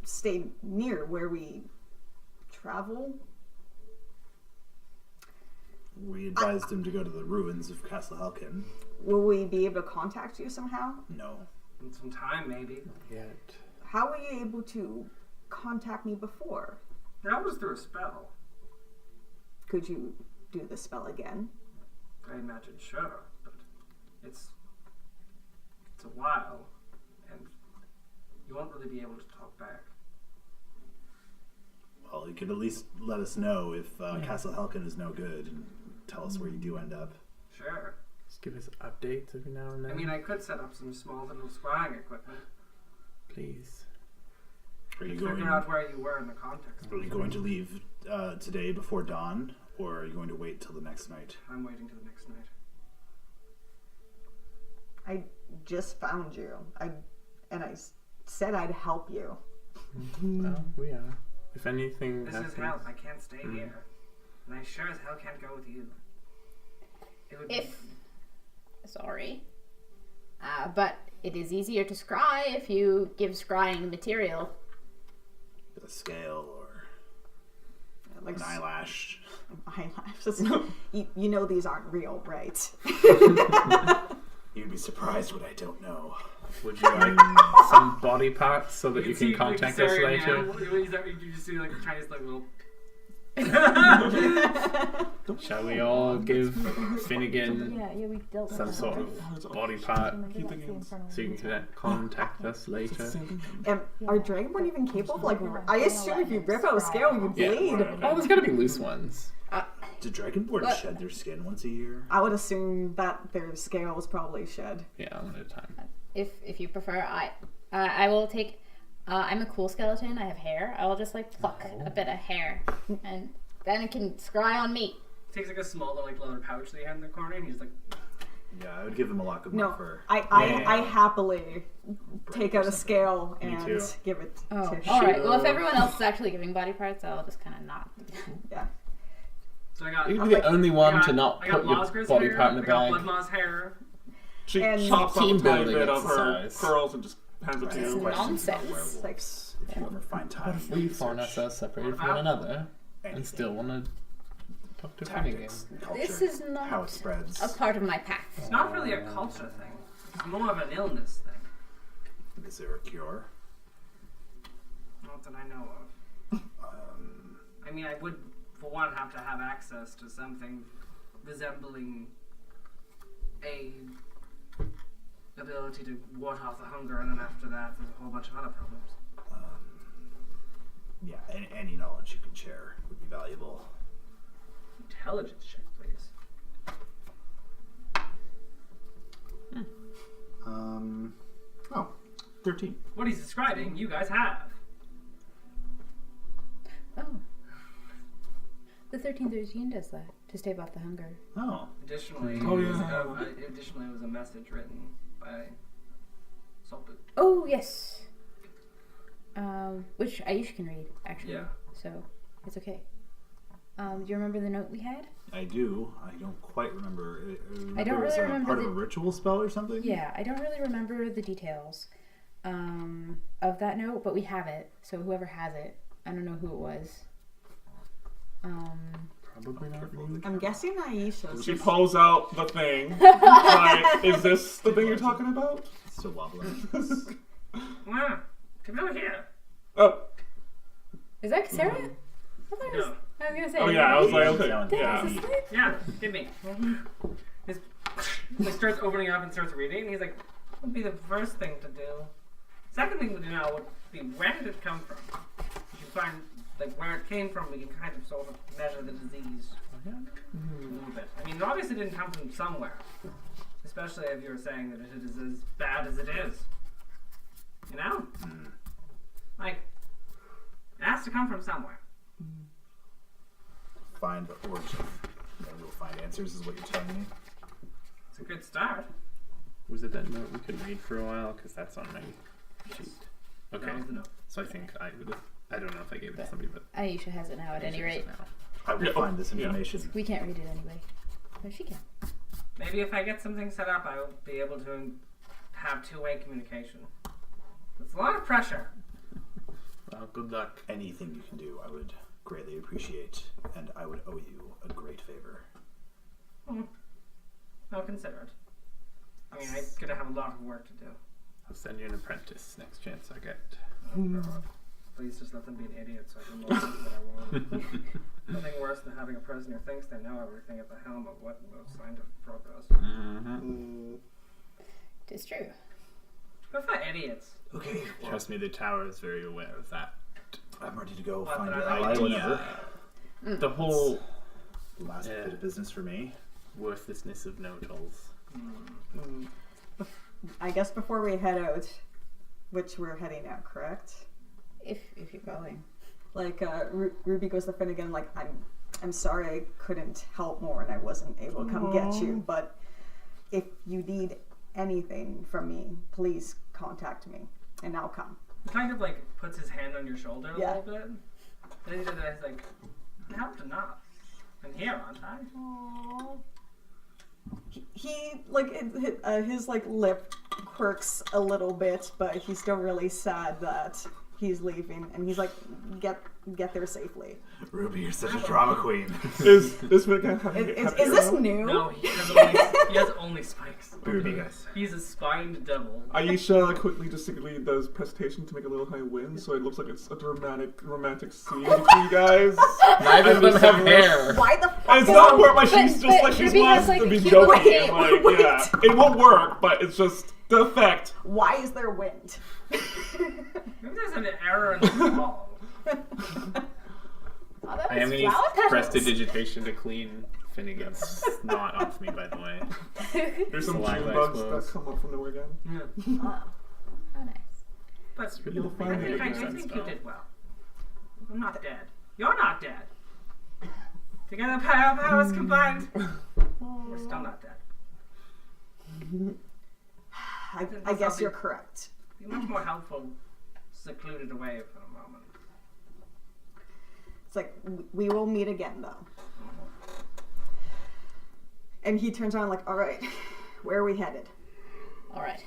Speaker 3: stay near where we travel.
Speaker 5: We advised him to go to the ruins of Castle Helkin.
Speaker 3: Will we be able to contact you somehow?
Speaker 5: No.
Speaker 2: In some time, maybe.
Speaker 1: Yet.
Speaker 3: How were you able to contact me before?
Speaker 2: That was through a spell.
Speaker 3: Could you do the spell again?
Speaker 2: I imagine, sure, but it's a while, and you won't really be able to talk back.
Speaker 5: Well, you could at least let us know if Castle Helkin is no good and tell us where you do end up.
Speaker 2: Sure.
Speaker 1: Just give us updates every now and then.
Speaker 2: I mean, I could set up some small little scrying equipment.
Speaker 1: Please.
Speaker 5: Are you
Speaker 2: Figure
Speaker 5: going?
Speaker 2: out where you were in the context.
Speaker 5: Are you going to leave today before dawn, or are you going to wait till the next night?
Speaker 2: I'm waiting till the next night.
Speaker 3: I just found you. I said I'd help you.
Speaker 1: Well, we are. If anything
Speaker 2: This
Speaker 1: happens,
Speaker 2: is hell. I can't stay here. And I sure as hell can't go with you. It would
Speaker 7: Sorry. But it is easier to scry if you give scrying material.
Speaker 5: A scale or
Speaker 3: Like
Speaker 5: an eyelash?
Speaker 3: eyelashes. You know these aren't real, right?
Speaker 5: You'd be surprised what I don't know.
Speaker 1: would you like some body parts so that you can contact us later?
Speaker 2: You just see like a Chinese like little.
Speaker 1: Shall we all give Finnegan
Speaker 6: Yeah, we dealt with
Speaker 1: some
Speaker 6: that.
Speaker 1: sort of body part
Speaker 6: Remember that scene from
Speaker 1: so you can contact us later?
Speaker 3: Are Dragonborn even capable? Like, I assume if you rip out a scale, you
Speaker 1: Yeah.
Speaker 3: bleed.
Speaker 1: Oh, there's gotta be loose ones.
Speaker 5: Do Dragonborn shed their skin once a year?
Speaker 3: I would assume that their scales probably shed.
Speaker 1: Yeah, one at a time.
Speaker 7: If you prefer, I will take. I'm a cool skeleton. I have hair. I will just like pluck a bit of hair, and then it can scry on me.
Speaker 2: Takes like a small like leather pouch that he had in the corner, and he's like,
Speaker 5: Yeah, I would give them a lock of
Speaker 3: No,
Speaker 5: for.
Speaker 3: I happily take out a scale
Speaker 1: Me
Speaker 3: and
Speaker 1: too.
Speaker 3: give it
Speaker 7: Oh,
Speaker 3: to
Speaker 7: all right. Well, if everyone else is actually giving body parts, I'll just kind of not.
Speaker 3: Yeah.
Speaker 2: So I got.
Speaker 1: You'd be the only one to not
Speaker 2: I got
Speaker 1: put your
Speaker 2: Losgre's
Speaker 1: body
Speaker 2: hair,
Speaker 1: part in a
Speaker 2: I got
Speaker 1: bag.
Speaker 2: Bloodmaw's hair.
Speaker 4: She
Speaker 3: And-
Speaker 4: chops up a
Speaker 1: Team
Speaker 4: tiny
Speaker 1: building
Speaker 4: bit of her
Speaker 1: exercise.
Speaker 4: curls and just hands it to
Speaker 7: It's
Speaker 4: you.
Speaker 7: nonsense.
Speaker 3: Like,
Speaker 5: If you ever find time,
Speaker 1: What if we find ourselves separated from one another and still want to talk to Finnegan?
Speaker 5: tactics, and culture,
Speaker 7: This is
Speaker 5: how it
Speaker 7: not
Speaker 5: spreads.
Speaker 7: a part of my path.
Speaker 2: It's not really a culture thing. It's more of an illness thing.
Speaker 5: Is there a cure?
Speaker 2: Not that I know of. I mean, I would, for one, have to have access to something resembling a ability to ward off the hunger, and then after that, there's a whole bunch of other problems.
Speaker 5: Yeah, any knowledge you can share would be valuable.
Speaker 2: Intelligence check, please.
Speaker 5: Oh, 13.
Speaker 2: What he's describing, you guys have.
Speaker 7: Oh. The 1313 does that to stave off the hunger.
Speaker 5: Oh.
Speaker 2: Additionally,
Speaker 4: Oh,
Speaker 2: it was,
Speaker 4: yeah.
Speaker 2: additionally, it was a message written by Saltboot.
Speaker 7: Oh yes. Which Aisha can read actually.
Speaker 2: Yeah.
Speaker 7: So it's okay. Do you remember the note we had?
Speaker 5: I do. I don't quite remember.
Speaker 7: I don't
Speaker 5: it was
Speaker 7: really remember
Speaker 5: part of
Speaker 7: the-
Speaker 5: a ritual spell or something?
Speaker 7: Yeah, I don't really remember the details of that note, but we have it. So whoever has it, I don't know who it was.
Speaker 1: Probably not me.
Speaker 3: I'm guessing Aisha's.
Speaker 4: She pulls out the thing. Like, is this the thing you're talking about?
Speaker 5: Still wobbling.
Speaker 2: Wow, come over here.
Speaker 4: Oh,
Speaker 7: Is that Sarah? I thought it was.
Speaker 2: No.
Speaker 7: I was gonna say.
Speaker 4: oh yeah, I was like, okay,
Speaker 5: Yeah.
Speaker 4: yeah.
Speaker 7: Is this it?
Speaker 2: Yeah, give me. He starts opening up and starts reading, and he's like, what would be the first thing to do? Second thing to do now would be, where did it come from? You can find, like, where it came from, we can kind of sort of measure the disease a little bit. I mean, it obviously didn't come from somewhere. Especially if you're saying that it is as bad as it is. You know? Like, it has to come from somewhere.
Speaker 5: Find the origin. Then we'll find answers, is what you're telling me.
Speaker 2: It's a good start.
Speaker 1: Was it that note we could read for a while? Because that's on my sheet. Okay.
Speaker 2: That was the note.
Speaker 1: So I think I would have. I don't know if I gave it to somebody, but
Speaker 7: Aisha has it now at any rate.
Speaker 1: now.
Speaker 5: I will
Speaker 4: Yeah,
Speaker 5: find this
Speaker 4: yeah.
Speaker 5: information.
Speaker 7: We can't read it anyway. No, she can.
Speaker 2: Maybe if I get something set up, I will be able to have two-way communication. It's a lot of pressure.
Speaker 1: Well, good luck.
Speaker 5: Anything you can do, I would greatly appreciate, and I would owe you a great favor.
Speaker 2: I'll consider it. I mean, I'm gonna have a lot of work to do.
Speaker 1: I'll send you an apprentice next chance I get.
Speaker 2: Oh, God. Please just let them be an idiot so I can learn what I want. Nothing worse than having a prisoner thinks they know everything at the helm of what most scientific progress.
Speaker 7: It is true.
Speaker 2: Go for idiots.
Speaker 5: Okay, well,
Speaker 1: Trust me, the tower is very aware of that.
Speaker 5: I'm ready to go
Speaker 2: What,
Speaker 5: find
Speaker 2: that
Speaker 5: your
Speaker 2: I
Speaker 5: ally
Speaker 2: like
Speaker 5: whenever.
Speaker 1: The whole
Speaker 5: Last bit of business for me.
Speaker 1: worthlessness of no-tolls.
Speaker 3: I guess before we head out, which we're heading out, correct?
Speaker 7: If you're going.
Speaker 3: Like Ruby goes to Finnegan, like I'm sorry I couldn't help more and I wasn't able to come get you, but if you need anything from me, please contact me and I'll come.
Speaker 2: He kind of like puts his hand on your shoulder a
Speaker 3: Yeah.
Speaker 2: little bit. And then he does that, he's like, I helped enough. I'm here, aren't I?
Speaker 3: He like his like lip quirks a little bit, but he's still really sad that he's leaving, and he's like, get there safely.
Speaker 5: Ruby, you're such a drama queen.
Speaker 4: Is this guy having
Speaker 3: Is this new?
Speaker 2: No, he has only spikes.
Speaker 5: Ruby, guys.
Speaker 2: He's a spined devil.
Speaker 4: Aisha quickly just secretly does presentation to make a little high wind, so it looks like it's a romantic scene between you guys.
Speaker 1: Neither of them have hair.
Speaker 3: Why the fuck?
Speaker 4: And it's
Speaker 3: is
Speaker 4: not
Speaker 3: it-
Speaker 4: work, like she's just like she's
Speaker 7: Ruby has,
Speaker 4: wants
Speaker 7: like,
Speaker 4: to be
Speaker 7: a cute-
Speaker 4: joking.
Speaker 3: Wait,
Speaker 4: Like,
Speaker 3: wait.
Speaker 4: yeah, it won't work, but it's just the effect.
Speaker 3: Why is there wind?
Speaker 2: Maybe there's an error in the wall.
Speaker 7: Oh, that
Speaker 1: I am
Speaker 7: was
Speaker 1: going to
Speaker 7: flower
Speaker 1: use
Speaker 7: petals.
Speaker 1: prestidigitation to clean Finnegan's snot off me, by the way.
Speaker 4: There's some
Speaker 1: Saliva,
Speaker 4: June
Speaker 1: I
Speaker 4: bugs
Speaker 1: suppose.
Speaker 4: that come up from nowhere again.
Speaker 2: Yeah.
Speaker 7: Oh, how nice.
Speaker 2: But
Speaker 1: really
Speaker 4: You'll
Speaker 1: the
Speaker 4: find
Speaker 1: thing
Speaker 4: it.
Speaker 1: that
Speaker 2: I
Speaker 1: makes
Speaker 2: think
Speaker 1: sense,
Speaker 2: you
Speaker 1: though.
Speaker 2: did well. I'm not dead. You're not dead. Together, our powers combined. We're still not dead.
Speaker 3: I guess you're correct.
Speaker 2: Be much more helpful, secluded away for a moment.
Speaker 3: It's like, we will meet again, though. And he turns around like, all right, where are we headed?
Speaker 7: All right.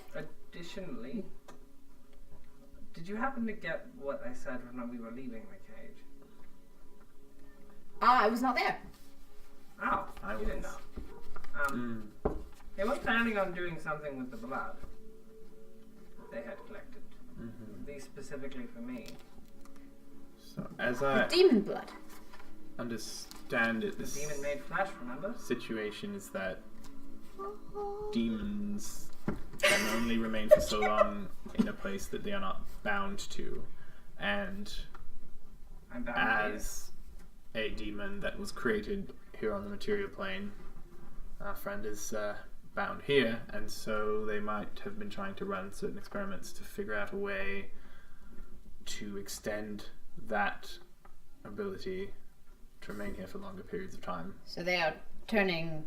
Speaker 2: Additionally, did you happen to get what I said when we were leaving the cage?
Speaker 7: I was not there.
Speaker 2: Oh, you didn't know. They were planning on doing something with the blood that they had collected. These specifically for me.
Speaker 1: So, as I
Speaker 7: Demon blood.
Speaker 1: understand it, this
Speaker 2: Demon made flesh, remember?
Speaker 1: situation is that demons can only remain for so long in a place that they are not bound to. And
Speaker 2: I'm bound
Speaker 1: as a demon that was created here on the material plane, our friend is bound here, and so they might have been trying to run certain experiments to figure out a way to extend that ability to remain here for longer periods of time.
Speaker 7: So they are turning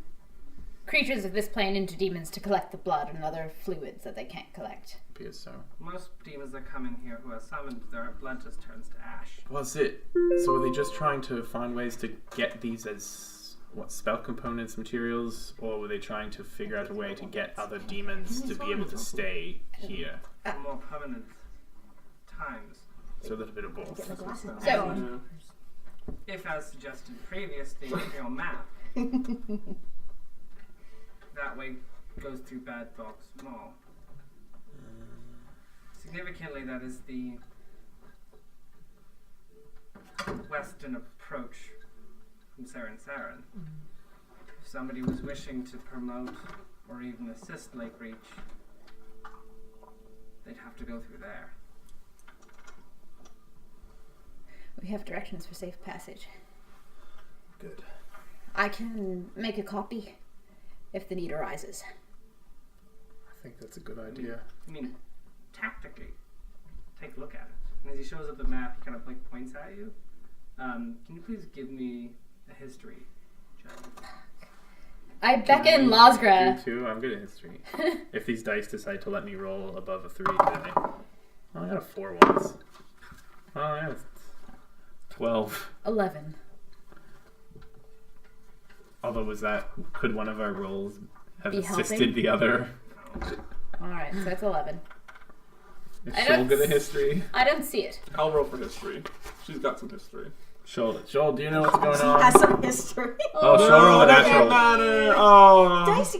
Speaker 7: creatures of this plane into demons to collect the blood and other fluids that they can't collect.
Speaker 1: Appears so.
Speaker 2: Most demons that come in here who are summoned, their blood just turns to ash.
Speaker 1: Was it? So were they just trying to find ways to get these as spell components, materials, or were they trying to figure out a way to get other demons to be able to stay here?
Speaker 2: For more permanent times.
Speaker 1: So a little bit of both.
Speaker 7: So,
Speaker 2: If, as suggested previously in your map, that way goes through Bad Box Mall. Significantly, that is the western approach from Saren Saren. If somebody was wishing to promote or even assist Lakereach, they'd have to go through there.
Speaker 7: we have directions for safe passage.
Speaker 5: Good.
Speaker 7: I can make a copy if the need arises.
Speaker 1: I think that's a good idea.
Speaker 2: I mean, tactically, take a look at it. And as he shows up the map, he kind of like points at you. Can you please give me a history check?
Speaker 7: I beckon Lazgra.
Speaker 1: Two. I'm good at history. If these dice decide to let me roll above a 3 today. Oh, I got a 4 once. Oh, yeah. 12.
Speaker 7: 11.
Speaker 1: Although could one of our rolls have
Speaker 7: Be
Speaker 1: assisted
Speaker 7: helping?
Speaker 1: the other?
Speaker 7: Alright, so it's 11.
Speaker 1: Is
Speaker 7: I
Speaker 1: Shoal
Speaker 7: don't
Speaker 1: good at history?
Speaker 7: I don't see it.
Speaker 4: I'll roll for history. She's got some history.
Speaker 1: Shoal, do you know what's going on?
Speaker 3: Has some history.
Speaker 1: Oh, Shoal roll a natural.
Speaker 4: Matter. Oh,
Speaker 3: Dice.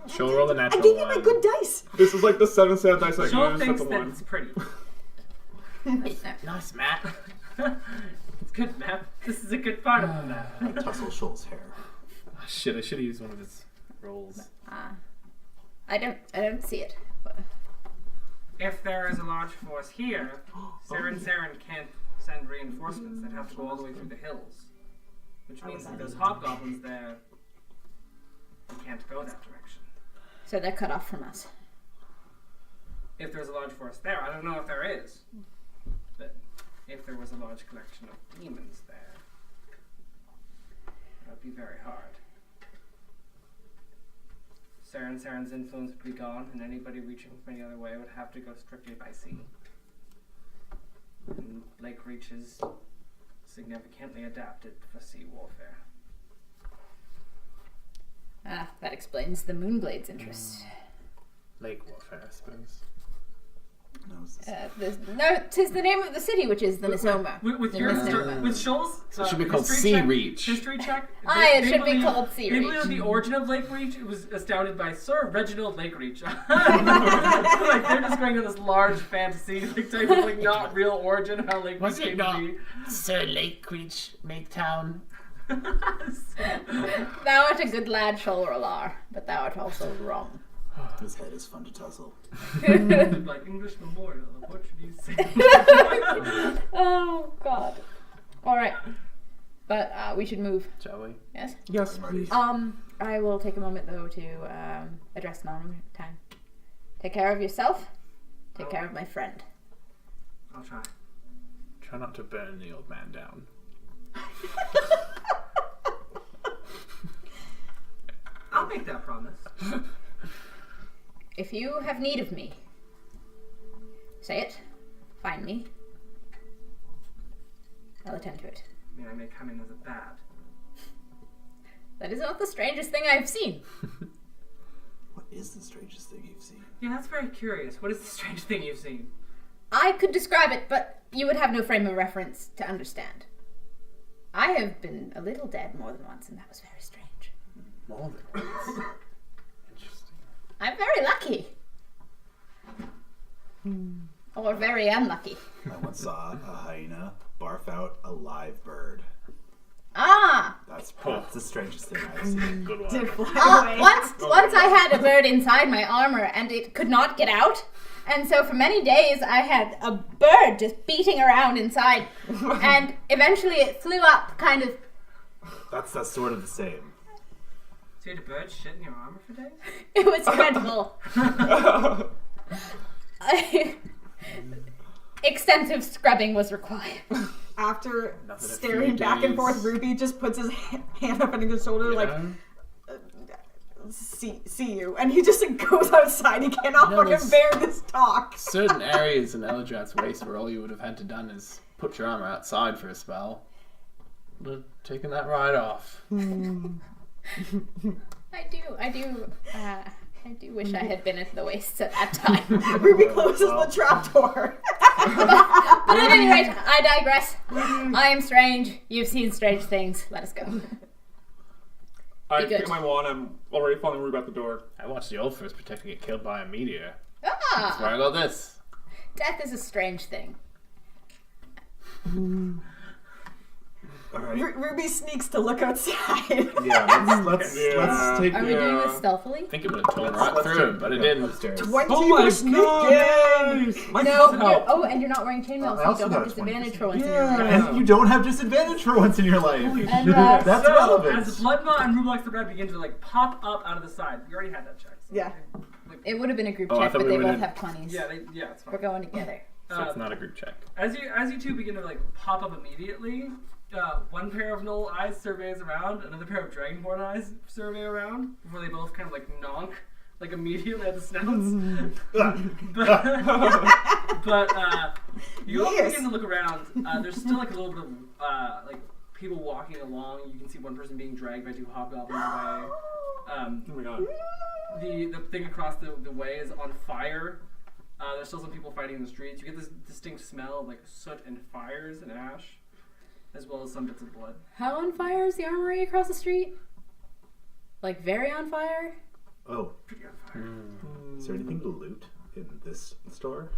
Speaker 1: Shoal roll a
Speaker 3: I
Speaker 1: natural
Speaker 3: gave you my
Speaker 1: one.
Speaker 3: good dice.
Speaker 4: this is like the 7 sad dice I
Speaker 2: Joel
Speaker 4: used.
Speaker 2: thinks
Speaker 4: That's a
Speaker 2: that
Speaker 4: 1.
Speaker 2: it's pretty.
Speaker 1: Nice, Matt.
Speaker 2: It's good map. This is a good part of the map.
Speaker 5: I tussle Shoal's hair.
Speaker 1: Oh, shit, I should have used one of his rolls.
Speaker 7: I don't see it. But
Speaker 2: If there is a large force here, Saren Saren can't send reinforcements. They'd have to go all the way through the hills. Which means that those hobgoblins there, you can't go that direction.
Speaker 7: so they're cut off from us.
Speaker 2: If there's a large force there, I don't know if there is. But if there was a large collection of demons there, that would be very hard. Saren Saren's influence would be gone, and anybody reaching from any other way would have to go strictly by sea. And Lakereach is significantly adapted for sea warfare.
Speaker 7: That explains the Moonblade's interest.
Speaker 1: Lake warfare, I suppose.
Speaker 7: No, 'tis the name of the city, which is the Nisoma.
Speaker 2: With
Speaker 7: The
Speaker 2: your
Speaker 7: Nisoma.
Speaker 2: with Shoal's
Speaker 1: It should be called
Speaker 2: history
Speaker 1: Sea
Speaker 2: check-
Speaker 1: Reach.
Speaker 2: History check.
Speaker 7: It should be called Sea
Speaker 2: They
Speaker 7: Reach.
Speaker 2: believe the origin of Lakereach was astounded by Sir Reginald Lakereach. Like they're just going on this large fantasy like type of like not real origin how Lakereach came to be.
Speaker 1: Sir Lakereach make town?
Speaker 7: Thou art a good lad, Sholralar, but thou art also wrong.
Speaker 5: His head is fun to tussle.
Speaker 2: Like English Memorial, the Portuguese saint.
Speaker 7: Oh, God. Alright. But we should move.
Speaker 1: Shall we?
Speaker 7: Yes?
Speaker 4: Yes, please.
Speaker 7: I will take a moment, though, to address Mom time. Take care of yourself. Take care of my friend.
Speaker 2: I'll try.
Speaker 1: Try not to burn the old man down.
Speaker 2: I'll make that promise.
Speaker 7: If you have need of me, say it. Find me. I'll attend to it.
Speaker 2: I mean, I may come in as a bat.
Speaker 7: That is not the strangest thing I've seen.
Speaker 5: What is the strangest thing you've seen?
Speaker 2: Yeah, that's very curious. What is the strangest thing you've seen?
Speaker 7: I could describe it, but you would have no frame of reference to understand. I have been a little dead more than once, and that was very strange.
Speaker 1: More than once. Interesting.
Speaker 7: I'm very lucky. Or very unlucky.
Speaker 5: I once saw a hyena barf out a live bird.
Speaker 7: Ah!
Speaker 5: That's the strangest thing I've seen.
Speaker 1: Good
Speaker 3: Did
Speaker 1: one.
Speaker 3: fly away.
Speaker 7: Once I had a bird inside my armor, and it could not get out. And so for many days, I had a bird just beating around inside. And eventually it flew up, kind of.
Speaker 5: That's sort of the same.
Speaker 2: So you had a bird shit in your armor for days?
Speaker 7: It was dreadful. Extensive scrubbing was required.
Speaker 3: After
Speaker 1: Nothing a
Speaker 3: staring
Speaker 1: few
Speaker 3: back and
Speaker 1: days.
Speaker 3: forth, Ruby just puts his hand up on his shoulder, like,
Speaker 1: Yeah.
Speaker 3: see you. And he just goes outside. He cannot
Speaker 1: No,
Speaker 3: fucking
Speaker 1: there's-
Speaker 3: bear this talk.
Speaker 1: Certain areas in Eldrat's waist where all you would have had to done is put your armor outside for a spell. Would have taken that right off.
Speaker 7: I do wish I had been at the waist at that time.
Speaker 3: Ruby closes the trapdoor.
Speaker 7: But at any rate, I digress. I am strange. You've seen strange things. Let us go.
Speaker 4: I
Speaker 7: Be good.
Speaker 4: pick my wand. I'm already following Rube out the door.
Speaker 1: I watched the old First Protector get killed by a meteor. That's
Speaker 7: Ah!
Speaker 1: where I got this.
Speaker 7: Death is a strange thing.
Speaker 5: All right.
Speaker 3: Ruby sneaks to look outside.
Speaker 5: Yeah, let's
Speaker 4: Yeah.
Speaker 5: take
Speaker 7: Are we doing
Speaker 4: Yeah.
Speaker 7: this stealthily?
Speaker 1: I think it would have torn right
Speaker 5: let's
Speaker 1: through him, but it didn't.
Speaker 5: upstairs.
Speaker 3: 20
Speaker 4: Oh my
Speaker 3: for sneaking.
Speaker 4: god! My
Speaker 7: No.
Speaker 4: spells help.
Speaker 7: Oh, and you're not wearing chainmail,
Speaker 5: I
Speaker 7: so you
Speaker 5: also
Speaker 7: don't
Speaker 5: got
Speaker 7: have
Speaker 5: a
Speaker 7: disadvantage
Speaker 5: 20%.
Speaker 7: for once in your
Speaker 4: Yeah.
Speaker 7: life.
Speaker 5: And you don't have disadvantage for once in your life.
Speaker 4: Holy
Speaker 7: And,
Speaker 4: shit.
Speaker 5: That's
Speaker 2: so,
Speaker 5: relevant.
Speaker 2: as Bloodma and Rublex the Red begin to like pop up out of the side, you already had that check. So
Speaker 3: Yeah.
Speaker 7: It would have been a group
Speaker 1: Oh, I
Speaker 7: check,
Speaker 1: thought
Speaker 7: but
Speaker 1: we
Speaker 7: they
Speaker 1: were
Speaker 7: both
Speaker 1: in-
Speaker 7: have 20s.
Speaker 2: Yeah, it's fine.
Speaker 7: We're going together.
Speaker 1: So it's not a group check.
Speaker 2: As you two begin to like pop up immediately, one pair of Knoll eyes surveys around, another pair of Dragonborn eyes survey around before they both kind of like knock like immediately at the snouts. but you all
Speaker 3: Yes.
Speaker 2: begin to look around. There's still like a little bit of like people walking along. You can see one person being dragged by two hobgoblins away.
Speaker 4: Oh my god.
Speaker 2: The thing across the way is on fire. There's still some people fighting in the streets. You get this distinct smell of like soot and fires and ash, as well as some bits of blood.
Speaker 7: How on fire is the armory across the street? Like, very on fire?
Speaker 5: Oh,
Speaker 2: Pretty on fire.
Speaker 5: is there anything to loot in this store?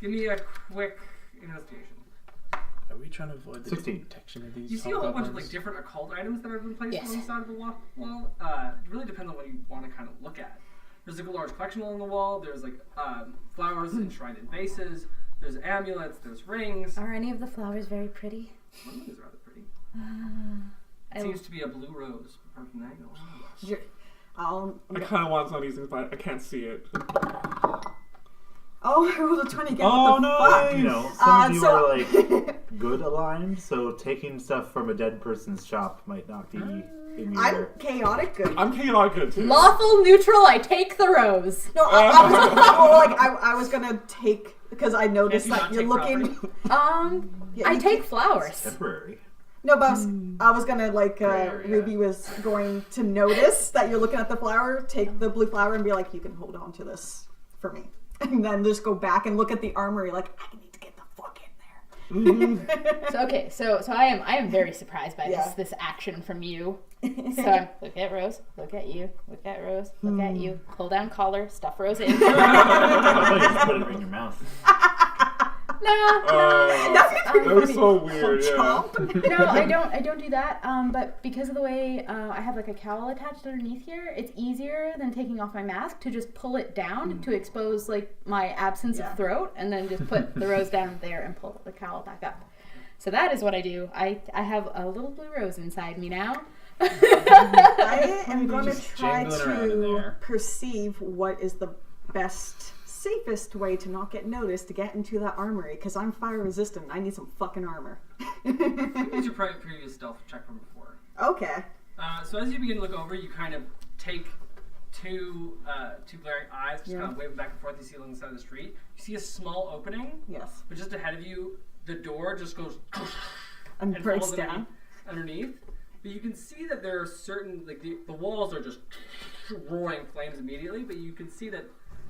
Speaker 2: Give me a quick investigation.
Speaker 1: Are we trying to avoid the
Speaker 5: 16.
Speaker 1: detection of these?
Speaker 2: You see a whole bunch of
Speaker 1: hobgoblins?
Speaker 2: like different occult items that have been placed
Speaker 7: Yes.
Speaker 2: on the side of the wall. It really depends on what you want to kind of look at. There's like a large collection along the wall. There's like flowers enshrined in vases. There's amulets. There's rings.
Speaker 7: Are any of the flowers very pretty?
Speaker 2: One of them is rather pretty.
Speaker 7: I
Speaker 2: It seems to be a blue rose. Apart from that, you know.
Speaker 4: I kind of want some of these things, but I can't see it.
Speaker 3: Oh, I rolled a 20 again.
Speaker 4: Oh,
Speaker 3: What the
Speaker 4: no.
Speaker 3: fuck?
Speaker 5: You know, some of you
Speaker 3: so-
Speaker 5: are like good aligned, so taking stuff from a dead person's shop might not be in
Speaker 3: I'm
Speaker 5: your.
Speaker 3: chaotic good.
Speaker 4: I'm chaotic good too.
Speaker 7: Lawful neutral, I take the rose.
Speaker 3: No, I was gonna take because I noticed
Speaker 2: If you
Speaker 3: that
Speaker 2: not
Speaker 3: you're
Speaker 2: take
Speaker 3: looking.
Speaker 7: I
Speaker 3: you
Speaker 7: take flowers.
Speaker 5: Temporary.
Speaker 3: No, but I was gonna like
Speaker 1: area.
Speaker 3: Ruby was going to notice that you're looking at the flower, take the blue flower, and be like, "You can hold on to this for me," and then just go back and look at the armory, like, "I need to get the fuck in there."
Speaker 7: So I am very surprised by
Speaker 3: Yeah.
Speaker 7: this action from you. So I'm, look at Rose, look at you, look at Rose, look at you. Pull down collar, stuff Rose in.
Speaker 5: I thought you just put it in your mouth.
Speaker 7: No,
Speaker 4: That was so weird. Yeah.
Speaker 3: Chomp.
Speaker 7: no, I don't do that. But because of the way I have like a cowl attached underneath here, it's easier than taking off my mask to just pull it down to expose like my absence of throat, and then just put the rose down there and pull the cowl back up. So that is what I do. I have a little blue rose inside me now.
Speaker 3: I am going to
Speaker 1: Just
Speaker 3: try
Speaker 1: jangling around in
Speaker 3: to
Speaker 1: there.
Speaker 3: perceive what is the best, safest way to not get noticed to get into that armory, because I'm fire resistant. I need some fucking armor.
Speaker 2: It's your previous stealth check from before.
Speaker 3: Okay.
Speaker 2: So as you begin to look over, you kind of take two glaring eyes just kind of waving back and forth. You see along the side of the street. You see a small opening,
Speaker 3: Yes.
Speaker 2: but just ahead of you, the door just goes
Speaker 3: And breaks
Speaker 2: falls
Speaker 3: down.
Speaker 2: underneath. But you can see that there are certain, like the walls are just roaring flames immediately. But you can see that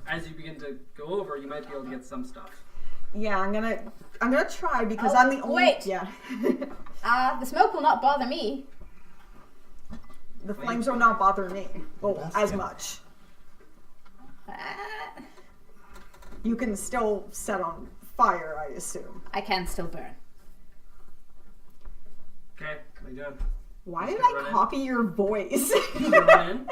Speaker 2: as you begin to go over, you might be able to get some stuff.
Speaker 3: Yeah, I'm gonna try because
Speaker 7: Oh,
Speaker 3: I'm the only.
Speaker 7: wait.
Speaker 3: Yeah.
Speaker 7: The smoke will not bother me.
Speaker 3: The flames will not bother me. Well,
Speaker 5: That's
Speaker 3: as
Speaker 5: good.
Speaker 3: much.
Speaker 7: Ah,
Speaker 3: You can still set on fire, I assume.
Speaker 7: I can still burn.
Speaker 2: Okay, what are you doing?
Speaker 3: Why
Speaker 2: Just
Speaker 3: did
Speaker 2: gonna
Speaker 3: I
Speaker 2: run in?
Speaker 3: copy your voice?
Speaker 2: You gonna run in?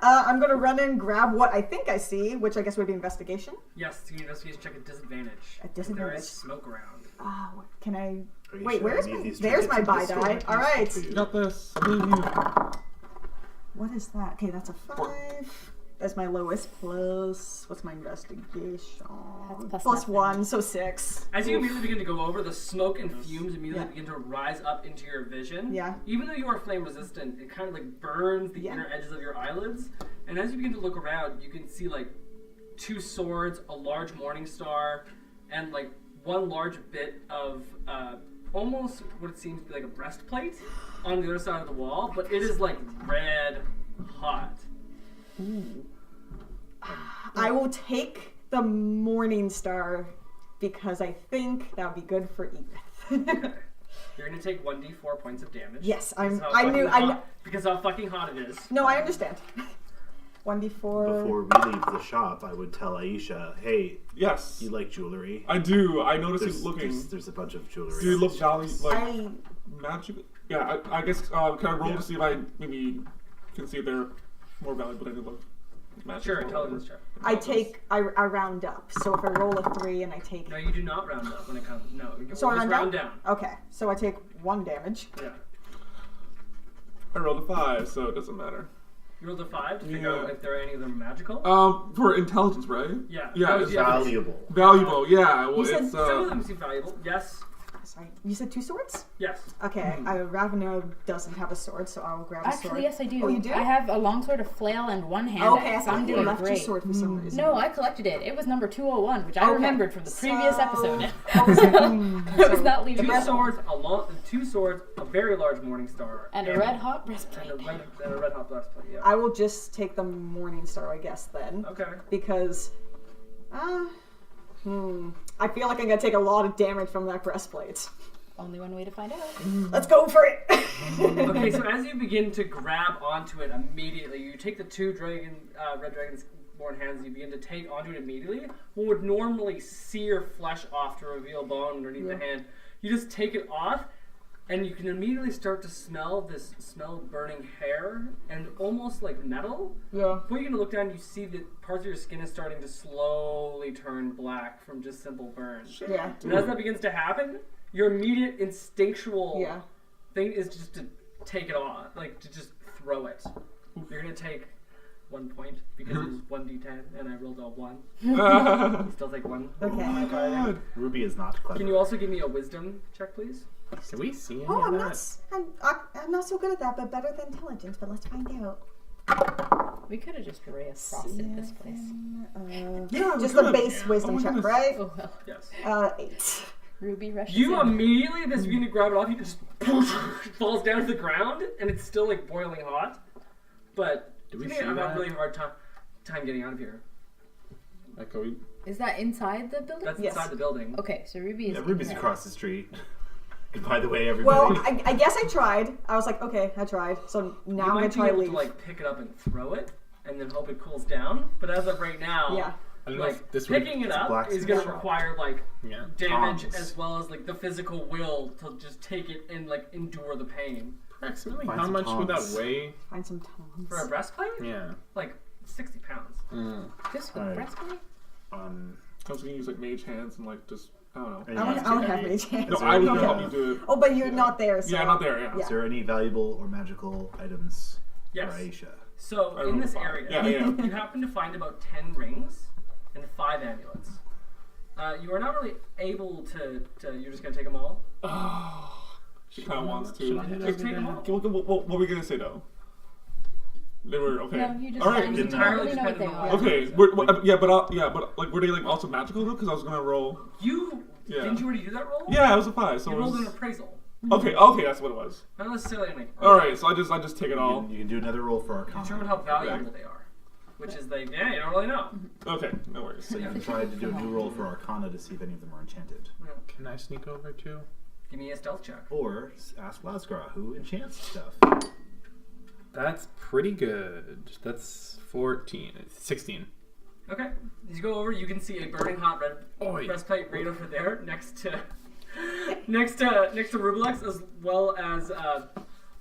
Speaker 3: I'm gonna run in, grab what I think I see, which I guess would be investigation.
Speaker 2: Yes, you can investigation check at disadvantage.
Speaker 3: At
Speaker 2: There
Speaker 3: disadvantage.
Speaker 2: is smoke around.
Speaker 3: Oh, can I?
Speaker 5: Are you
Speaker 3: Wait,
Speaker 5: sure
Speaker 3: where's
Speaker 5: any of
Speaker 3: my?
Speaker 5: these
Speaker 3: There's my
Speaker 5: trinkets
Speaker 3: buy
Speaker 5: in the
Speaker 3: die.
Speaker 5: store
Speaker 3: All
Speaker 5: are
Speaker 3: right.
Speaker 5: useful to
Speaker 4: You
Speaker 5: you?
Speaker 4: got this. I believe you.
Speaker 3: What is that? Okay, that's a 5. That's my lowest. Plus, what's my investigation?
Speaker 7: That's
Speaker 3: Plus
Speaker 7: nothing.
Speaker 3: 1, so 6.
Speaker 2: As you immediately begin to go over, the smoke and fumes immediately
Speaker 3: Yeah.
Speaker 2: begin to rise up into your vision.
Speaker 3: Yeah.
Speaker 2: Even though you are flame resistant, it kind of like burns the
Speaker 3: Yeah.
Speaker 2: inner edges of your eyelids. And as you begin to look around, you can see like 2 swords, a large morning star, and like one large bit of almost what it seems to be like a breastplate on the other side of the wall, but it is like red hot.
Speaker 3: I will take the Morning Star because I think that would be good for Edith.
Speaker 2: You're gonna take 1d4 points of damage.
Speaker 3: Yes,
Speaker 2: because
Speaker 3: I knew.
Speaker 2: because how fucking hot it is.
Speaker 3: No, I understand. 1d4.
Speaker 5: Before we leave the shop, I would tell Aisha, hey,
Speaker 4: Yes.
Speaker 5: you like jewelry?
Speaker 4: I do. I noticed
Speaker 5: There's,
Speaker 4: you looking.
Speaker 5: there's a bunch of jewelry.
Speaker 4: Do you
Speaker 5: on
Speaker 4: look
Speaker 5: the
Speaker 4: value
Speaker 5: shelves.
Speaker 4: like magic? Yeah, I guess. Can I roll
Speaker 5: Yeah.
Speaker 4: to see if I maybe can see if they're more valuable than they look? Magic
Speaker 2: Sure,
Speaker 4: or
Speaker 2: intelligence check.
Speaker 3: I round up. So if I roll a 3 and I take.
Speaker 2: No, you do not round up when it comes. No, you
Speaker 3: So I
Speaker 2: always
Speaker 3: round
Speaker 2: round
Speaker 3: down?
Speaker 2: down.
Speaker 3: Okay, so I take 1 damage.
Speaker 2: Yeah.
Speaker 4: I rolled a 5, so it doesn't matter.
Speaker 2: You rolled a 5 to figure
Speaker 4: Yeah.
Speaker 2: out if there are any of them magical.
Speaker 4: For intelligence, right?
Speaker 2: Yeah.
Speaker 4: Yeah,
Speaker 2: That
Speaker 4: it's
Speaker 2: was the other-
Speaker 5: Valuable.
Speaker 4: valuable. Yeah. Well,
Speaker 3: You said
Speaker 4: it's
Speaker 2: Some of them seem valuable. Yes.
Speaker 3: Sorry, you said 2 swords?
Speaker 2: Yes.
Speaker 3: Okay, Ravino doesn't have a sword, so I will grab a sword.
Speaker 7: Actually, yes, I do.
Speaker 3: Oh, you do?
Speaker 7: I have a longsword, a flail, and 1 hand
Speaker 3: Okay, I
Speaker 7: axe. I'm
Speaker 3: thought you
Speaker 7: doing
Speaker 3: left your
Speaker 7: great.
Speaker 3: sword for some reason.
Speaker 7: No, I collected it. It was number 201, which I
Speaker 3: Okay.
Speaker 7: remembered from the previous
Speaker 3: So-
Speaker 7: episode.
Speaker 3: I was like,
Speaker 7: I was not leaving
Speaker 2: Two
Speaker 7: that
Speaker 2: swords, two swords, a very large morning star,
Speaker 7: and a red hot
Speaker 2: and
Speaker 7: breastplate.
Speaker 2: a red hot breastplate. Yeah.
Speaker 3: I will just take the Morning Star, I guess, then.
Speaker 2: Okay.
Speaker 3: Because, I feel like I'm gonna take a lot of damage from that breastplate.
Speaker 7: Only one way to find out.
Speaker 3: Let's go for it!
Speaker 2: Okay, so as you begin to grab onto it immediately, you take the 2 red dragon's born hands, you begin to take onto it immediately. What would normally sear flesh off to reveal bone underneath the hand, you just take it off, and you can immediately start to smell this smell of burning hair and almost like metal.
Speaker 3: Yeah.
Speaker 2: Before you can look down, you see that parts of your skin is starting to slowly turn black from just simple burns.
Speaker 3: Yeah.
Speaker 2: And as that begins to happen, your immediate instinctual
Speaker 3: Yeah.
Speaker 2: thing is just to take it off, like to just throw it. You're gonna take 1 point because it was 1d10 and I rolled a 1. You still take 1.
Speaker 3: Okay.
Speaker 4: God.
Speaker 5: Ruby is not clever.
Speaker 2: Can you also give me a wisdom check, please?
Speaker 1: Can we see any
Speaker 3: Oh,
Speaker 1: of
Speaker 3: I'm
Speaker 1: that?
Speaker 3: I'm not so good at that, but better than intelligence, but let's find out.
Speaker 7: We could have just ray of frosted this place.
Speaker 4: Yeah, we
Speaker 3: Just the
Speaker 4: could've.
Speaker 3: base wisdom
Speaker 4: Oh my
Speaker 3: check,
Speaker 4: goodness.
Speaker 3: right?
Speaker 7: Oh well.
Speaker 2: Yes.
Speaker 3: 8.
Speaker 7: Ruby rushes
Speaker 2: You
Speaker 7: in.
Speaker 2: immediately, as you begin to grab it off, you just falls down to the ground, and it's still like boiling hot. But
Speaker 1: Do we
Speaker 2: I
Speaker 1: see
Speaker 2: think I've had a
Speaker 1: that?
Speaker 2: really hard time getting out of here.
Speaker 1: Like, are we?
Speaker 7: Is that inside the building?
Speaker 2: That's
Speaker 3: Yes.
Speaker 2: inside the building.
Speaker 7: Okay, so Ruby is.
Speaker 5: Yeah, Ruby's
Speaker 7: in there.
Speaker 5: across the street. And by the way, everybody.
Speaker 3: Well, I guess I tried. I was like, okay, I tried. So now
Speaker 2: You
Speaker 3: I'm gonna
Speaker 2: might be
Speaker 3: try to
Speaker 2: able
Speaker 3: leave.
Speaker 2: to like pick it up and throw it, and then hope it cools down. But as of right now,
Speaker 3: Yeah.
Speaker 1: I don't know
Speaker 2: like
Speaker 1: if this would.
Speaker 2: picking it
Speaker 5: It's a
Speaker 2: up
Speaker 5: blacksmith
Speaker 2: is going to
Speaker 5: shop.
Speaker 2: require like
Speaker 1: Yeah.
Speaker 2: damage
Speaker 5: Tongs.
Speaker 2: as well as like the physical will to just take it and like endure the pain.
Speaker 1: Approximately
Speaker 5: Find
Speaker 1: how
Speaker 5: some
Speaker 1: much would that
Speaker 5: tongs.
Speaker 1: weigh?
Speaker 3: Find some tongs.
Speaker 2: For a breastplate,
Speaker 1: Yeah.
Speaker 2: like 60 pounds.
Speaker 7: This with
Speaker 5: Alright.
Speaker 7: breastplate?
Speaker 4: I was gonna use like mage hands and like just I don't know.
Speaker 5: Any-
Speaker 3: I don't have many chances.
Speaker 4: No,
Speaker 5: there
Speaker 4: I would
Speaker 5: any,
Speaker 4: help you do it.
Speaker 3: Oh, but you're not there, so.
Speaker 4: Yeah, not there. Yeah.
Speaker 5: Is there any valuable or magical items
Speaker 2: Yes.
Speaker 5: for Aisha?
Speaker 2: So
Speaker 4: I
Speaker 2: in
Speaker 4: rolled
Speaker 2: this
Speaker 4: a 5.
Speaker 2: area,
Speaker 4: Yeah, yeah.
Speaker 2: you happen to find about 10 rings and 5 amulets. You are not really able to you're just going to take them all?
Speaker 4: She kind of wants
Speaker 1: Should
Speaker 4: to.
Speaker 1: I head
Speaker 2: Just
Speaker 1: over
Speaker 2: take them
Speaker 1: there?
Speaker 2: all.
Speaker 4: What were we gonna say though? They were okay.
Speaker 7: No, you just
Speaker 4: All right.
Speaker 7: find
Speaker 5: didn't
Speaker 7: you
Speaker 5: know.
Speaker 7: don't really know what they
Speaker 2: Entirely
Speaker 7: are.
Speaker 4: Okay. But like, were they like also magical though? Because I was gonna roll.
Speaker 2: Didn't you already do that roll?
Speaker 4: Yeah, it was a 5. So
Speaker 2: You
Speaker 4: it
Speaker 2: rolled
Speaker 4: was
Speaker 2: an appraisal.
Speaker 4: okay. That's what it was.
Speaker 2: Not necessarily anything.
Speaker 4: All right. So I just take it all.
Speaker 5: You can do another roll for
Speaker 2: Determine
Speaker 5: Arcana.
Speaker 2: how valuable they are. Which is you don't really know.
Speaker 4: Okay. No worries.
Speaker 5: So you can try to do a new roll for Arcana to see if any of them are enchanted.
Speaker 1: Can I sneak over too?
Speaker 2: Give me a stealth check.
Speaker 5: Or ask Lazgra, who enchants stuff.
Speaker 1: That's pretty good. That's 14. It's 16.
Speaker 2: Okay. As you go over, you can see a burning hot red
Speaker 1: Oi.
Speaker 2: breastplate right over there, next to Rublex, as well as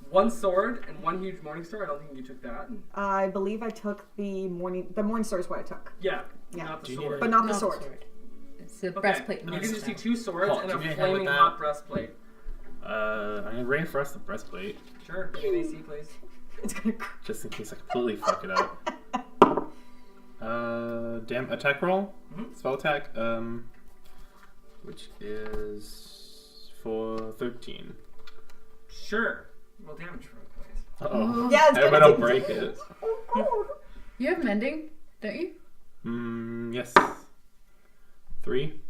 Speaker 2: one sword and one huge morning star. I don't think you took that.
Speaker 3: I believe I took the morning star is what I took,
Speaker 2: Yeah.
Speaker 3: Yeah.
Speaker 2: Not the
Speaker 1: Do you
Speaker 2: sword.
Speaker 3: but not the sword.
Speaker 7: It's the
Speaker 2: Okay.
Speaker 7: breastplate.
Speaker 2: You
Speaker 7: not
Speaker 2: can
Speaker 7: the
Speaker 2: just see
Speaker 7: stone.
Speaker 2: 2 swords
Speaker 1: Paul,
Speaker 2: and a
Speaker 1: give me a hand
Speaker 2: flaming
Speaker 1: with that.
Speaker 2: hot breastplate.
Speaker 1: I'm gonna reinforce the breastplate
Speaker 2: Sure. Give me an AC, please.
Speaker 3: It's gonna.
Speaker 1: just in case I completely fuck it up. Damn attack roll, spell attack. Which is for 13.
Speaker 2: Sure. Roll damage for it, please.
Speaker 1: Uh-oh.
Speaker 3: Yeah, it's
Speaker 1: I
Speaker 3: gonna
Speaker 1: better
Speaker 3: take-
Speaker 1: break it.
Speaker 7: You have mending, don't you?
Speaker 1: Yes. 3.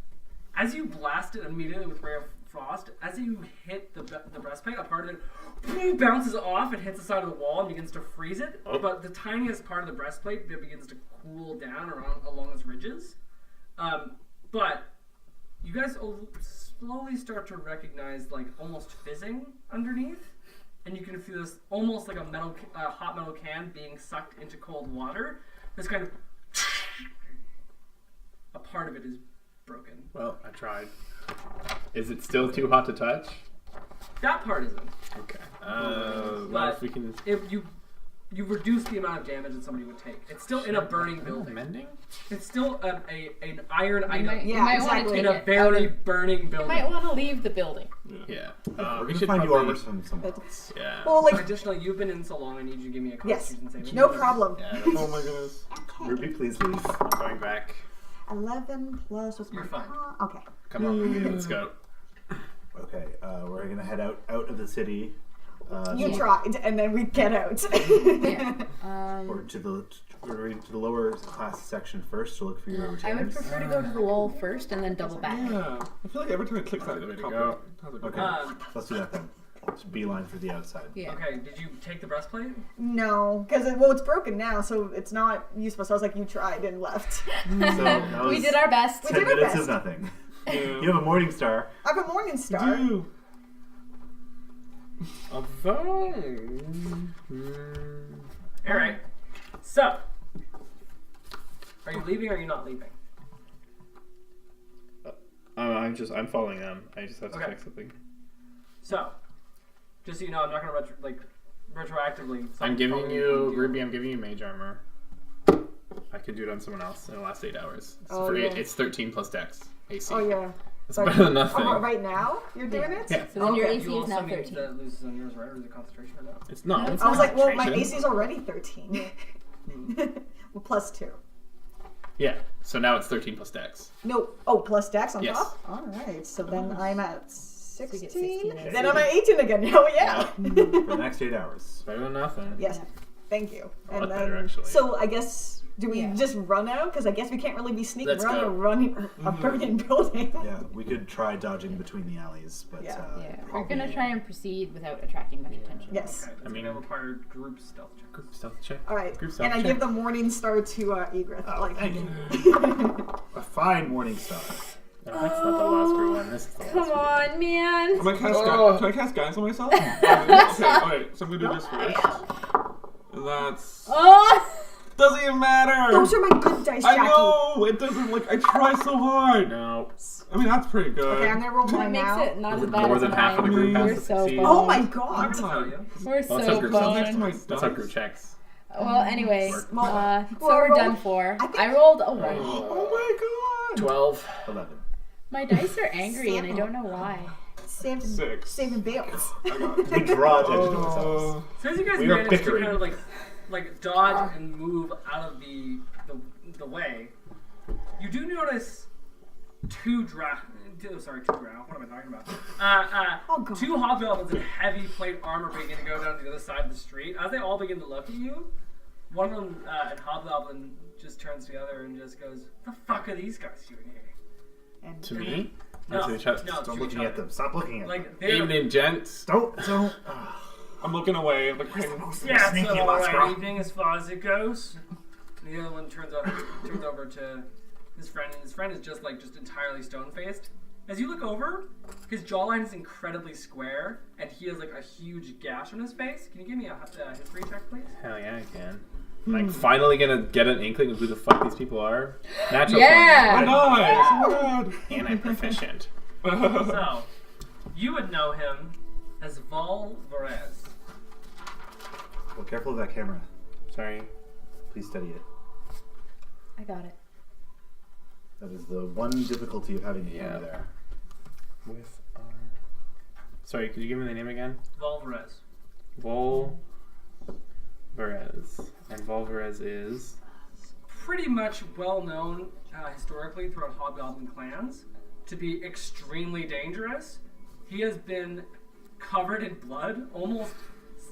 Speaker 2: As you blast it immediately with Ray of Frost, as you hit the breastplate, a part of it bounces off and hits the side of the wall and begins to freeze it.
Speaker 1: Oh.
Speaker 2: But the tiniest part of the breastplate begins to cool down along its ridges. But you guys slowly start to recognize like almost fizzing underneath, and you can feel this almost like a hot metal can being sucked into cold water. This kind of a part of it is broken.
Speaker 1: Well, I tried. Is it still too hot to touch?
Speaker 2: That part isn't.
Speaker 1: Okay. What if we can?
Speaker 2: If you reduce the amount of damage that somebody would take. It's still in a burning building.
Speaker 1: Mending?
Speaker 2: It's still an iron
Speaker 7: You
Speaker 2: item
Speaker 7: might,
Speaker 3: Yeah,
Speaker 7: you might
Speaker 3: exactly.
Speaker 7: want to
Speaker 2: in
Speaker 7: take
Speaker 2: a
Speaker 7: it
Speaker 2: very
Speaker 7: out of,
Speaker 2: burning
Speaker 7: you
Speaker 2: building.
Speaker 7: might want to leave the building.
Speaker 1: Yeah.
Speaker 5: We're
Speaker 1: We
Speaker 5: going to
Speaker 1: should
Speaker 5: find you
Speaker 1: probably.
Speaker 5: armor from somewhere.
Speaker 3: It's-
Speaker 1: Yeah.
Speaker 3: Well, like
Speaker 2: Additionally, you've been in so long. I need you to give me a
Speaker 3: yes,
Speaker 2: Constitution saving.
Speaker 3: no
Speaker 2: throw.
Speaker 3: problem.
Speaker 1: Yeah,
Speaker 4: Oh my goodness.
Speaker 5: Ruby, please leave.
Speaker 1: I'm going back.
Speaker 3: 11 plus what's my
Speaker 2: You're fine.
Speaker 3: Okay.
Speaker 1: Come on, let's go.
Speaker 5: Okay, we're going to head out of the city.
Speaker 3: You tried, and then we get out.
Speaker 7: Yeah.
Speaker 5: Or to the lower class section first to look for your
Speaker 7: I would
Speaker 5: retainers.
Speaker 7: prefer to go to the wall first and then double back.
Speaker 4: Yeah. I feel like every time I click that,
Speaker 1: Way
Speaker 4: it
Speaker 1: to
Speaker 4: comes
Speaker 1: go.
Speaker 4: up. How's it going?
Speaker 5: Okay, let's do that then. Just beeline for the outside.
Speaker 7: Yeah.
Speaker 2: Okay, did you take the breastplate?
Speaker 3: No, because it's broken now, so it's not useful. So I was like, you tried and left.
Speaker 5: So that was
Speaker 7: We did our best.
Speaker 5: 10
Speaker 3: did our
Speaker 5: minutes
Speaker 3: best.
Speaker 5: of nothing.
Speaker 4: Yeah.
Speaker 5: You have a morning star.
Speaker 3: I have a morning star.
Speaker 4: Do.
Speaker 1: Although.
Speaker 2: All right. So, are you leaving or are you not leaving?
Speaker 1: I'm following them. I just have to
Speaker 2: Okay.
Speaker 1: check something.
Speaker 2: So, just so you know, I'm not going to retroactively.
Speaker 1: I'm giving
Speaker 2: follow
Speaker 1: you, Ruby, I'm giving you mage armor. I could do it on someone else in the last 8 hours.
Speaker 3: Oh, yeah.
Speaker 1: It's 13 plus dex. AC.
Speaker 3: Oh yeah.
Speaker 1: It's
Speaker 3: Like-
Speaker 1: better than nothing.
Speaker 3: Oh, right now you're doing it?
Speaker 1: Yeah.
Speaker 7: So then your
Speaker 3: Okay.
Speaker 7: AC
Speaker 2: You
Speaker 7: is now
Speaker 2: also need
Speaker 7: 13.
Speaker 2: that loses on yours, right? Or is it concentration or not?
Speaker 1: It's not.
Speaker 7: No,
Speaker 1: It's
Speaker 3: I was
Speaker 1: not
Speaker 3: like, well, my
Speaker 1: concentration.
Speaker 3: AC's already 13. Well, plus 2.
Speaker 1: Yeah. So now it's 13 plus dex.
Speaker 3: No. Oh, plus dex on
Speaker 1: Yes.
Speaker 3: top? All right. So then I'm at
Speaker 7: you get
Speaker 3: 16.
Speaker 7: 16.
Speaker 3: Then I'm at 18 again. Oh, yeah.
Speaker 5: For the next 8 hours.
Speaker 1: Better than nothing.
Speaker 3: Yes. Thank you.
Speaker 1: A lot
Speaker 3: And
Speaker 1: better,
Speaker 3: then,
Speaker 1: actually.
Speaker 3: so I guess, do we
Speaker 7: Yeah.
Speaker 3: just run out? Because I guess we can't really be sneaking
Speaker 1: Let's
Speaker 3: around
Speaker 1: go.
Speaker 3: or running a burning building.
Speaker 5: Yeah, we could try dodging between the alleys, but
Speaker 3: Yeah.
Speaker 7: Yeah, we're
Speaker 5: probably-
Speaker 7: gonna try and proceed without attracting much attention.
Speaker 3: Yes.
Speaker 2: Okay, that's
Speaker 1: I mean-
Speaker 2: going to require group stealth check.
Speaker 1: Group stealth check.
Speaker 3: All right.
Speaker 1: Group stealth
Speaker 3: And I
Speaker 1: check.
Speaker 3: give the morning star to Egret.
Speaker 5: Oh,
Speaker 3: like,
Speaker 5: thank you. A fine morning star.
Speaker 1: No, that's not the last group one. This is the last
Speaker 7: Come
Speaker 1: group.
Speaker 7: on, man.
Speaker 4: Can I cast
Speaker 1: Oh.
Speaker 4: Can I cast guidance on myself? Okay, so I'm gonna do this first. And that's
Speaker 7: Oh!
Speaker 4: doesn't even matter.
Speaker 3: those are my good dice,
Speaker 4: I
Speaker 3: Jackie.
Speaker 4: know it doesn't. Like I try so hard.
Speaker 1: No.
Speaker 4: I mean that's pretty good.
Speaker 3: Okay, I'm gonna roll
Speaker 7: That
Speaker 3: mine
Speaker 7: makes
Speaker 3: now.
Speaker 7: it not as bad
Speaker 1: More
Speaker 7: as
Speaker 1: than half of the
Speaker 7: mine.
Speaker 1: group has
Speaker 7: We're
Speaker 1: to
Speaker 7: so
Speaker 1: succeed.
Speaker 7: boned.
Speaker 3: Oh my
Speaker 2: I'm
Speaker 3: god.
Speaker 2: not going to tell you.
Speaker 7: We're
Speaker 1: Well, that's how
Speaker 7: so
Speaker 1: group
Speaker 4: Next to
Speaker 7: boned.
Speaker 4: my
Speaker 1: That's how
Speaker 4: dice.
Speaker 1: group checks.
Speaker 7: Well, anyway, so
Speaker 3: Well,
Speaker 7: we're
Speaker 3: roll-
Speaker 7: done for.
Speaker 3: I think-
Speaker 7: I rolled a 1.
Speaker 4: Oh my god.
Speaker 1: 12.
Speaker 5: 11.
Speaker 7: My dice are angry and I don't know why.
Speaker 3: Saving
Speaker 4: 6.
Speaker 3: saving bills.
Speaker 4: I got it.
Speaker 5: We draw attention to ourselves.
Speaker 2: So as you guys
Speaker 5: We are
Speaker 2: manage to
Speaker 5: bickering.
Speaker 2: kind of like dodge and move out of the way, you do notice two drow. What am I talking about?
Speaker 3: Oh, God.
Speaker 2: 2 hobgoblins in heavy plate armor begin to go down to the other side of the street. As they all begin to look at you, One of them, and Hobgoblin, just turns to the other and just goes, "The fuck are these guys doing here?"
Speaker 3: And
Speaker 1: To me?
Speaker 2: No,
Speaker 1: To each other?
Speaker 2: no,
Speaker 5: Stop
Speaker 2: to
Speaker 5: looking
Speaker 2: each
Speaker 5: at
Speaker 2: other.
Speaker 5: them. Stop looking at them.
Speaker 2: Like they're
Speaker 1: Evening, gents.
Speaker 5: Don't.
Speaker 4: I'm looking away. Like,
Speaker 2: yeah,
Speaker 5: Sneaky
Speaker 2: it's all
Speaker 5: bastard.
Speaker 2: right evening as far as it goes. And the other one turns over to his friend, and his friend is just entirely stone faced. As you look over, his jawline is incredibly square, and he has like a huge gash on his face. Can you give me a history check, please?
Speaker 1: Hell yeah, I can. Like, finally gonna get an inkling of who the fuck these people are. Natural
Speaker 7: Yeah.
Speaker 4: nice. Oh my god.
Speaker 1: 20. And I'm proficient.
Speaker 2: So, you would know him as Val Varese.
Speaker 5: Well, careful of that camera.
Speaker 1: Sorry.
Speaker 5: Please study it.
Speaker 7: I got it.
Speaker 5: That is the one difficulty of having the camera
Speaker 1: Yeah.
Speaker 5: there.
Speaker 1: With our... Sorry, could you give me the name again?
Speaker 2: Val Varese.
Speaker 1: Volvarez. And Volvarez is...
Speaker 2: Pretty much well known historically throughout Hobgoblin clans to be extremely dangerous. He has been covered in blood, almost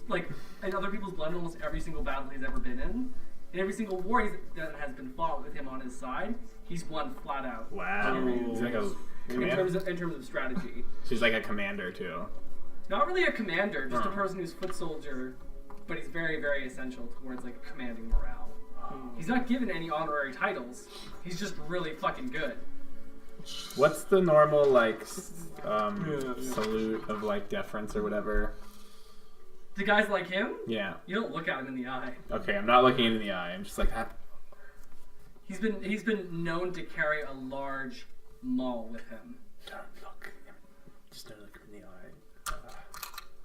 Speaker 2: like in other people's blood in almost every single battle he's ever been in. In every single war that has been fought with him on his side, he's won flat out.
Speaker 1: Wow. He's like a
Speaker 2: In
Speaker 1: commander.
Speaker 2: terms of strategy.
Speaker 1: She's like a commander, too.
Speaker 2: Not really a commander, just a
Speaker 1: Oh.
Speaker 2: person who's foot soldier, but he's very, very essential towards like commanding morale. He's not given any honorary titles. He's just really fucking good.
Speaker 1: What's the normal, like,
Speaker 4: Yeah.
Speaker 1: salute of, like, deference or whatever?
Speaker 2: To guys like him,
Speaker 1: Yeah.
Speaker 2: you don't look at him in the eye.
Speaker 1: Okay, I'm not looking in the eye. I'm just like, that.
Speaker 2: He's been known to carry a large maul with him,
Speaker 1: Don't look. Just don't look in the eye.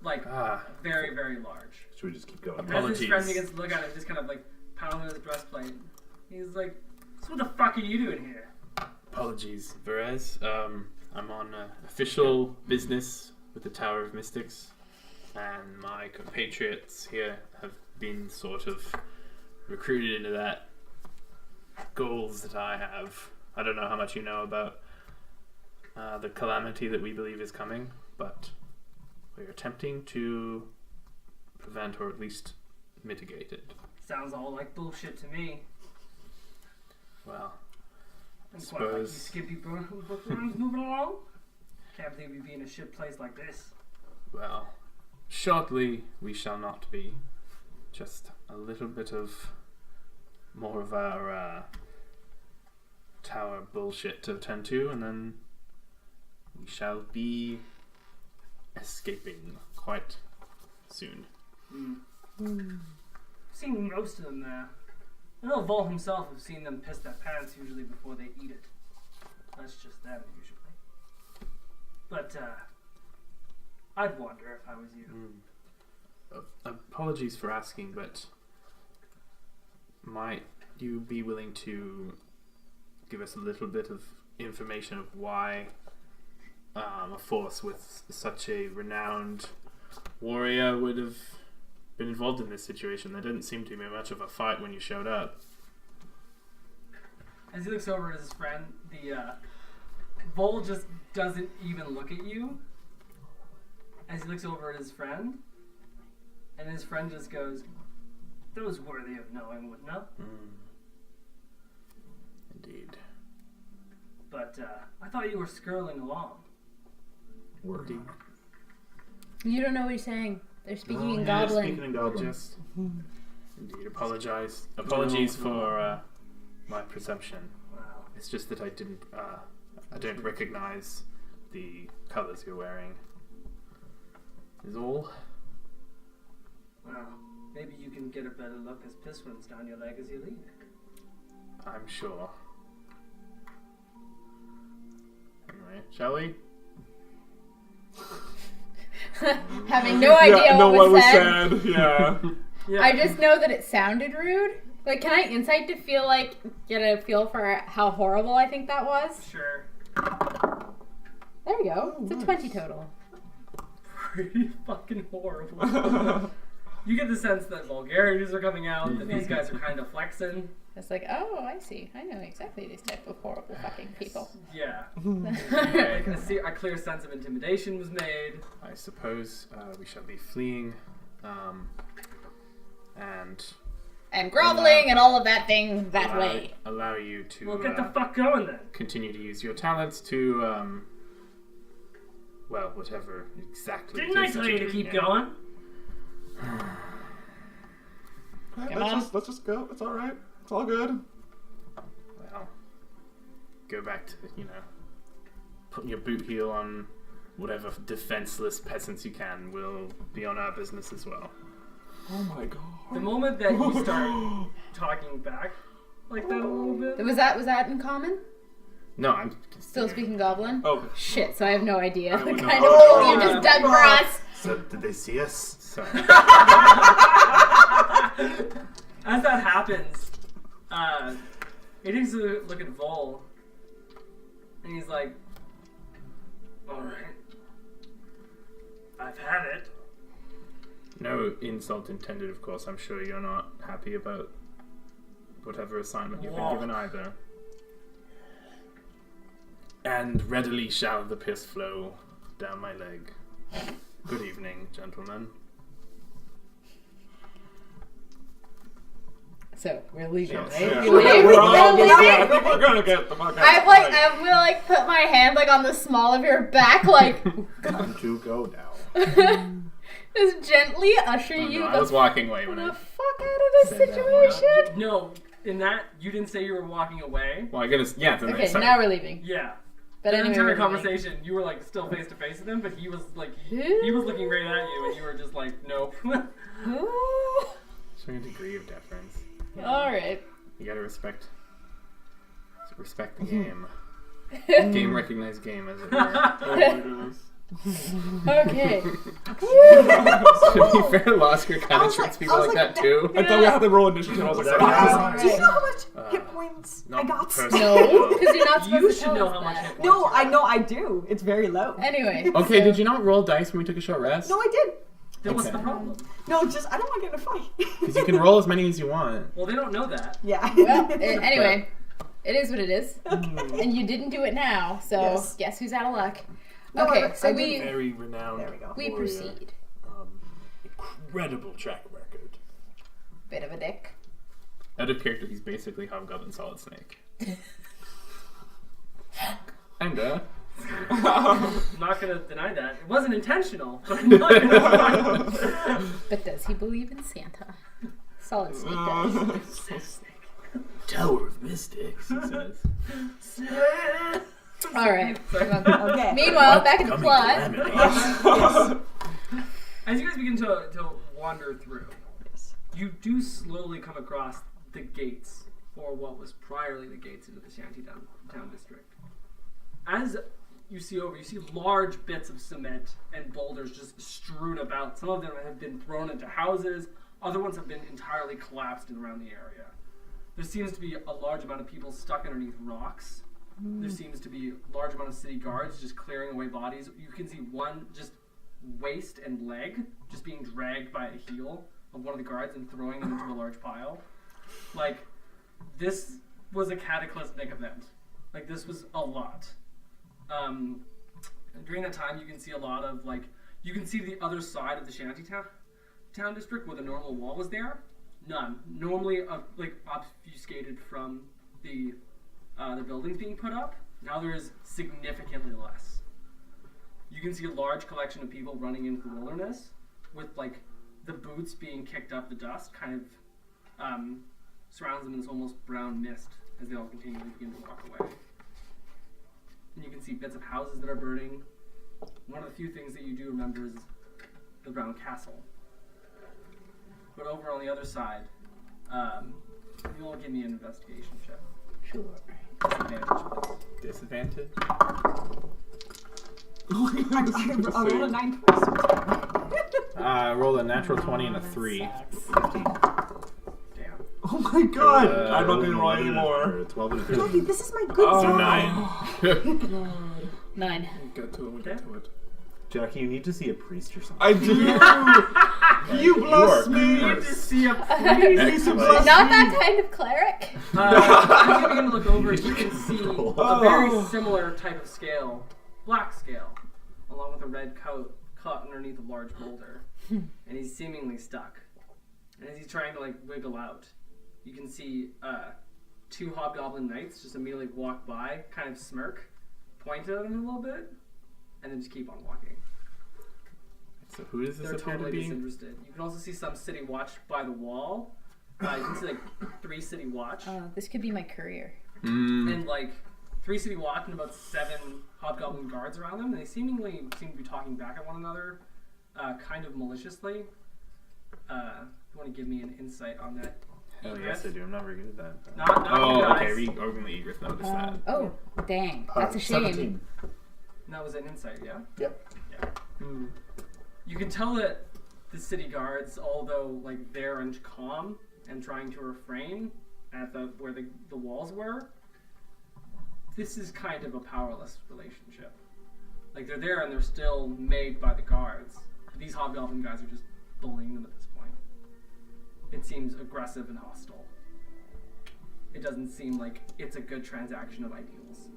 Speaker 2: like
Speaker 1: Ah.
Speaker 2: very, very large.
Speaker 5: Should we just keep going?
Speaker 2: As his
Speaker 1: Apologies.
Speaker 2: friend begins to look at him, just kind of like pounding on his breastplate. He's like, "So what the fuck are you doing here?"
Speaker 1: Apologies, Varez. I'm on official business with the Tower of Mystics, and my compatriots here have been sort of recruited into that goals that I have. I don't know how much you know about the calamity that we believe is coming, but we are attempting to prevent or at least mitigate it.
Speaker 2: Sounds all like bullshit to me.
Speaker 1: Well,
Speaker 2: And quite like you
Speaker 1: Suppose-
Speaker 2: skimpy bookworms moving along. Can't believe we'd be in a shit place like this.
Speaker 1: well, shortly we shall not be. Just a little bit of more of our tower bullshit to attend to, and then we shall be escaping quite soon.
Speaker 2: Seen most of them there. I know Vol himself have seen them piss their pants usually before they eat it. That's just them usually. But I'd wonder if I was you.
Speaker 1: Apologies for asking, but might you be willing to give us a little bit of information of why a force with such a renowned warrior would have been involved in this situation? There didn't seem to be much of a fight when you showed up.
Speaker 2: As he looks over at his friend, the Vol just doesn't even look at you. As he looks over at his friend, and his friend just goes, "Those worthy of knowing would know."
Speaker 1: Indeed.
Speaker 2: But I thought you were skirling along.
Speaker 5: Working.
Speaker 7: You don't know what he's saying. They're speaking in
Speaker 5: Yeah,
Speaker 7: Goblin.
Speaker 5: speaking in Goblin.
Speaker 1: Just indeed apologies for my presumption.
Speaker 2: Wow.
Speaker 1: It's just that I didn't recognize the colors you're wearing. Is all.
Speaker 2: Well, maybe you can get a better look as piss runs down your leg as you leave.
Speaker 1: I'm sure. Anyway, shall we?
Speaker 7: Having no idea what was said.
Speaker 4: Yeah.
Speaker 2: Yeah.
Speaker 7: I just know that it sounded rude. Like, can I insight to get a feel for how horrible I think that was?
Speaker 2: Sure.
Speaker 7: There we go. It's a 20 total.
Speaker 2: Pretty fucking horrible. You get the sense that vulgarities are coming out, that these guys are kind of flexing.
Speaker 7: It's like, oh, I see. I know exactly these type of horrible fucking people.
Speaker 2: Yeah. Like a clear sense of intimidation was made.
Speaker 1: I suppose we shall be fleeing, and
Speaker 7: and groveling and all of that thing that way.
Speaker 1: Allow you to
Speaker 2: Well, get the fuck going then.
Speaker 1: continue to use your talents to, well, whatever exactly.
Speaker 2: Didn't I tell you to keep going?
Speaker 4: Let's just go. It's all right. It's all good.
Speaker 1: Well, go back to, putting your boot heel on whatever defenseless peasants you can. Will be on our business as well.
Speaker 4: Oh my god.
Speaker 2: The moment that you start talking back like that a little bit.
Speaker 7: Was that in common?
Speaker 1: No, I'm
Speaker 7: Still speaking Goblin?
Speaker 4: Oh.
Speaker 7: Shit, so I have no idea the
Speaker 1: wouldn't
Speaker 7: kind
Speaker 1: know.
Speaker 7: of hole you just dug for us.
Speaker 5: So, did they see us?
Speaker 1: Sorry.
Speaker 2: As that happens, he takes a look at Vol, and he's like, "Alright, I've had it."
Speaker 1: No insult intended, of course. I'm sure you're not happy about whatever assignment you've been given either. And readily shall the piss flow down my leg. Good evening, gentlemen.
Speaker 7: So, we're leaving, right?
Speaker 4: Yeah.
Speaker 7: We leave?
Speaker 4: We're all
Speaker 7: We're
Speaker 4: just,
Speaker 7: leaving?
Speaker 4: I think we're gonna get the fuck out.
Speaker 7: I'm gonna put my hand on the small of your back,
Speaker 5: Time to go now.
Speaker 7: just gently usher you
Speaker 1: I was walking away when
Speaker 7: the
Speaker 1: I...
Speaker 7: fuck out of this
Speaker 1: said that
Speaker 7: situation.
Speaker 2: No, in that, you didn't say you were walking away.
Speaker 1: Well, I gotta... Yeah, then
Speaker 7: Okay,
Speaker 1: sorry.
Speaker 7: now we're leaving.
Speaker 2: Yeah.
Speaker 7: But
Speaker 2: The
Speaker 7: anyway,
Speaker 2: entire
Speaker 7: we're leaving.
Speaker 2: conversation, you were like still face to face with him, but he was like, he was looking right at you, and you were just like, nope.
Speaker 1: Showing a degree of deference.
Speaker 7: Alright.
Speaker 1: You gotta respect the game. Game recognized game, as it were.
Speaker 4: Oh my goodness.
Speaker 7: Okay.
Speaker 1: To be fair, Losker kind of treats people like that too.
Speaker 4: I thought we had to roll initiative. I was like,
Speaker 5: Yeah.
Speaker 3: Do you know how much hit points I
Speaker 1: Not
Speaker 3: got?
Speaker 1: personally.
Speaker 7: No, because you're not supposed
Speaker 2: You
Speaker 7: to
Speaker 2: should
Speaker 7: tell
Speaker 2: know
Speaker 7: us
Speaker 2: how much
Speaker 7: that.
Speaker 2: hit points
Speaker 3: No,
Speaker 2: you
Speaker 3: I
Speaker 2: have.
Speaker 3: know I do. It's very low.
Speaker 7: Anyway.
Speaker 1: Okay,
Speaker 7: so-
Speaker 1: did you not roll dice when we took a short rest?
Speaker 3: No, I did.
Speaker 2: Then what's
Speaker 1: Okay.
Speaker 2: the problem?
Speaker 3: No, just I don't want to get in a fight.
Speaker 1: Because you can roll as many as you want.
Speaker 2: Well, they don't know that.
Speaker 3: Yeah.
Speaker 7: Well, anyway, it is what it is. And you didn't do it now, so
Speaker 3: Yes.
Speaker 7: guess who's out of luck?
Speaker 3: No,
Speaker 7: Okay,
Speaker 3: I
Speaker 7: so
Speaker 3: did
Speaker 7: we
Speaker 1: Very renowned.
Speaker 3: There we go.
Speaker 7: we
Speaker 1: warrior.
Speaker 7: proceed.
Speaker 5: Incredible track record.
Speaker 7: Bit of a dick.
Speaker 1: Out of character, he's basically Hobgoblin Solid Snake. Kinda.
Speaker 2: I'm not gonna deny that. It wasn't intentional, but I'm not gonna deny it.
Speaker 7: But does he believe in Santa? Solid Snake does.
Speaker 5: Tower of Mystics.
Speaker 1: He says.
Speaker 7: Alright.
Speaker 3: Okay.
Speaker 7: Meanwhile, back in the
Speaker 5: Coming
Speaker 7: plot.
Speaker 2: As you guys begin to wander through,
Speaker 3: Yes.
Speaker 2: you do slowly come across the gates, or what was priorly the gates into the Shantytown district. As you see over, you see large bits of cement and boulders just strewn about. Some of them have been thrown into houses, other ones have been entirely collapsed in around the area. There seems to be a large amount of people stuck underneath rocks. There seems to be a large amount of city guards just clearing away bodies. You can see one just waist and leg just being dragged by a heel of one of the guards and throwing them into a large pile. Like, this was a cataclysmic event. Like, this was a lot. During that time, you can see a lot of, like, you can see the other side of the Shantytown district where the normal wall was there. None. Normally, obfuscated from the buildings being put up. Now there is significantly less. You can see a large collection of people running into the wilderness with, like, the boots being kicked up the dust, kind of surrounds them in this almost brown mist as they all continue to begin to walk away. And you can see bits of houses that are burning. One of the few things that you do remember is the brown castle. But over on the other side, you all give me an investigation check.
Speaker 7: Sure.
Speaker 2: Disadvantage, please.
Speaker 1: Disadvantage?
Speaker 3: I rolled a 9 twice.
Speaker 1: Roll a natural 20 and a 3.
Speaker 2: Damn.
Speaker 4: Oh my god! I'm not gonna roll
Speaker 5: 11
Speaker 4: anymore.
Speaker 5: 12 and a
Speaker 3: Jackie,
Speaker 5: 13.
Speaker 3: this is my good
Speaker 1: So
Speaker 3: side.
Speaker 1: 9.
Speaker 7: 9.
Speaker 4: Get to it, we get to it.
Speaker 5: Jackie, you need to see a priest or something.
Speaker 4: I do! You bless me!
Speaker 2: You just see a
Speaker 1: Excellent.
Speaker 7: Not that kind of cleric.
Speaker 2: as you begin to look over, you can see a very similar type of scale, black scale, along with a red coat caught underneath a large boulder, and he's seemingly stuck. And as he's trying to like wiggle out, you can see 2 hobgoblin knights just immediately walk by, kind of smirk, point at him a little bit, and then just keep on walking.
Speaker 1: So who does this
Speaker 2: They're
Speaker 1: appear
Speaker 2: totally
Speaker 1: to be?
Speaker 2: disinterested. You can also see some city watch by the wall. You can see like 3 city watch.
Speaker 7: This could be my courier.
Speaker 2: And like 3 city watch and about 7 hobgoblin guards around them. And they seemingly seem to be talking back at one another, kind of maliciously. You want to give me an insight on that?
Speaker 1: Hell yes, I do. I'm not very good at that.
Speaker 2: Not you guys.
Speaker 1: Okay. Only Egrith noticed that.
Speaker 7: Oh, dang. That's a shame.
Speaker 5: 17.
Speaker 2: That was an insight, yeah?
Speaker 5: Yep.
Speaker 2: Yeah. You can tell that the city guards, although like they're calm and trying to refrain at where the walls were, this is kind of a powerless relationship. Like they're there and they're still made by the guards. These hobgoblin guys are just bullying them at this point. It seems aggressive and hostile. It doesn't seem like it's a good transaction of ideals.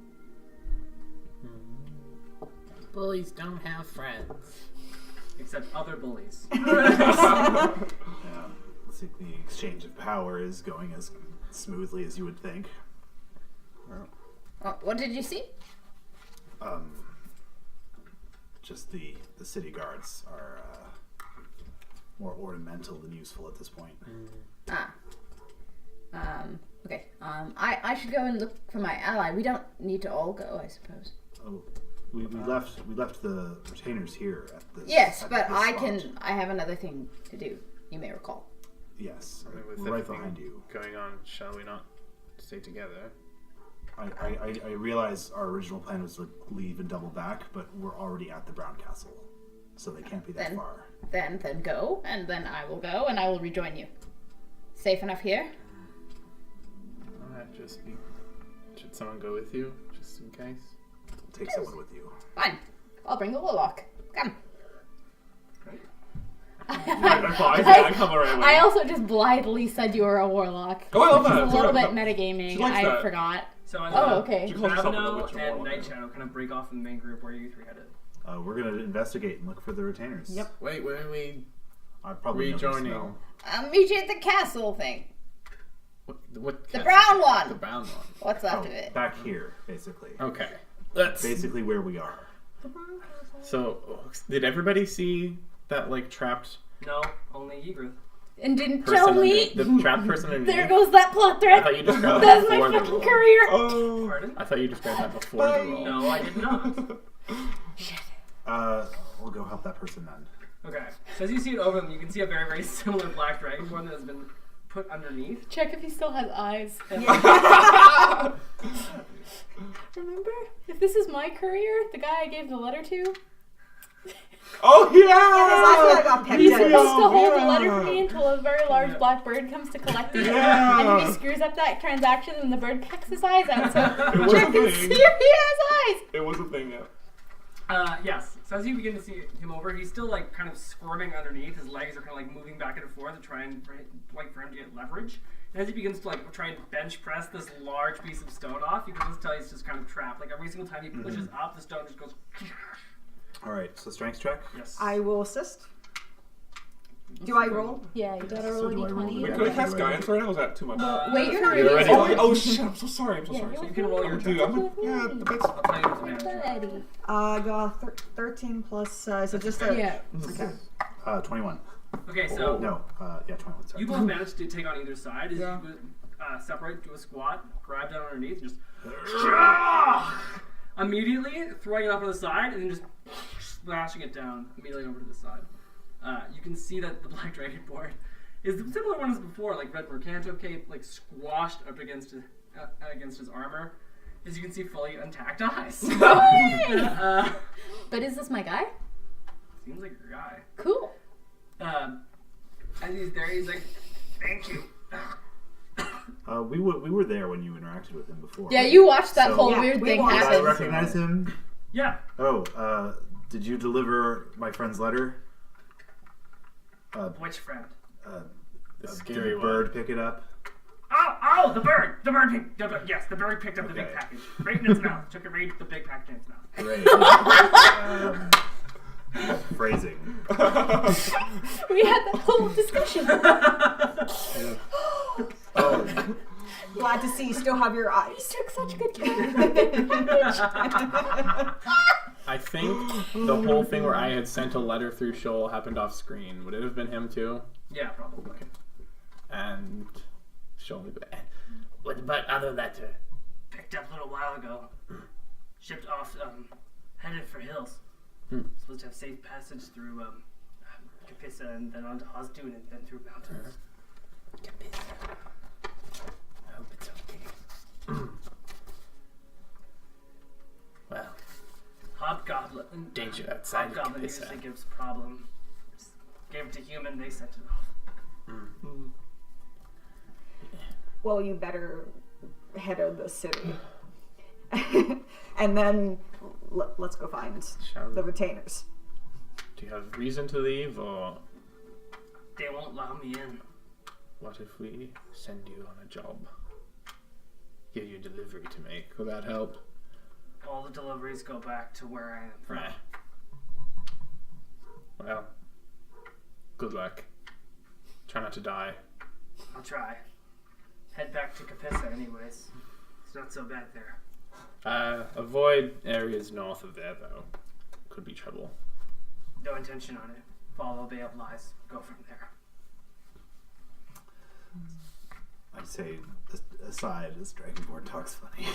Speaker 1: Bullies don't have friends.
Speaker 2: Except other bullies.
Speaker 5: Yeah. Looks like the exchange of power is going as smoothly as you would think.
Speaker 7: What did you see?
Speaker 5: Just the city guards are more ornamental than useful at this point.
Speaker 7: Okay. I should go and look for my ally. We don't need to all go, I suppose.
Speaker 5: Oh, we left the retainers here at this.
Speaker 7: Yes,
Speaker 5: at
Speaker 7: but
Speaker 5: this
Speaker 7: I
Speaker 5: spot.
Speaker 7: I have another thing to do. You may recall.
Speaker 5: Yes,
Speaker 1: I mean, with
Speaker 5: we're right
Speaker 1: everything
Speaker 5: behind you.
Speaker 1: going on, shall we not stay together?
Speaker 5: I realize our original plan was to leave and double back, but we're already at the Brown Castle, so they can't be that far.
Speaker 7: Then go, and then I will go, and I will rejoin you. Safe enough here?
Speaker 1: Should someone go with you, just in case?
Speaker 5: Take someone with you.
Speaker 7: Fine. I'll bring the warlock. Come.
Speaker 4: I come right away.
Speaker 7: I also just blithely said you were a warlock.
Speaker 4: Oh, I love that.
Speaker 7: It's a little bit metagaming.
Speaker 4: She likes
Speaker 7: I
Speaker 4: that.
Speaker 7: forgot.
Speaker 2: So as
Speaker 7: okay.
Speaker 4: She calls herself a
Speaker 2: Cavno
Speaker 4: witch or
Speaker 2: and
Speaker 4: warlock.
Speaker 2: Night Shadow kind of break off from the main group. Where are you 3 headed?
Speaker 5: We're gonna investigate and look for the retainers.
Speaker 3: Yep.
Speaker 1: Wait, when are we
Speaker 5: I probably know the
Speaker 1: rejoining?
Speaker 5: smell.
Speaker 7: I'll meet you at the castle thing.
Speaker 1: What
Speaker 7: The
Speaker 1: castle?
Speaker 7: brown one.
Speaker 1: The brown one.
Speaker 7: What's
Speaker 5: Oh,
Speaker 7: left of it?
Speaker 5: back here, basically.
Speaker 1: Okay. Let's.
Speaker 5: Basically where we are.
Speaker 1: So, did everybody see that like trapped
Speaker 2: No, only Ygritte.
Speaker 7: And didn't
Speaker 1: person?
Speaker 7: tell me.
Speaker 1: The trapped person underneath.
Speaker 7: There goes that plot
Speaker 1: I
Speaker 7: thread.
Speaker 1: thought you described that
Speaker 7: That's my
Speaker 1: before the
Speaker 7: fucking
Speaker 1: roll.
Speaker 7: career.
Speaker 4: Oh.
Speaker 2: Pardon?
Speaker 1: I thought you described that before the roll.
Speaker 2: No, I did not.
Speaker 5: We'll go help that person then.
Speaker 2: Okay. So as you see it over them, you can see a very, very similar black dragonborn that has been put underneath.
Speaker 7: Check if he still has eyes. Remember? If this is my courier, the guy I gave the letter to,
Speaker 4: Oh
Speaker 3: That's
Speaker 4: yeah!
Speaker 3: why I got picked
Speaker 7: he's
Speaker 3: out.
Speaker 7: supposed to hold the
Speaker 4: yeah.
Speaker 7: letter for me until a very large black bird comes to collect it.
Speaker 4: Yeah.
Speaker 7: And if he screws up that transaction, then the bird pecks his eyes out. So
Speaker 4: It was
Speaker 7: check
Speaker 4: a
Speaker 7: and see
Speaker 4: thing.
Speaker 7: if he has eyes.
Speaker 4: It was a thing, yeah.
Speaker 2: Yes. So as you begin to see him over, he's still like kind of squirming underneath. His legs are kind of like moving back and forth to try and like for him to get leverage. And as he begins to like try and bench press this large piece of stone off, you can just tell he's just kind of trapped. Like every single time he pushes up, the stone just goes.
Speaker 5: Alright, so strength check.
Speaker 2: Yes.
Speaker 3: I will assist. Do I roll?
Speaker 7: Yeah, you gotta roll
Speaker 5: So
Speaker 7: a
Speaker 5: do I roll
Speaker 7: d20.
Speaker 5: the-
Speaker 4: Can I cast guidance right now? Or is that too much?
Speaker 7: Wait, you're not
Speaker 2: You're
Speaker 7: ready.
Speaker 1: ready.
Speaker 4: Oh, wait, oh shit! I'm so sorry. I'm so
Speaker 7: Yeah,
Speaker 4: sorry.
Speaker 7: you're
Speaker 2: You can roll your
Speaker 4: Dude, yeah, that's.
Speaker 2: I'll tell you what's advantage.
Speaker 7: Ready.
Speaker 3: I got 13 plus. Is it just a?
Speaker 7: Yeah.
Speaker 3: Okay.
Speaker 5: 21.
Speaker 2: Okay, so
Speaker 5: No, yeah, 21. Sorry.
Speaker 2: you both managed to take on either side. As
Speaker 3: Yeah.
Speaker 2: you separate, do a squat, grab down underneath, and just immediately throwing it up on the side, and then just splashing it down immediately over to the side. You can see that the black dragonborn is the similar one as before, like red mercanto cape, like squashed up against his armor. As you can see, fully intact eyes.
Speaker 7: But is this my guy?
Speaker 2: Seems like your guy.
Speaker 7: Cool.
Speaker 2: As he's there, he's like, "Thank you."
Speaker 5: We were there when you interacted with him before.
Speaker 7: Yeah,
Speaker 5: right?
Speaker 7: you watched that
Speaker 5: So-
Speaker 7: whole
Speaker 3: Yeah,
Speaker 7: weird
Speaker 3: we
Speaker 7: thing
Speaker 3: watched
Speaker 5: Did I
Speaker 7: happen.
Speaker 5: recognize him?
Speaker 2: Yeah.
Speaker 5: Oh, did you deliver my friend's letter?
Speaker 2: Which friend?
Speaker 1: The
Speaker 5: Did
Speaker 1: scary
Speaker 5: the
Speaker 1: one.
Speaker 5: bird pick it up?
Speaker 2: Oh, the bird! Yes, the bird picked up the big
Speaker 5: Okay.
Speaker 2: package. Right in its mouth. Took it right the big package in its mouth.
Speaker 5: Great. Phrasing.
Speaker 7: We had that whole discussion.
Speaker 5: Oh,
Speaker 3: Glad to see you still have your
Speaker 7: You
Speaker 3: eyes.
Speaker 7: took such good care of me.
Speaker 1: I think the whole thing where I had sent a letter through Shoal happened off screen. Would it have been him too?
Speaker 2: Yeah, probably.
Speaker 1: And Shoal would be what about other letter?
Speaker 2: Picked up a little while ago. Shipped off, headed for hills.
Speaker 1: Hmm.
Speaker 2: Supposed to have safe passage through, Kapissa and then onto Osdune and then through mountains.
Speaker 1: I hope it's okay. Well,
Speaker 2: Hobgoblin.
Speaker 1: danger outside of
Speaker 2: Hobgoblin
Speaker 1: Kapissa.
Speaker 2: usually gives problem. Just gave it to human, they sent it off.
Speaker 3: Well, you better head out of the city. And then let's go find
Speaker 1: Shall
Speaker 3: the
Speaker 1: we?
Speaker 3: retainers.
Speaker 1: Do you have reason to leave, or
Speaker 2: They won't allow me in.
Speaker 1: what if we send you on a job? Give you a delivery to make. Will that help?
Speaker 2: All the deliveries go back to where I am from.
Speaker 1: Right. Well, good luck. Try not to die.
Speaker 2: I'll try. Head back to Kapissa anyways. It's not so bad there.
Speaker 1: Avoid areas north of there, though. Could be trouble.
Speaker 2: No intention on it. Follow Bay of Lies. Go from there.
Speaker 5: I'd say, aside, this Dragonborn talks funny.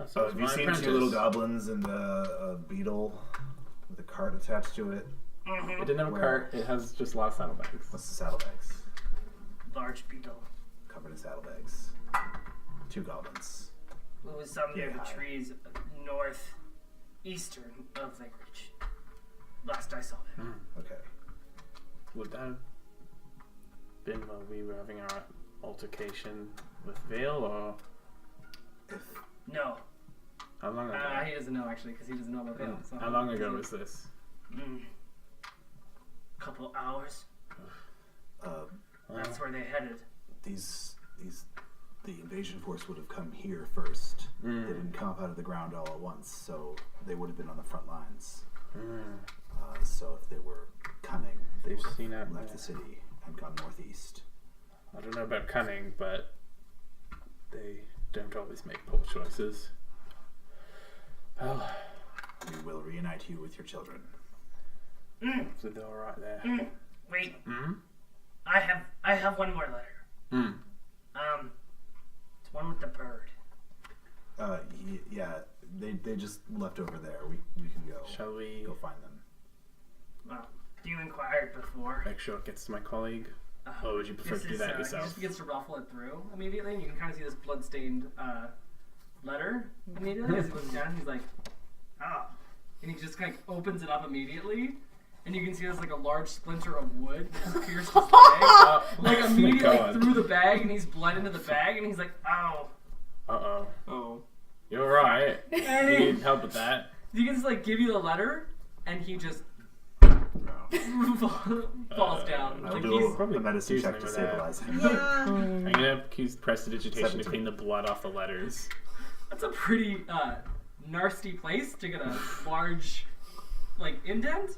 Speaker 1: So
Speaker 5: Have you seen two little goblins and a beetle with a cart attached to it?
Speaker 1: It didn't have a
Speaker 5: Where?
Speaker 1: cart. It has just a lot of saddlebags.
Speaker 5: What's the saddlebags?
Speaker 2: Large beetle.
Speaker 5: Covered in saddlebags. Two goblins.
Speaker 2: It was some near
Speaker 5: Yeah.
Speaker 2: the trees northeastern of Lakereach. Last I saw them.
Speaker 5: Okay.
Speaker 1: Would that have been while we were having our altercation with Vale, or
Speaker 2: No.
Speaker 1: how long ago?
Speaker 2: He doesn't know actually because he doesn't know about Vale. So
Speaker 1: How long ago was this?
Speaker 2: Couple hours. That's where they headed.
Speaker 5: The invasion force would have come here first. They didn't come up out of the ground all at once, so they would have been on the front lines. So if they were cunning, they
Speaker 1: They've
Speaker 5: would have
Speaker 1: seen it,
Speaker 5: left
Speaker 1: yeah.
Speaker 5: the city and gone northeast.
Speaker 1: I don't know about cunning, but they don't always make poor choices. Well,
Speaker 5: We will reunite you with your children.
Speaker 1: hopefully they're all right there.
Speaker 2: Wait. I have one more letter. It's one with the bird.
Speaker 5: Yeah, they just left over there. We can go.
Speaker 1: Shall we
Speaker 5: Go find them.
Speaker 2: Well, you inquired before.
Speaker 1: make sure it gets to my colleague? Or would you prefer to do that
Speaker 2: He
Speaker 1: yourself?
Speaker 2: just begins to ruffle it through immediately, and you can kind of see this blood-stained letter immediately as he looks down. He's like, "Ah," and he just kind of opens it up immediately, and you can see there's like a large splinter of wood that has pierced his leg, like
Speaker 1: Oh my
Speaker 2: immediately
Speaker 1: God.
Speaker 2: through the bag, and he's bled into the bag, and he's like, "Oh."
Speaker 1: Uh-oh.
Speaker 4: Oh.
Speaker 1: You're right.
Speaker 2: And
Speaker 1: You
Speaker 2: he,
Speaker 1: need help with that.
Speaker 2: he can just like give you the letter, and he just
Speaker 5: No.
Speaker 2: falls down.
Speaker 5: I'll
Speaker 2: Like
Speaker 5: do
Speaker 2: he's
Speaker 1: probably
Speaker 5: a medicine
Speaker 1: do
Speaker 5: check to
Speaker 1: something with that.
Speaker 5: stabilize him.
Speaker 3: Yeah.
Speaker 1: I'm gonna use prestidigitation
Speaker 5: 17.
Speaker 1: to clean the blood off the letters.
Speaker 2: that's a pretty nasty place to get a large like indent.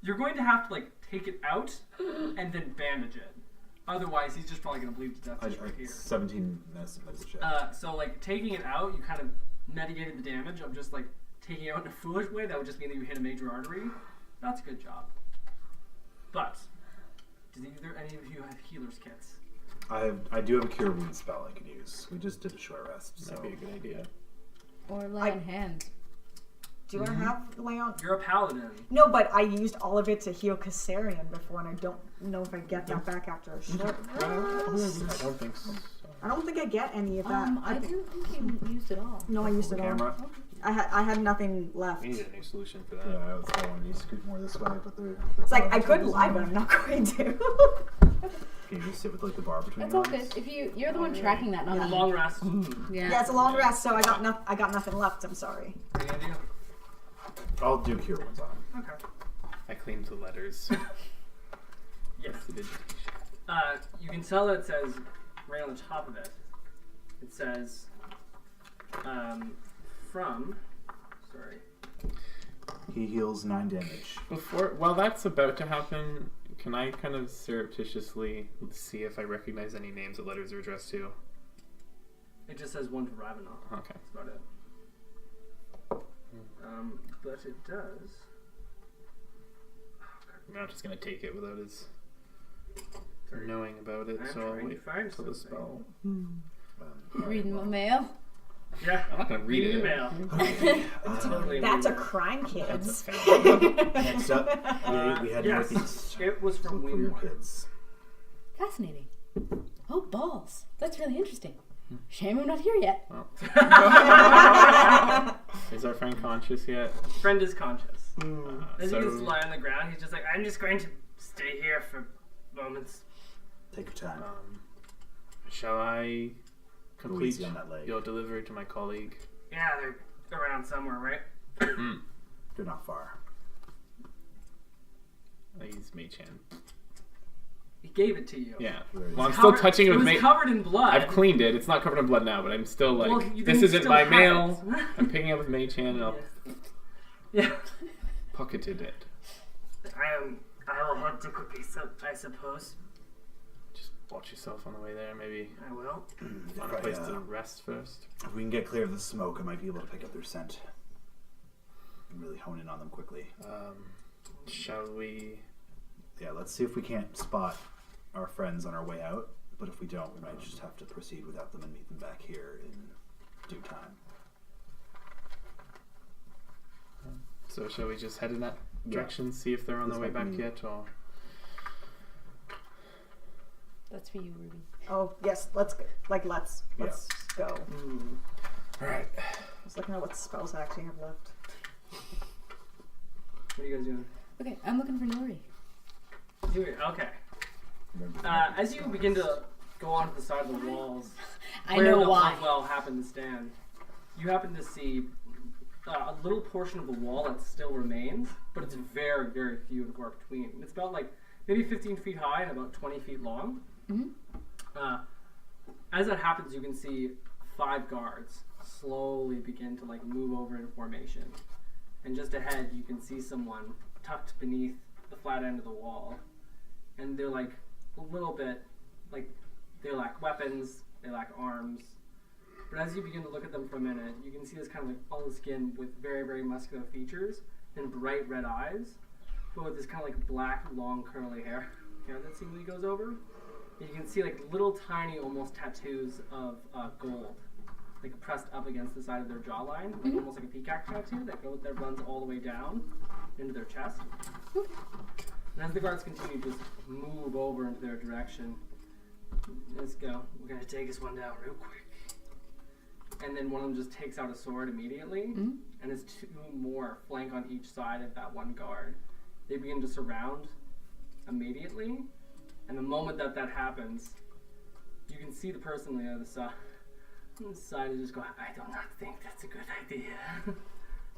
Speaker 2: You're going to have to like take it out and then bandage it. Otherwise, he's just probably gonna bleed to death just right here.
Speaker 5: 17 medicine check.
Speaker 2: So like taking it out, you kind of mitigated the damage of just like taking it out in a foolish way. That would just mean that you hit a major artery. That's a good job. But does either any of you have healer's kits?
Speaker 5: I do have a cure wound spell I can use. We just did a short rest, so
Speaker 1: That'd be a good idea.
Speaker 7: Or lay on hands.
Speaker 3: Do I have Leon?
Speaker 2: You're a paladin.
Speaker 3: No, but I used all of it to heal Kassarian before, and I don't know if I get that back after a short rest.
Speaker 1: I don't think so.
Speaker 3: I don't think I get any of that.
Speaker 7: I didn't think you used it all.
Speaker 3: No, I used it all.
Speaker 5: camera.
Speaker 3: I had nothing left.
Speaker 1: We need a new solution for that.
Speaker 5: Yeah, I was going to scoot more this way, but they're
Speaker 3: It's like I could lie, but I'm not going to.
Speaker 5: Can you just sit with like the bar between
Speaker 7: It's
Speaker 5: your
Speaker 7: all
Speaker 5: legs?
Speaker 7: good. If you're the one tracking that, not
Speaker 3: Yeah.
Speaker 7: me.
Speaker 2: Long rest.
Speaker 3: Yeah, it's a long rest, so I got nothing left. I'm sorry.
Speaker 2: What are you gonna do?
Speaker 5: I'll do cure wounds on him.
Speaker 2: Okay.
Speaker 1: I cleaned the letters.
Speaker 2: Yes.
Speaker 1: Prestidigitation.
Speaker 2: You can tell that it says right on the top of it. It says from. Sorry.
Speaker 5: He heals 9 damage.
Speaker 1: While that's about to happen, can I kind of surreptitiously see if I recognize any names that letters are addressed to?
Speaker 2: It just says one to Ravenel.
Speaker 1: Okay.
Speaker 2: That's about it. But it does.
Speaker 1: I'm not just gonna take it without his knowing about it,
Speaker 2: I'm
Speaker 1: so I'll
Speaker 2: trying to
Speaker 1: wait
Speaker 2: find
Speaker 1: for the
Speaker 2: something.
Speaker 1: spell.
Speaker 7: Reading my mail.
Speaker 2: Yeah.
Speaker 1: I'm not gonna read
Speaker 2: Reading
Speaker 1: it.
Speaker 2: email.
Speaker 5: Okay.
Speaker 2: Totally
Speaker 3: That's a
Speaker 2: weird.
Speaker 3: crime,
Speaker 1: That's a
Speaker 3: kids.
Speaker 1: fail.
Speaker 5: Next up, we had
Speaker 2: Yes.
Speaker 5: Northeast.
Speaker 2: It was from
Speaker 5: For your
Speaker 2: Wayne.
Speaker 5: kids.
Speaker 7: Fascinating. Oh, balls. That's really interesting. Shame I'm not here yet.
Speaker 1: Is our friend conscious yet?
Speaker 2: Friend is conscious. As
Speaker 1: So-
Speaker 2: he gets to lie on the ground, he's just like, I'm just going to stay here for moments.
Speaker 5: Take your time.
Speaker 1: Shall I
Speaker 5: Go
Speaker 1: complete
Speaker 5: easy on that leg.
Speaker 1: your delivery to my colleague?
Speaker 2: Yeah, they're around somewhere, right?
Speaker 5: They're not far.
Speaker 1: I use Mage Hand.
Speaker 2: He gave it to you.
Speaker 1: Yeah.
Speaker 5: Very
Speaker 1: Well, I'm
Speaker 5: nice.
Speaker 1: still touching it
Speaker 2: It
Speaker 1: with
Speaker 2: was
Speaker 1: Mage.
Speaker 2: covered in blood.
Speaker 1: I've cleaned it. It's not covered in blood now, but I'm still like,
Speaker 2: Well, you
Speaker 1: this
Speaker 2: can
Speaker 1: isn't
Speaker 2: still
Speaker 1: my
Speaker 2: have
Speaker 1: mail.
Speaker 2: it.
Speaker 1: I'm picking it with Mage Hand and I'll
Speaker 2: Yeah.
Speaker 1: pocketed it.
Speaker 2: I will hunt a cookie, I suppose.
Speaker 1: Just watch yourself on the way there. Maybe
Speaker 2: I will.
Speaker 1: find a place to rest first.
Speaker 5: If we can get clear of the smoke, I might be able to pick up their scent. And really hone in on them quickly.
Speaker 1: Shall we?
Speaker 5: Yeah, let's see if we can't spot our friends on our way out. But if we don't, we might just have to proceed without them and meet them back here in due time.
Speaker 1: So shall we just head in that direction, see if they're on
Speaker 5: This
Speaker 1: their way
Speaker 5: might
Speaker 1: back
Speaker 5: be-
Speaker 1: yet, or?
Speaker 7: That's for you, Ruby.
Speaker 3: Oh yes, let's go. Let's go.
Speaker 1: All right.
Speaker 3: I was looking at what spells I actually have left.
Speaker 2: What are you guys doing?
Speaker 7: Okay, I'm looking for Nori.
Speaker 2: Okay.
Speaker 5: Remember
Speaker 2: As you begin to go onto the side of the walls,
Speaker 7: I
Speaker 2: where
Speaker 7: know
Speaker 2: the
Speaker 7: why.
Speaker 2: well happened to stand, you happen to see a little portion of the wall that still remains, but it's very, very few and far between. It's about maybe 15 feet high and about 20 feet long. As that happens, you can see 5 guards slowly begin to move over in formation, and just ahead you can see someone tucked beneath the flat end of the wall, and they're a little bit they lack weapons, they lack arms. But as you begin to look at them for a minute, you can see this kind of olive skin with very, very muscular features and bright red eyes, but with this kind of black, long, curly hair that seemingly goes over. And you can see little tiny, almost tattoos of gold, pressed up against the side of their jawline, almost like a peacock tattoo that runs all the way down into their chest. And as the guards continue to just move over into their direction, let's go. We're gonna take this one down real quick. And then one of them just takes out a sword immediately, and as 2 more flank on each side of that one guard. They begin to surround immediately, and the moment that happens, you can see the person on the other side. On the side is just go, I do not think that's a good idea.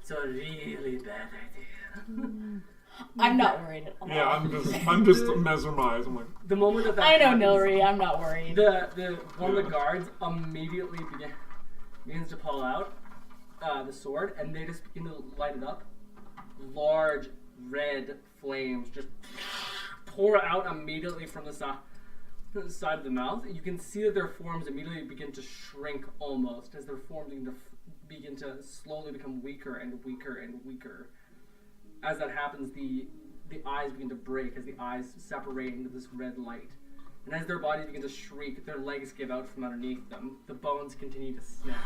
Speaker 2: It's a really bad idea.
Speaker 7: I'm not worried at all.
Speaker 4: Yeah, I'm just mesmerized. I'm like,
Speaker 2: The moment that
Speaker 7: I know
Speaker 2: happens,
Speaker 7: Nilri, I'm not worried.
Speaker 2: The one of the guards immediately begins to pull out the sword, and they just begin to light it up. Large red flames just pour out immediately from the side of the mouth. You can see that their forms immediately begin to shrink almost as their forms begin to slowly become weaker and weaker and weaker. As that happens, the eyes begin to break as the eyes separate into this red light. And as their bodies begin to shriek, their legs give out from underneath them. The bones continue to snap.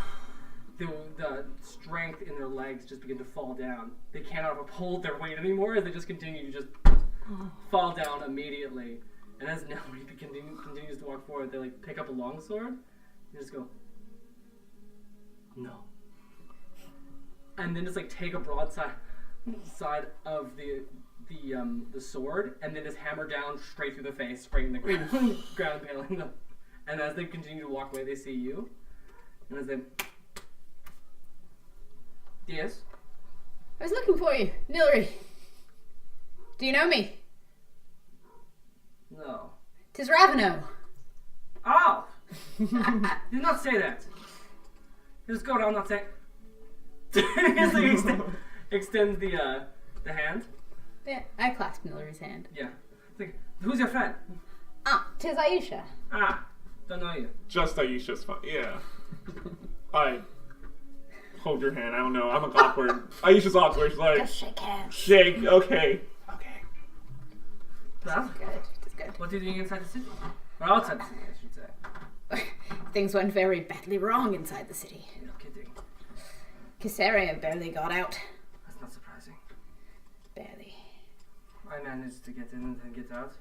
Speaker 2: The strength in their legs just begin to fall down. They cannot uphold their weight anymore as they just continue to just fall down immediately. And as Nelly continues to walk forward, they pick up a longsword and just go, no. And then just take a broadside of the sword, and then just hammer down straight through the face, straight in the ground, impaling them. And as they continue to walk away, they see you, and as they, yes,
Speaker 7: I was looking for you, Nilri. Do you know me?
Speaker 2: no,
Speaker 7: 'Tis Raveno.
Speaker 2: oh, do not say that. Just go down, not say. extends the hand.
Speaker 7: Yeah, I clasp Hillary's hand.
Speaker 2: Yeah. It's like, who's your friend?
Speaker 7: Ah, 'tis Aisha.
Speaker 2: Ah, don't know you.
Speaker 4: Just Aisha's fine. Yeah. I hold your hand. I don't know. I'm awkward. Aisha's awkward. She's like,
Speaker 7: Just shake hands.
Speaker 4: shake. Okay.
Speaker 2: Well,
Speaker 7: Good. It's good.
Speaker 2: what are you doing inside the city? Or outside the city, I should say.
Speaker 7: Things went very badly wrong inside the city.
Speaker 2: No kidding.
Speaker 7: Caesarea barely got out.
Speaker 2: That's not surprising.
Speaker 7: Barely.
Speaker 2: I managed to get in and then get out.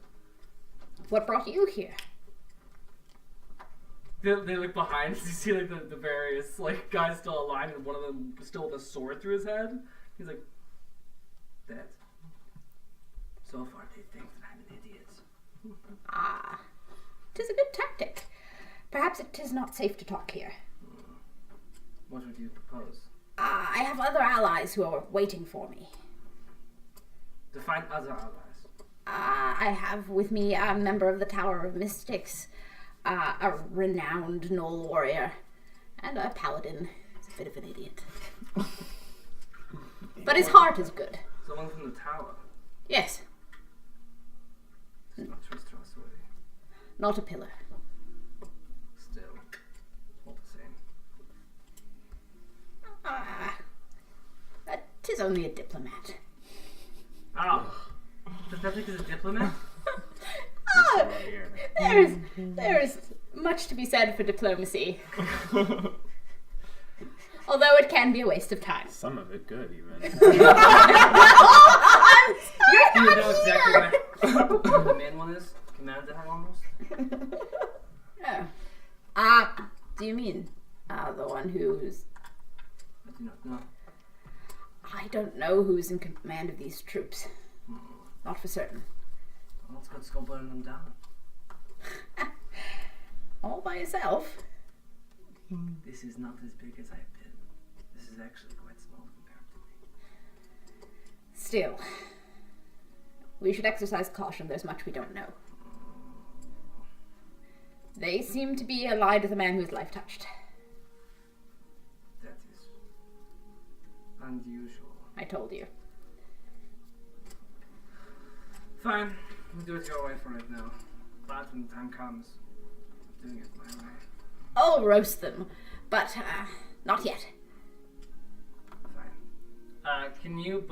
Speaker 7: What brought you here?
Speaker 2: They look behind. You see like the various like guys still alive, and one of them still with a sword through his head. He's like, dead. So far, they think that I'm an idiot.
Speaker 7: Ah, 'tis a good tactic. Perhaps it is not safe to talk here.
Speaker 2: What would you propose?
Speaker 7: Ah, I have other allies who are waiting for me.
Speaker 2: To find other allies.
Speaker 7: I have with me a member of the Tower of Mystics, a renowned Gnoll warrior, and a paladin. He's a bit of an idiot. But his heart is good.
Speaker 2: Someone from the tower.
Speaker 7: Yes,
Speaker 2: It's not trustworthy.
Speaker 7: not a pillar.
Speaker 2: Still, all the same.
Speaker 7: Ah, 'tis only a diplomat.
Speaker 2: Oh, pathetic as a diplomat.
Speaker 7: Ah, there is much to be said for diplomacy. Although it can be a waste of time.
Speaker 1: Some of it good, even.
Speaker 2: Do you know exactly what the main one is? Command that almost?
Speaker 7: Oh. Do you mean the one who's...
Speaker 2: I do not know.
Speaker 7: I don't know who's in command of these troops. Not for certain.
Speaker 2: Well, let's go burn them down.
Speaker 7: All by yourself?
Speaker 2: This is not as big as I've been. This is actually quite small compared to me.
Speaker 7: Still, we should exercise caution. There's much we don't know. They seem to be allied with a man whose life touched.
Speaker 2: That is unusual.
Speaker 7: I told you.
Speaker 2: Fine, we'll do it your way for right now. But when the time comes, I'm doing it my way.
Speaker 7: I'll roast them, but not yet.
Speaker 2: Fine. Can you,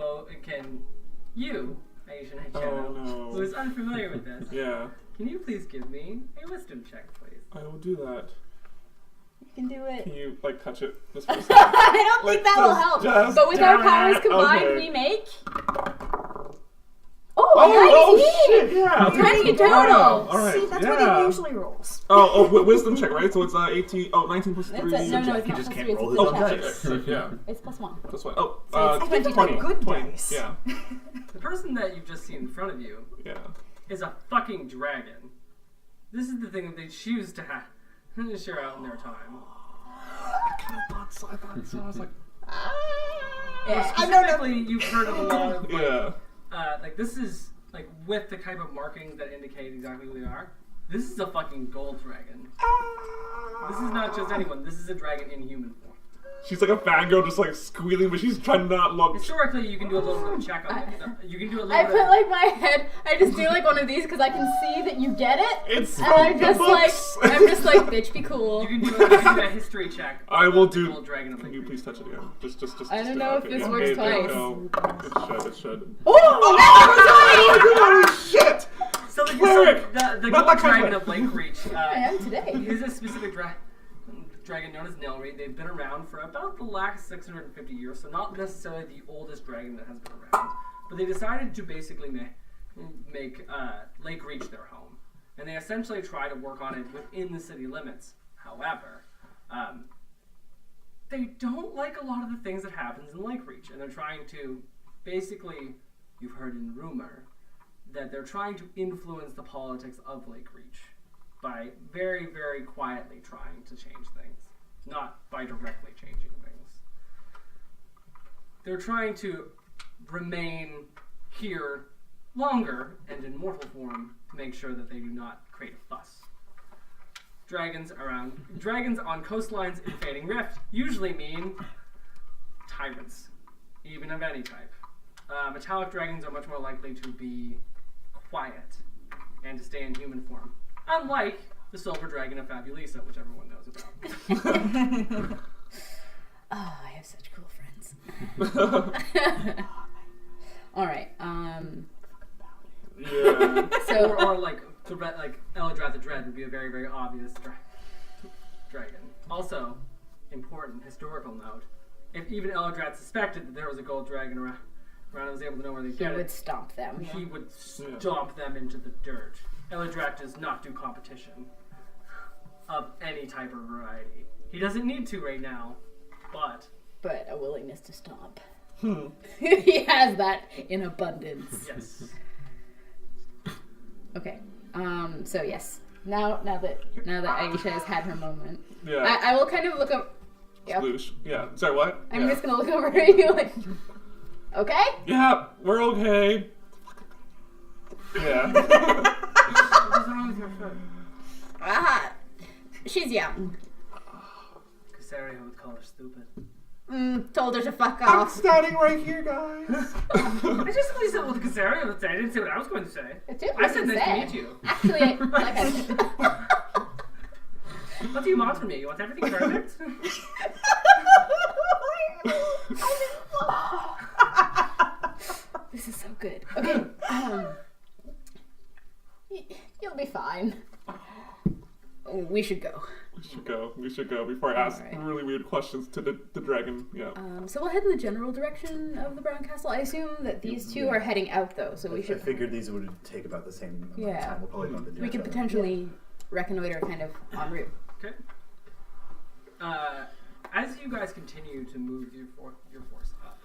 Speaker 2: Asian
Speaker 4: Oh,
Speaker 2: Haitiano,
Speaker 4: no.
Speaker 2: who is unfamiliar with this,
Speaker 4: Yeah.
Speaker 2: can you please give me a wisdom check, please?
Speaker 4: I will do that.
Speaker 7: You can do it.
Speaker 4: Can you, like, touch it? Just for a
Speaker 7: I
Speaker 4: second?
Speaker 7: don't think
Speaker 4: Like,
Speaker 7: that will help.
Speaker 4: just
Speaker 7: But with our
Speaker 4: do
Speaker 7: powers
Speaker 4: it.
Speaker 7: combined,
Speaker 4: Okay.
Speaker 7: we make...
Speaker 4: Oh,
Speaker 7: Oh, 19!
Speaker 4: shit, yeah. Okay.
Speaker 7: 20 total!
Speaker 4: All right.
Speaker 3: See, that's
Speaker 4: yeah.
Speaker 3: what it usually rolls.
Speaker 4: Wisdom check, right? So it's 18. Oh, 19 plus 3.
Speaker 7: That's it. No, it's
Speaker 5: You
Speaker 7: not
Speaker 5: just
Speaker 7: plus
Speaker 5: can't
Speaker 7: 3,
Speaker 5: roll
Speaker 7: it's
Speaker 5: his
Speaker 7: a
Speaker 5: own
Speaker 7: check.
Speaker 5: dice.
Speaker 4: Yeah.
Speaker 7: It's plus 1.
Speaker 4: That's why.
Speaker 7: So it's
Speaker 3: I give it
Speaker 4: 20.
Speaker 3: like good
Speaker 4: 20.
Speaker 3: dice.
Speaker 4: Yeah.
Speaker 2: The person that you've just seen in front of you
Speaker 4: Yeah.
Speaker 2: is a fucking dragon. This is the thing that they choose to share out in their time.
Speaker 4: I kind of thought so. I was like,
Speaker 2: Specifically, you've heard of a lot of
Speaker 4: yeah.
Speaker 2: this is like with the type of markings that indicate exactly who they are. This is a fucking gold dragon. This is not just anyone. This is a dragon in human form.
Speaker 4: She's like a fangirl, just like squealing, but she's trying to not look.
Speaker 2: Historically, you can do a little bit of check on it. You can do a little
Speaker 7: I
Speaker 2: bit.
Speaker 7: put like my head, I just do like one of these because I can see that you get it.
Speaker 4: It's
Speaker 7: And I'm
Speaker 4: the
Speaker 7: just like,
Speaker 4: books.
Speaker 7: bitch, be cool.
Speaker 2: You can do a history check.
Speaker 4: I will
Speaker 2: on the
Speaker 4: do.
Speaker 2: gold dragon of
Speaker 4: Can you
Speaker 2: Lakereach.
Speaker 4: please touch it again? Just.
Speaker 7: I don't know if this works twice.
Speaker 4: No, it should.
Speaker 7: Oh,
Speaker 4: Oh shit!
Speaker 2: So
Speaker 4: Cleric!
Speaker 2: the
Speaker 4: Not
Speaker 2: gold
Speaker 4: that kind
Speaker 2: dragon
Speaker 4: of
Speaker 2: of Lakereach
Speaker 7: I am today.
Speaker 2: is a specific dragon known as Nelry. They've been around for about the last 650 years, so not necessarily the oldest dragon that has been around. But they decided to basically make Lakereach their home. And they essentially try to work on it within the city limits. However, they don't like a lot of the things that happens in Lakereach, and they're trying to, basically, you've heard in rumor, that they're trying to influence the politics of Lakereach by very, very quietly trying to change things, not by directly changing things. They're trying to remain here longer and in mortal form to make sure that they do not create a fuss. Dragons on coastlines in Fading Rift usually mean tyrants, even of any type. Metallic dragons are much more likely to be quiet and to stay in human form, unlike the silver dragon of Fabulisa, which everyone knows about.
Speaker 7: Oh, I have such cool friends. All right.
Speaker 4: Yeah.
Speaker 7: So
Speaker 2: or like Eldrath the Dread would be a very, very obvious dragon. Also, important historical note: if even Eldrath suspected that there was a gold dragon around and was able to know where they
Speaker 7: he
Speaker 2: get
Speaker 7: would
Speaker 2: it,
Speaker 7: stomp them.
Speaker 2: he would stomp them into the dirt. Eldrath does not do competition of any type or variety. He doesn't need to right now, but
Speaker 7: A willingness to stomp. He has that in abundance.
Speaker 2: yes.
Speaker 7: Okay. So yes. Now that Aisha has had her moment,
Speaker 4: Yeah.
Speaker 7: I will kind of look up. Yep.
Speaker 4: Sploosh. Yeah. Sorry, what?
Speaker 7: I'm
Speaker 4: Yeah.
Speaker 7: just gonna look over at you like, okay?
Speaker 4: Yeah, we're okay. Yeah.
Speaker 2: What's wrong with your foot?
Speaker 7: Ah, she's young.
Speaker 2: Casaria would call her stupid.
Speaker 7: Told her to fuck
Speaker 4: I'm
Speaker 7: off.
Speaker 4: standing right here, guys.
Speaker 2: I just simply said what Casaria would say. I didn't say what I was going to say.
Speaker 7: It's it,
Speaker 2: I said nice to meet you.
Speaker 7: Actually, like I said.
Speaker 2: What do you want from me? You want everything perfect?
Speaker 7: This is so good. Okay. You'll be fine. We should go.
Speaker 4: We should go before I ask
Speaker 7: Alright.
Speaker 4: really weird questions to the dragon. Yeah.
Speaker 7: So we'll head in the general direction of the Brown Castle. I assume that these two are heading out, though, so we
Speaker 5: I
Speaker 7: should.
Speaker 5: figured these would take about the same amount of
Speaker 7: Yeah.
Speaker 5: time. We'll probably bump into
Speaker 7: We
Speaker 5: each
Speaker 7: could
Speaker 5: other.
Speaker 7: potentially reconnoiter kind of en route.
Speaker 2: Okay. As you guys continue to move your force up,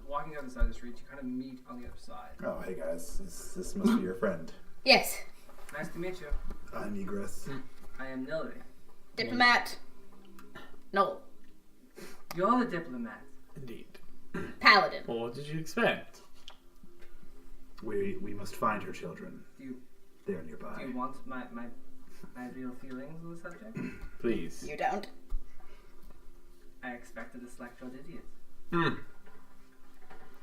Speaker 2: walking down the side of the street, you kind of meet on the other side.
Speaker 5: Oh, hey guys, this must be your friend.
Speaker 7: Yes,
Speaker 2: Nice to meet you.
Speaker 5: I'm Egress.
Speaker 2: I am Nilly.
Speaker 7: diplomat. No,
Speaker 2: You're the diplomat.
Speaker 1: Indeed.
Speaker 7: paladin.
Speaker 1: Well, what did you expect?
Speaker 5: We must find her children.
Speaker 2: Do
Speaker 5: They're nearby.
Speaker 2: you want my real feelings on the subject?
Speaker 1: Please.
Speaker 7: You don't.
Speaker 2: I expected a Selectron idiot.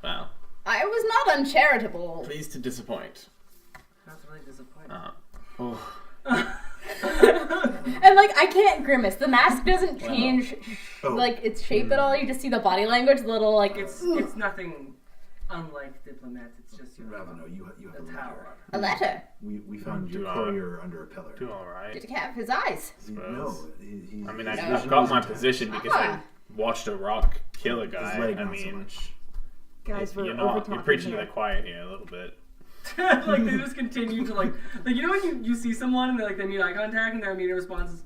Speaker 1: Wow.
Speaker 7: I was not uncharitable.
Speaker 1: Pleased to disappoint.
Speaker 2: That's really disappointing.
Speaker 1: Oh.
Speaker 7: And like, I can't grimace. The mask doesn't change like its shape at all. You just see the body language, the little like
Speaker 2: It's nothing unlike diplomats. It's just
Speaker 5: Ravano, you have
Speaker 2: the
Speaker 5: a letter.
Speaker 2: tower.
Speaker 7: a letter.
Speaker 5: We found your
Speaker 1: You are-
Speaker 5: courier under a pillar.
Speaker 1: Do all right.
Speaker 7: Did he have his eyes?
Speaker 5: No, he,
Speaker 1: I mean,
Speaker 5: his
Speaker 1: I've
Speaker 5: vision
Speaker 1: got
Speaker 5: was
Speaker 1: my
Speaker 5: intact.
Speaker 1: position because I watched a rock kill a guy.
Speaker 5: leg,
Speaker 1: I
Speaker 5: not so
Speaker 1: mean,
Speaker 5: much.
Speaker 3: Guys, we're
Speaker 1: you're
Speaker 3: over
Speaker 1: preaching to the quiet here a little bit.
Speaker 2: Like they just continue to like you know when you see someone and they meet eye contact and their immediate response is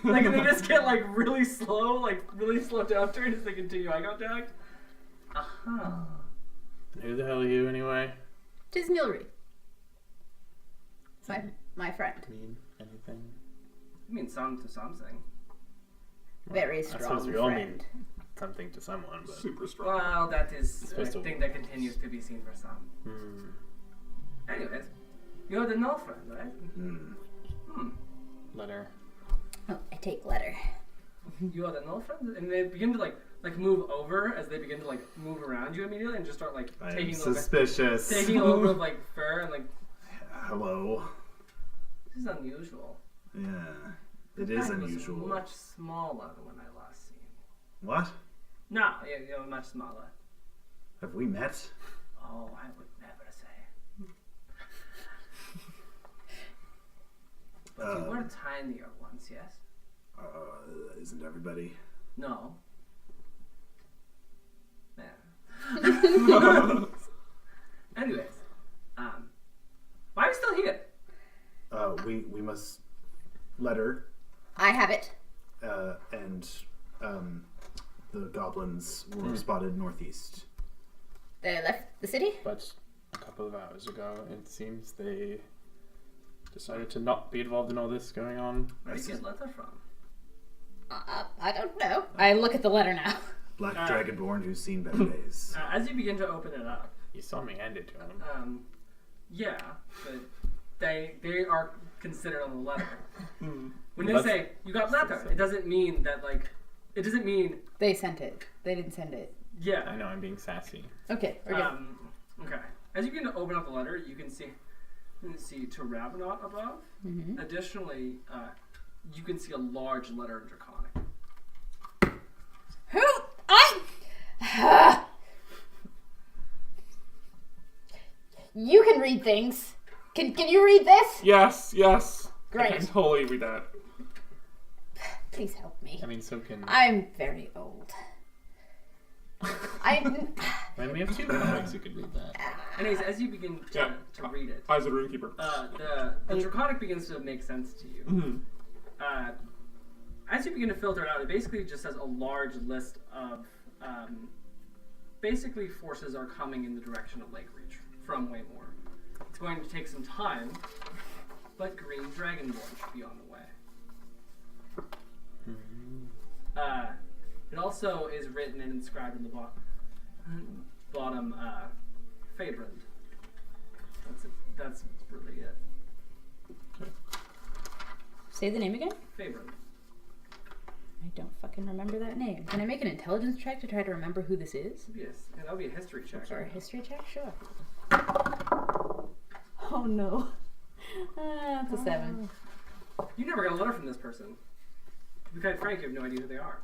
Speaker 2: like and they just get like really slow down turn as they continue eye contact.
Speaker 1: Who the hell are you anyway?
Speaker 7: Tis Nilry. It's my friend.
Speaker 1: Mean anything?
Speaker 2: I mean some to something.
Speaker 7: Very
Speaker 1: I
Speaker 7: strong
Speaker 1: suppose we all
Speaker 7: friend.
Speaker 1: mean something to someone, but
Speaker 4: Super strong.
Speaker 2: Well, that is a
Speaker 1: supposed to-
Speaker 2: thing that continues to be seen for some. Anyways, you're the null friend, right?
Speaker 1: letter.
Speaker 7: Oh, I take letter.
Speaker 2: You are the null friend, and they begin to like move over as they begin to like move around you immediately, and just start like
Speaker 5: I am
Speaker 2: taking a little
Speaker 5: suspicious.
Speaker 2: taking a little bit of like fur and like
Speaker 5: Hello.
Speaker 2: this is unusual.
Speaker 5: Yeah, it
Speaker 2: That
Speaker 5: is
Speaker 2: was
Speaker 5: unusual.
Speaker 2: much smaller than when I last seen.
Speaker 5: What?
Speaker 2: No, you're much smaller.
Speaker 5: Have we met?
Speaker 2: Oh, I would never say. But you were tinier once, yes?
Speaker 5: Isn't everybody?
Speaker 2: No. Yeah. Anyways, why are we still here?
Speaker 5: We must letter
Speaker 7: I have it.
Speaker 5: and the goblins were spotted northeast.
Speaker 7: They left the city.
Speaker 1: But a couple of hours ago, it seems they decided to not be involved in all this going on.
Speaker 2: Where did you get letter from?
Speaker 7: I don't know. I look at the letter now.
Speaker 5: Black dragonborn who's seen better days.
Speaker 2: As you begin to open it up,
Speaker 1: You saw me hand it to him.
Speaker 2: yeah, but they are considered on the letter. When they
Speaker 1: That's-
Speaker 2: say you got letter, it doesn't mean that like It doesn't mean
Speaker 7: They sent it. They didn't send it.
Speaker 2: yeah.
Speaker 1: I know I'm being sassy.
Speaker 7: Okay, we're good.
Speaker 2: Okay. As you begin to open up the letter, you can see to Ravenot above.
Speaker 7: Mm-hmm.
Speaker 2: Additionally, you can see a large letter in Draconic.
Speaker 7: Who? You can read things. Can you read this?
Speaker 4: Yes. I
Speaker 7: Great.
Speaker 4: can totally read that.
Speaker 7: Please help me.
Speaker 1: I mean, so can...
Speaker 7: I'm very old.
Speaker 1: And we have 2 comics who could read that.
Speaker 2: Anyways, as you begin to read it,
Speaker 4: Eyes of the Runekeeper.
Speaker 2: the Draconic begins to make sense to you.
Speaker 4: Mm-hmm.
Speaker 2: As you begin to filter it out, it basically just has a large list of basically forces are coming in the direction of Lakereach from Waymore. It's going to take some time, but Green Dragonborn should be on the way. It also is written and inscribed in the bottom, Fabrand. That's it. That's really it.
Speaker 7: Say the name again?
Speaker 2: Fabrand.
Speaker 7: I don't fucking remember that name. Can I make an intelligence check to try to remember who this is?
Speaker 2: Yes, and that'll be a history check.
Speaker 7: Or a history check? Sure.
Speaker 3: Oh no.
Speaker 7: That's a 7.
Speaker 2: You never got a letter from this person. To be quite frank, you have no idea who they are.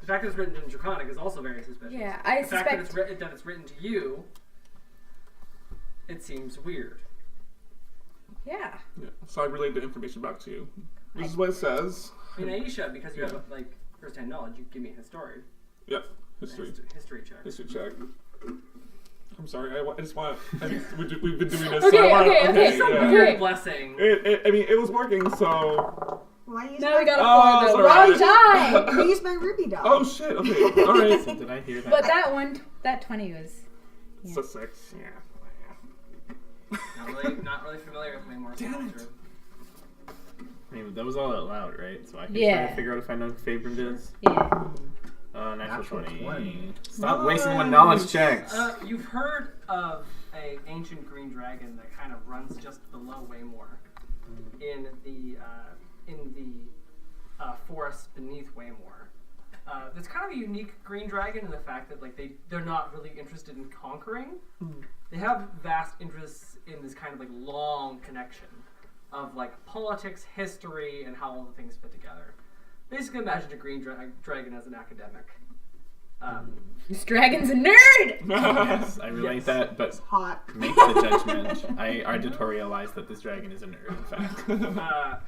Speaker 2: The fact that it's written in Draconic is also very suspicious.
Speaker 7: Yeah, I
Speaker 2: the fact that
Speaker 7: suspect...
Speaker 2: it's written to you, it seems weird.
Speaker 7: Yeah.
Speaker 4: So I relayed the information back to you. This is what it says.
Speaker 2: I mean, Aisha, because you have like first-hand knowledge, you give me a history.
Speaker 4: Yep. History.
Speaker 2: History check.
Speaker 4: History check. I'm sorry. I just want. We've been doing this.
Speaker 7: Okay,
Speaker 4: so I wanna,
Speaker 7: okay.
Speaker 4: yeah.
Speaker 2: Weird blessing.
Speaker 4: I mean, it was working. So.
Speaker 3: Why use
Speaker 7: Now we got a
Speaker 4: Oh,
Speaker 7: 4 though.
Speaker 4: sorry.
Speaker 7: Wrong time!
Speaker 3: I used my ruby doll.
Speaker 4: Oh shit. Okay. All right.
Speaker 1: So did I hear that?
Speaker 7: But that 20 was...
Speaker 4: It's a 6. Yeah.
Speaker 2: Not really familiar with Maymore's culture.
Speaker 1: I mean, that was all out loud, right? So I can try
Speaker 7: Yeah.
Speaker 1: to figure out if I know who Fabrand is.
Speaker 7: Yeah.
Speaker 1: Natural 20.
Speaker 5: 20.
Speaker 1: Stop wasting my knowledge checks.
Speaker 2: You've heard of a ancient green dragon that kind of runs just below Waymore in the forest beneath Waymore. There's kind of a unique green dragon in the fact that like they're not really interested in conquering. They have vast interests in this kind of like long connection of like politics, history, and how all the things fit together. Basically, imagine a green dragon as an academic.
Speaker 7: This dragon's a nerd!
Speaker 1: Yes, I relate
Speaker 2: Yes.
Speaker 1: that, but
Speaker 3: Hot.
Speaker 1: make the judgment. I editorialize that this dragon is a nerd, in fact.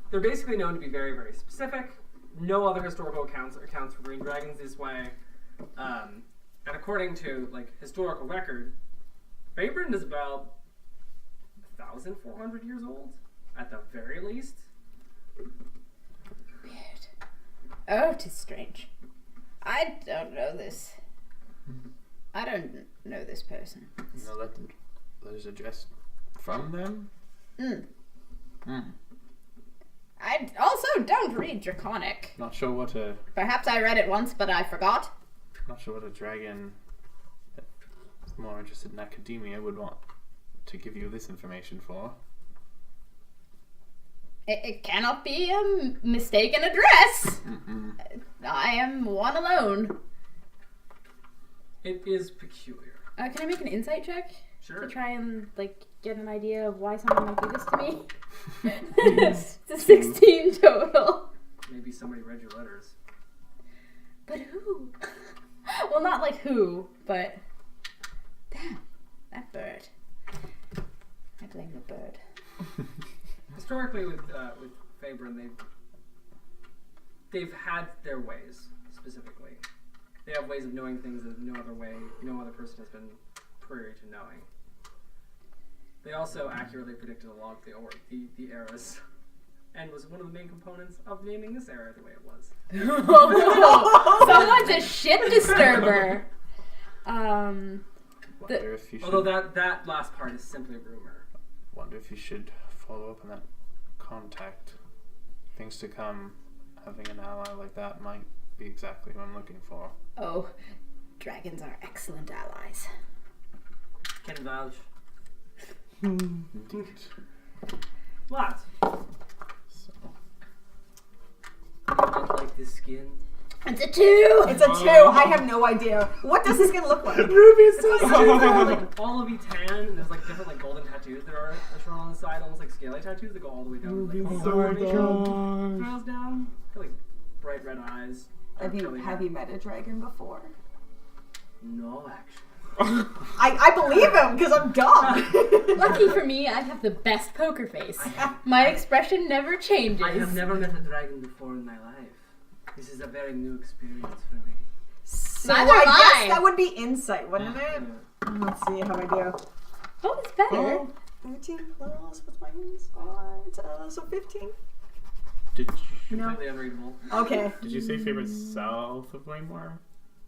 Speaker 2: They're basically known to be very, very specific. No other historical accounts for green dragons this way. And according to like historical record, Fabrand is about 1,400 years old at the very least.
Speaker 7: Weird. Oh, 'tis strange. I don't know this. I don't know this person.
Speaker 1: You know, that is addressed from them?
Speaker 7: I also don't read Draconic.
Speaker 1: Not sure what a
Speaker 7: Perhaps I read it once, but I forgot.
Speaker 1: dragon that's more interested in academia would want to give you this information for.
Speaker 7: It cannot be a mistaken address. I am one alone.
Speaker 2: It is peculiar.
Speaker 7: Can I make an insight check?
Speaker 2: Sure.
Speaker 7: To try and like get an idea of why someone might do this to me? It's a 16 total.
Speaker 2: Maybe somebody read your letters.
Speaker 7: But who? Well, not like who, but damn, that bird. I blame the bird.
Speaker 2: Historically, with Fabrand, they've had their ways. Specifically, they have ways of knowing things that no other person has been privy to knowing. They also accurately predicted a lot of the eras, and was one of the main components of naming this era the way it was.
Speaker 7: Someone's a shit disturber.
Speaker 1: Wonder if you should,
Speaker 2: Although that last part is simply rumor.
Speaker 1: wonder if you should follow up on that contact. Things to come. Having an ally like that might be exactly what I'm looking for.
Speaker 7: Oh, dragons are excellent allies.
Speaker 2: Can vouch.
Speaker 1: Indeed.
Speaker 2: What?
Speaker 1: So,
Speaker 2: Look like about this skin?
Speaker 7: It's a 2.
Speaker 3: It's a 2. I have no idea. What does his skin look like?
Speaker 5: Ruby's so
Speaker 2: Like olivey tan, and there's like different like golden tattoos that are shown on the side, almost like scaly tattoos that go all the way down. Like, trails down. Like bright red eyes.
Speaker 3: Have you met a dragon before?
Speaker 2: No, actually.
Speaker 3: I believe him because I'm dumb.
Speaker 7: Lucky for me, I have the best poker face. My expression never changes.
Speaker 2: I have never met a dragon before in my life. This is a very new experience for me.
Speaker 3: So
Speaker 7: Neither
Speaker 3: I
Speaker 7: have I.
Speaker 3: guess that would be insight, wouldn't it? Let's see how I do.
Speaker 7: Oh, it's better.
Speaker 3: 13 plus what's my insight? So 15.
Speaker 1: Did you,
Speaker 2: Completely unreadable.
Speaker 3: Okay.
Speaker 1: did you say favorite south of Waymore?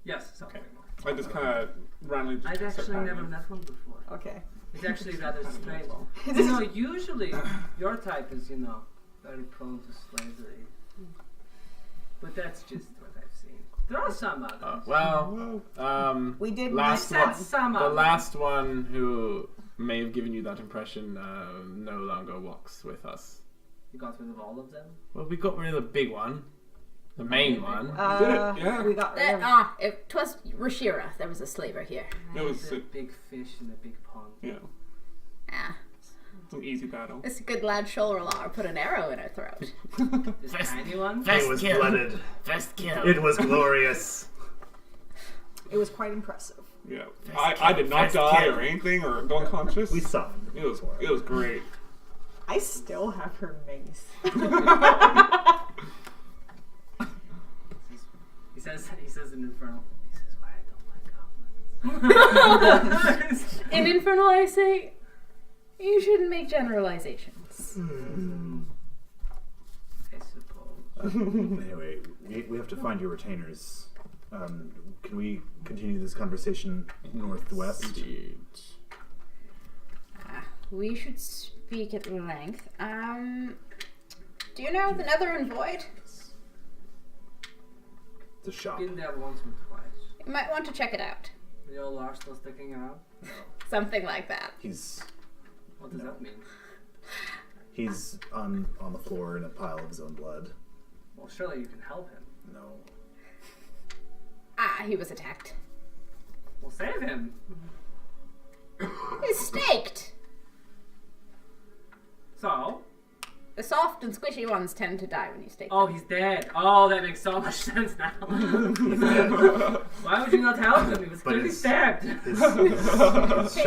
Speaker 2: Yes, something more.
Speaker 4: I just kind of randomly just
Speaker 2: I've
Speaker 4: said
Speaker 2: actually
Speaker 4: that.
Speaker 2: never met one before.
Speaker 3: Okay.
Speaker 2: It's actually rather strange. Usually your type is, very prone to slavery. But that's just what I've seen. There are some others.
Speaker 3: We did
Speaker 1: last
Speaker 3: miss
Speaker 1: one.
Speaker 2: some
Speaker 1: The
Speaker 2: others.
Speaker 1: last one who may have given you that impression no longer walks with us.
Speaker 2: You got rid of all of them?
Speaker 1: Well, we got rid of the big one, the main one.
Speaker 4: Did it? Yeah.
Speaker 3: We got rid of
Speaker 7: It was Rashira. There was a slaver here.
Speaker 4: It was
Speaker 2: It's a big fish in a big pond.
Speaker 4: yeah,
Speaker 7: Ah,
Speaker 4: it's an easy battle.
Speaker 7: this good lad Sholralar put an arrow in her throat.
Speaker 2: This tiny one?
Speaker 5: It was blooded.
Speaker 1: First kill.
Speaker 5: It was glorious.
Speaker 3: It was quite impressive.
Speaker 4: Yeah, I did not die or anything or go unconscious.
Speaker 5: We suffered.
Speaker 4: It was great.
Speaker 3: I still have her mace.
Speaker 2: He says in Infernal. This is why I don't like goblins.
Speaker 7: In Infernal, I say, you shouldn't make generalizations.
Speaker 2: I suppose.
Speaker 5: Anyway, we have to find your retainers. Can we continue this conversation northwest?
Speaker 1: Indeed.
Speaker 7: We should speak at length. Do you know the Nether Void?
Speaker 5: The shop.
Speaker 2: Been there once or twice.
Speaker 7: You might want to check it out.
Speaker 2: The old Lars still sticking around?
Speaker 7: Something like that.
Speaker 5: He's
Speaker 2: What does that mean?
Speaker 5: on the floor in a pile of his own blood.
Speaker 2: Well, surely you can help him.
Speaker 5: No.
Speaker 7: He was attacked.
Speaker 2: We'll save him.
Speaker 7: He's staked.
Speaker 2: So?
Speaker 7: The soft and squishy ones tend to die when you stake
Speaker 2: Oh,
Speaker 7: them.
Speaker 2: he's dead. Oh, that makes so much sense now. Why would you not help him? He was
Speaker 5: But
Speaker 2: clearly
Speaker 5: his-
Speaker 2: stabbed.
Speaker 5: His shop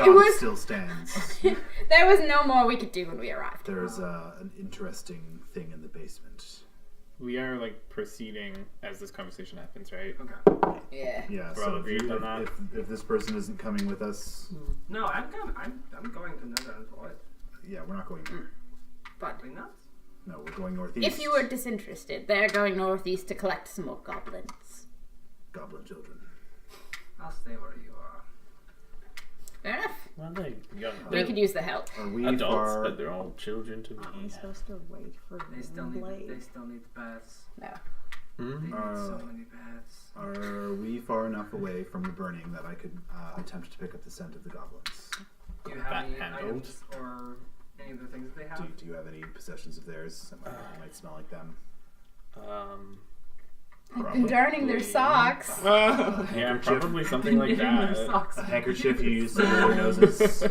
Speaker 7: was-
Speaker 5: still stands.
Speaker 7: There was no more we could do when we arrived.
Speaker 5: There's an interesting thing in the basement.
Speaker 1: We are proceeding as this conversation happens, right?
Speaker 2: Okay.
Speaker 7: Yeah.
Speaker 5: Yeah,
Speaker 1: We're all
Speaker 5: so
Speaker 1: agreed on that?
Speaker 5: if this person isn't coming with us,
Speaker 2: No, I'm going to Nether Void.
Speaker 5: yeah, we're not going there.
Speaker 7: But
Speaker 2: Are we nuts?
Speaker 5: No, we're going northeast.
Speaker 7: if you were disinterested, they're going northeast to collect some more goblins.
Speaker 5: Goblin children.
Speaker 2: I'll stay where you are.
Speaker 7: Fair enough.
Speaker 1: Well, they're young.
Speaker 7: We could use the help.
Speaker 5: Are we
Speaker 1: Adults,
Speaker 5: far?
Speaker 1: but they're all children to
Speaker 3: Are we
Speaker 1: me.
Speaker 3: supposed to wait for
Speaker 2: They still
Speaker 3: Blade?
Speaker 2: need baths.
Speaker 7: No.
Speaker 2: They need so
Speaker 5: Uh,
Speaker 2: many baths.
Speaker 5: Are we far enough away from the burning that I could attempt to pick up the scent of the goblins?
Speaker 2: Do you have
Speaker 1: That
Speaker 2: any
Speaker 1: handled.
Speaker 2: items or any of the things that they have?
Speaker 5: Do you have any possessions of theirs that might smell like them?
Speaker 7: Been darning their socks.
Speaker 1: Yeah, probably something like
Speaker 2: In their
Speaker 1: that.
Speaker 2: socks.
Speaker 5: A handkerchief you use to blow their noses.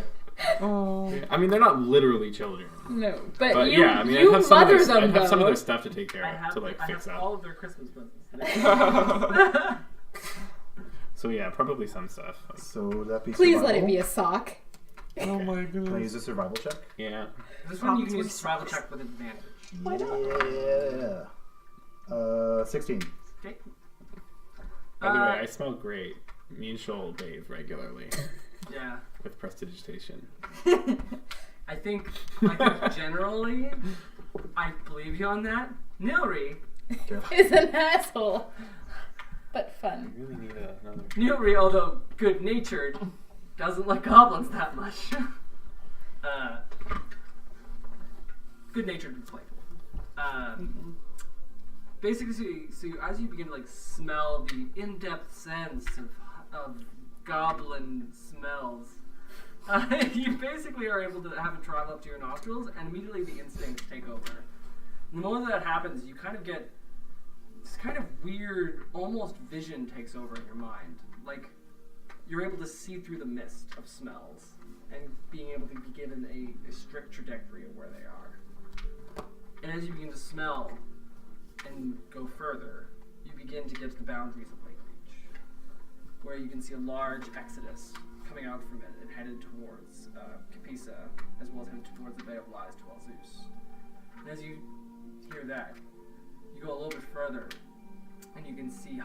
Speaker 1: I mean, they're not literally children.
Speaker 7: No, but,
Speaker 1: But
Speaker 7: you,
Speaker 1: yeah, I mean,
Speaker 7: you
Speaker 1: I'd have some of
Speaker 7: mother
Speaker 1: their,
Speaker 7: them
Speaker 1: I'd have some of
Speaker 7: though.
Speaker 1: their stuff to take care
Speaker 2: I
Speaker 1: of,
Speaker 2: have,
Speaker 1: to
Speaker 2: I
Speaker 1: fix
Speaker 2: have
Speaker 1: up.
Speaker 2: all of their Christmas presents.
Speaker 1: So yeah, probably some stuff.
Speaker 5: So would that be
Speaker 7: Please
Speaker 5: survival?
Speaker 7: let it be a sock.
Speaker 4: Oh my
Speaker 5: Can I
Speaker 4: goodness.
Speaker 5: use a survival check?
Speaker 1: Yeah.
Speaker 2: This one you can use a survival check with advantage.
Speaker 5: Yeah. 16.
Speaker 2: Okay.
Speaker 1: By the way, I smell great. Me and Shoal bathe regularly
Speaker 2: Yeah.
Speaker 1: with prestidigitation.
Speaker 2: I think generally, I believe you on that. Nilri,
Speaker 7: Is an asshole. But fun.
Speaker 1: I really need another.
Speaker 2: Nilri, although good-natured, doesn't like goblins that much. Good-natured and playful. Basically, so as you begin to smell the in-depth sense of goblin smells, you basically are able to have it travel up to your nostrils, and immediately the instincts take over. And the moment that happens, you kind of get this kind of weird, almost vision takes over in your mind. Like, you're able to see through the mist of smells and being able to be given a strict trajectory of where they are. And as you begin to smell and go further, you begin to get to the boundaries of Lakereach, where you can see a large exodus coming out from it and headed towards Capisa, as well as headed towards the Bay of Lies to Zeus. And as you hear that, you go a little bit further, and you can see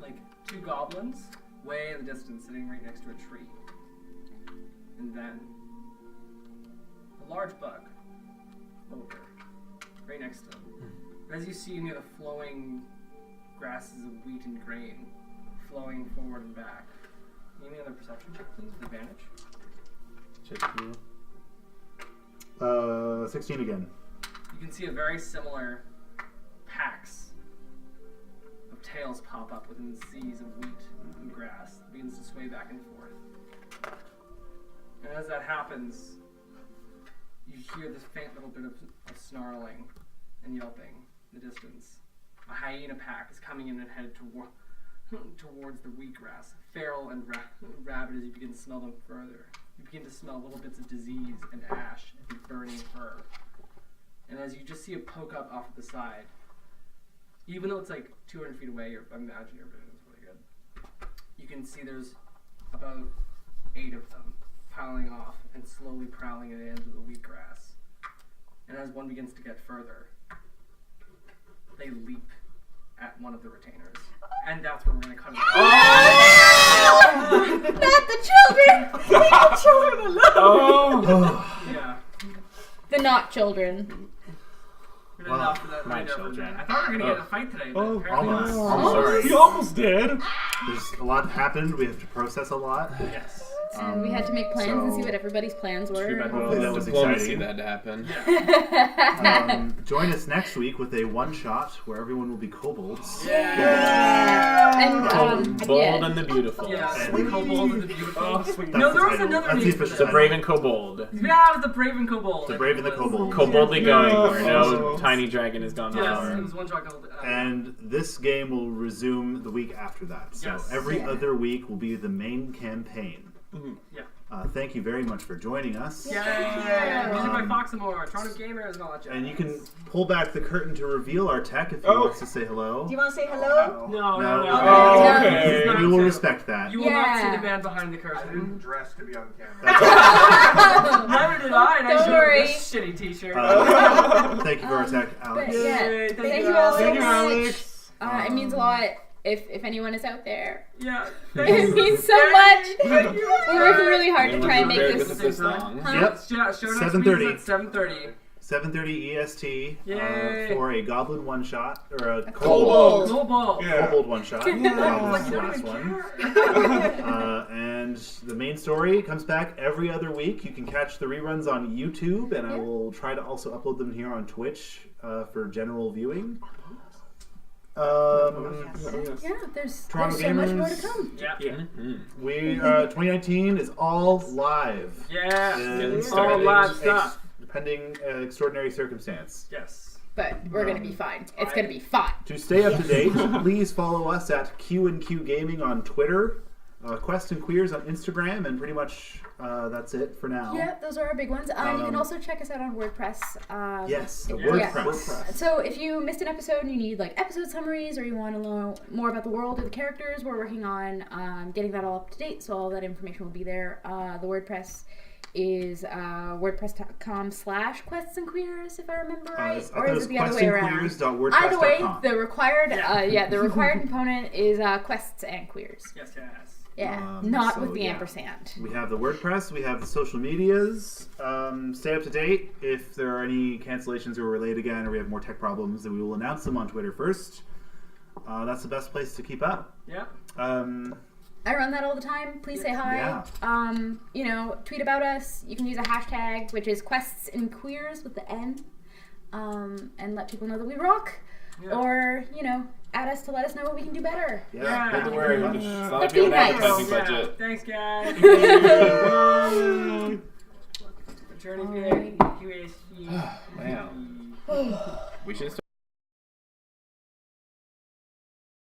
Speaker 2: like 2 goblins way in the distance sitting right next to a tree. And then a large bug, ogre, right next to them. And as you see near the flowing grasses of wheat and grain, flowing forward and back. Give me another perception check, please, with advantage.
Speaker 1: Check you.
Speaker 5: 16 again.
Speaker 2: You can see a very similar packs of tails pop up within the seas of wheat and grass. It begins to sway back and forth. And as that happens, you hear this faint little bit of snarling and yelping in the distance. A hyena pack is coming in and headed towards the wheatgrass, feral and rabid as you begin to smell them further. You begin to smell little bits of disease and ash and burning fur. And as you just see it poke up off to the side, even though it's like 200 feet away, I imagine your vision is really good. You can see there's about 8 of them piling off and slowly prowling at the ends of the wheatgrass. And as one begins to get further, they leap at one of the retainers. And that's where we're going to cut it off.
Speaker 7: Oh! Not the children!
Speaker 3: Leave the children alone!
Speaker 1: Oh!
Speaker 2: Yeah.
Speaker 7: The not children.
Speaker 2: We're going to
Speaker 5: Wow.
Speaker 2: for that
Speaker 1: My
Speaker 2: right over
Speaker 1: children.
Speaker 2: that. I thought we were going to get a fight today, but
Speaker 4: Oh,
Speaker 2: apparently
Speaker 5: almost.
Speaker 2: not.
Speaker 5: I'm sorry.
Speaker 4: He almost did.
Speaker 5: There's a lot happened. We have to process a lot.
Speaker 2: Yes.
Speaker 7: And we had to make plans and see
Speaker 5: so-
Speaker 7: what everybody's plans were.
Speaker 1: Too bad
Speaker 5: Hopefully that was
Speaker 1: diplomacy
Speaker 5: exciting.
Speaker 1: that to happen.
Speaker 2: Yeah.
Speaker 5: Join us next week with a one-shot where everyone will be kobolds.
Speaker 7: And
Speaker 1: Bold
Speaker 7: yeah.
Speaker 1: and the beautiful.
Speaker 2: Yeah,
Speaker 5: And-
Speaker 2: sweet kobold and the beautiful.
Speaker 1: Oh, sweet.
Speaker 2: No, there was
Speaker 5: title.
Speaker 2: another
Speaker 5: That's
Speaker 2: name
Speaker 5: the
Speaker 2: for
Speaker 5: official
Speaker 2: that.
Speaker 1: The brave and kobold.
Speaker 2: Yeah, it was the brave and kobold.
Speaker 5: The brave and the kobold.
Speaker 1: Koboldly going where no
Speaker 4: Oh.
Speaker 1: tiny dragon has gone
Speaker 2: Yes,
Speaker 1: before.
Speaker 2: it was one shot called.
Speaker 5: And this game will resume the week after that. So
Speaker 2: Yes.
Speaker 5: every
Speaker 7: Yeah.
Speaker 5: other week will be the main campaign.
Speaker 2: Yeah.
Speaker 5: Thank you very much for joining us.
Speaker 2: Yeah. Music by
Speaker 5: Um,
Speaker 2: Foxamore, Toronto Gamers, and all that jazz.
Speaker 5: And you can pull back the curtain to reveal our tech if you
Speaker 4: Oh.
Speaker 5: want to say hello.
Speaker 3: Do you want to say hello?
Speaker 2: No.
Speaker 1: Oh, okay.
Speaker 2: It's not
Speaker 5: We will
Speaker 2: fair.
Speaker 5: respect that.
Speaker 2: You will not see
Speaker 7: Yeah.
Speaker 2: the man behind the curtain.
Speaker 8: Dressed to be on camera.
Speaker 2: Neither did I, and I
Speaker 7: Don't
Speaker 2: showed
Speaker 7: worry.
Speaker 2: this shitty t-shirt.
Speaker 5: Thank you for our tech, Alex.
Speaker 7: But yeah,
Speaker 2: Yay,
Speaker 7: thank you all so
Speaker 2: Thank you,
Speaker 7: much.
Speaker 2: Alex.
Speaker 7: It means a lot if anyone is out there.
Speaker 2: Yeah.
Speaker 7: It means so much.
Speaker 2: Thank you.
Speaker 7: We're working really hard to try and make
Speaker 1: Prepared
Speaker 7: this.
Speaker 1: with this long.
Speaker 7: Huh?
Speaker 5: Yep.
Speaker 2: Show notes
Speaker 5: 7:30.
Speaker 2: at 7:30.
Speaker 5: 7:30 EST
Speaker 2: Yay.
Speaker 5: for a goblin one-shot, or a
Speaker 7: Kobold.
Speaker 2: Kobold.
Speaker 4: Yeah.
Speaker 5: kobold one-shot.
Speaker 2: Like,
Speaker 5: Goblin's
Speaker 2: you
Speaker 5: the
Speaker 2: don't
Speaker 5: last
Speaker 2: even
Speaker 5: one.
Speaker 2: care.
Speaker 5: And the main story comes back every other week. You can catch the reruns on YouTube, and I will try to also upload them here on Twitch for general viewing.
Speaker 7: Yeah, there's
Speaker 5: Toronto
Speaker 7: so much more to
Speaker 5: Gamers.
Speaker 7: come.
Speaker 2: Yeah.
Speaker 5: We 2019 is all live.
Speaker 2: Yeah.
Speaker 5: And
Speaker 2: All live stuff.
Speaker 5: Depending extraordinary circumstance.
Speaker 2: Yes.
Speaker 7: But we're gonna be fine. It's gonna be fine.
Speaker 5: To stay up to date, please follow us at Q&Q Gaming on Twitter, Quest and Queers on Instagram, and pretty much that's it for now.
Speaker 7: Yeah, those are our big ones. You can also check us out on WordPress.
Speaker 5: Yes, the
Speaker 2: Yeah.
Speaker 5: WordPress.
Speaker 7: So if you missed an episode and you need like episode summaries or you want to know more about the world or the characters, we're working on getting that all up to date. So all that information will be there. The WordPress is wordpress.com/quests and queers, if I remember right, or is it the other way around? Either way, the required the required component is quests and queers.
Speaker 2: Yes.
Speaker 7: Yeah, not
Speaker 5: so,
Speaker 7: with the
Speaker 5: yeah.
Speaker 7: ampersand.
Speaker 5: We have the WordPress, we have the social medias. Stay up to date. If there are any cancellations or we're late again or we have more tech problems, then we will announce them on Twitter first. That's the best place to keep up.
Speaker 2: Yeah.
Speaker 7: I run that all the time. Please say hi.
Speaker 5: Yeah.
Speaker 7: Tweet about us. You can use a hashtag, which is quests and queers with the N, and let people know that we rock.
Speaker 2: Yeah.
Speaker 7: Or, add us to let us know what we can do better.
Speaker 5: Yeah.
Speaker 1: Don't worry, it's not like
Speaker 7: But
Speaker 1: we have
Speaker 7: be
Speaker 1: an
Speaker 7: nice.
Speaker 1: advertising budget.
Speaker 2: Thanks, guys. Journey
Speaker 7: Alright.
Speaker 2: QASG.
Speaker 1: Wow. We should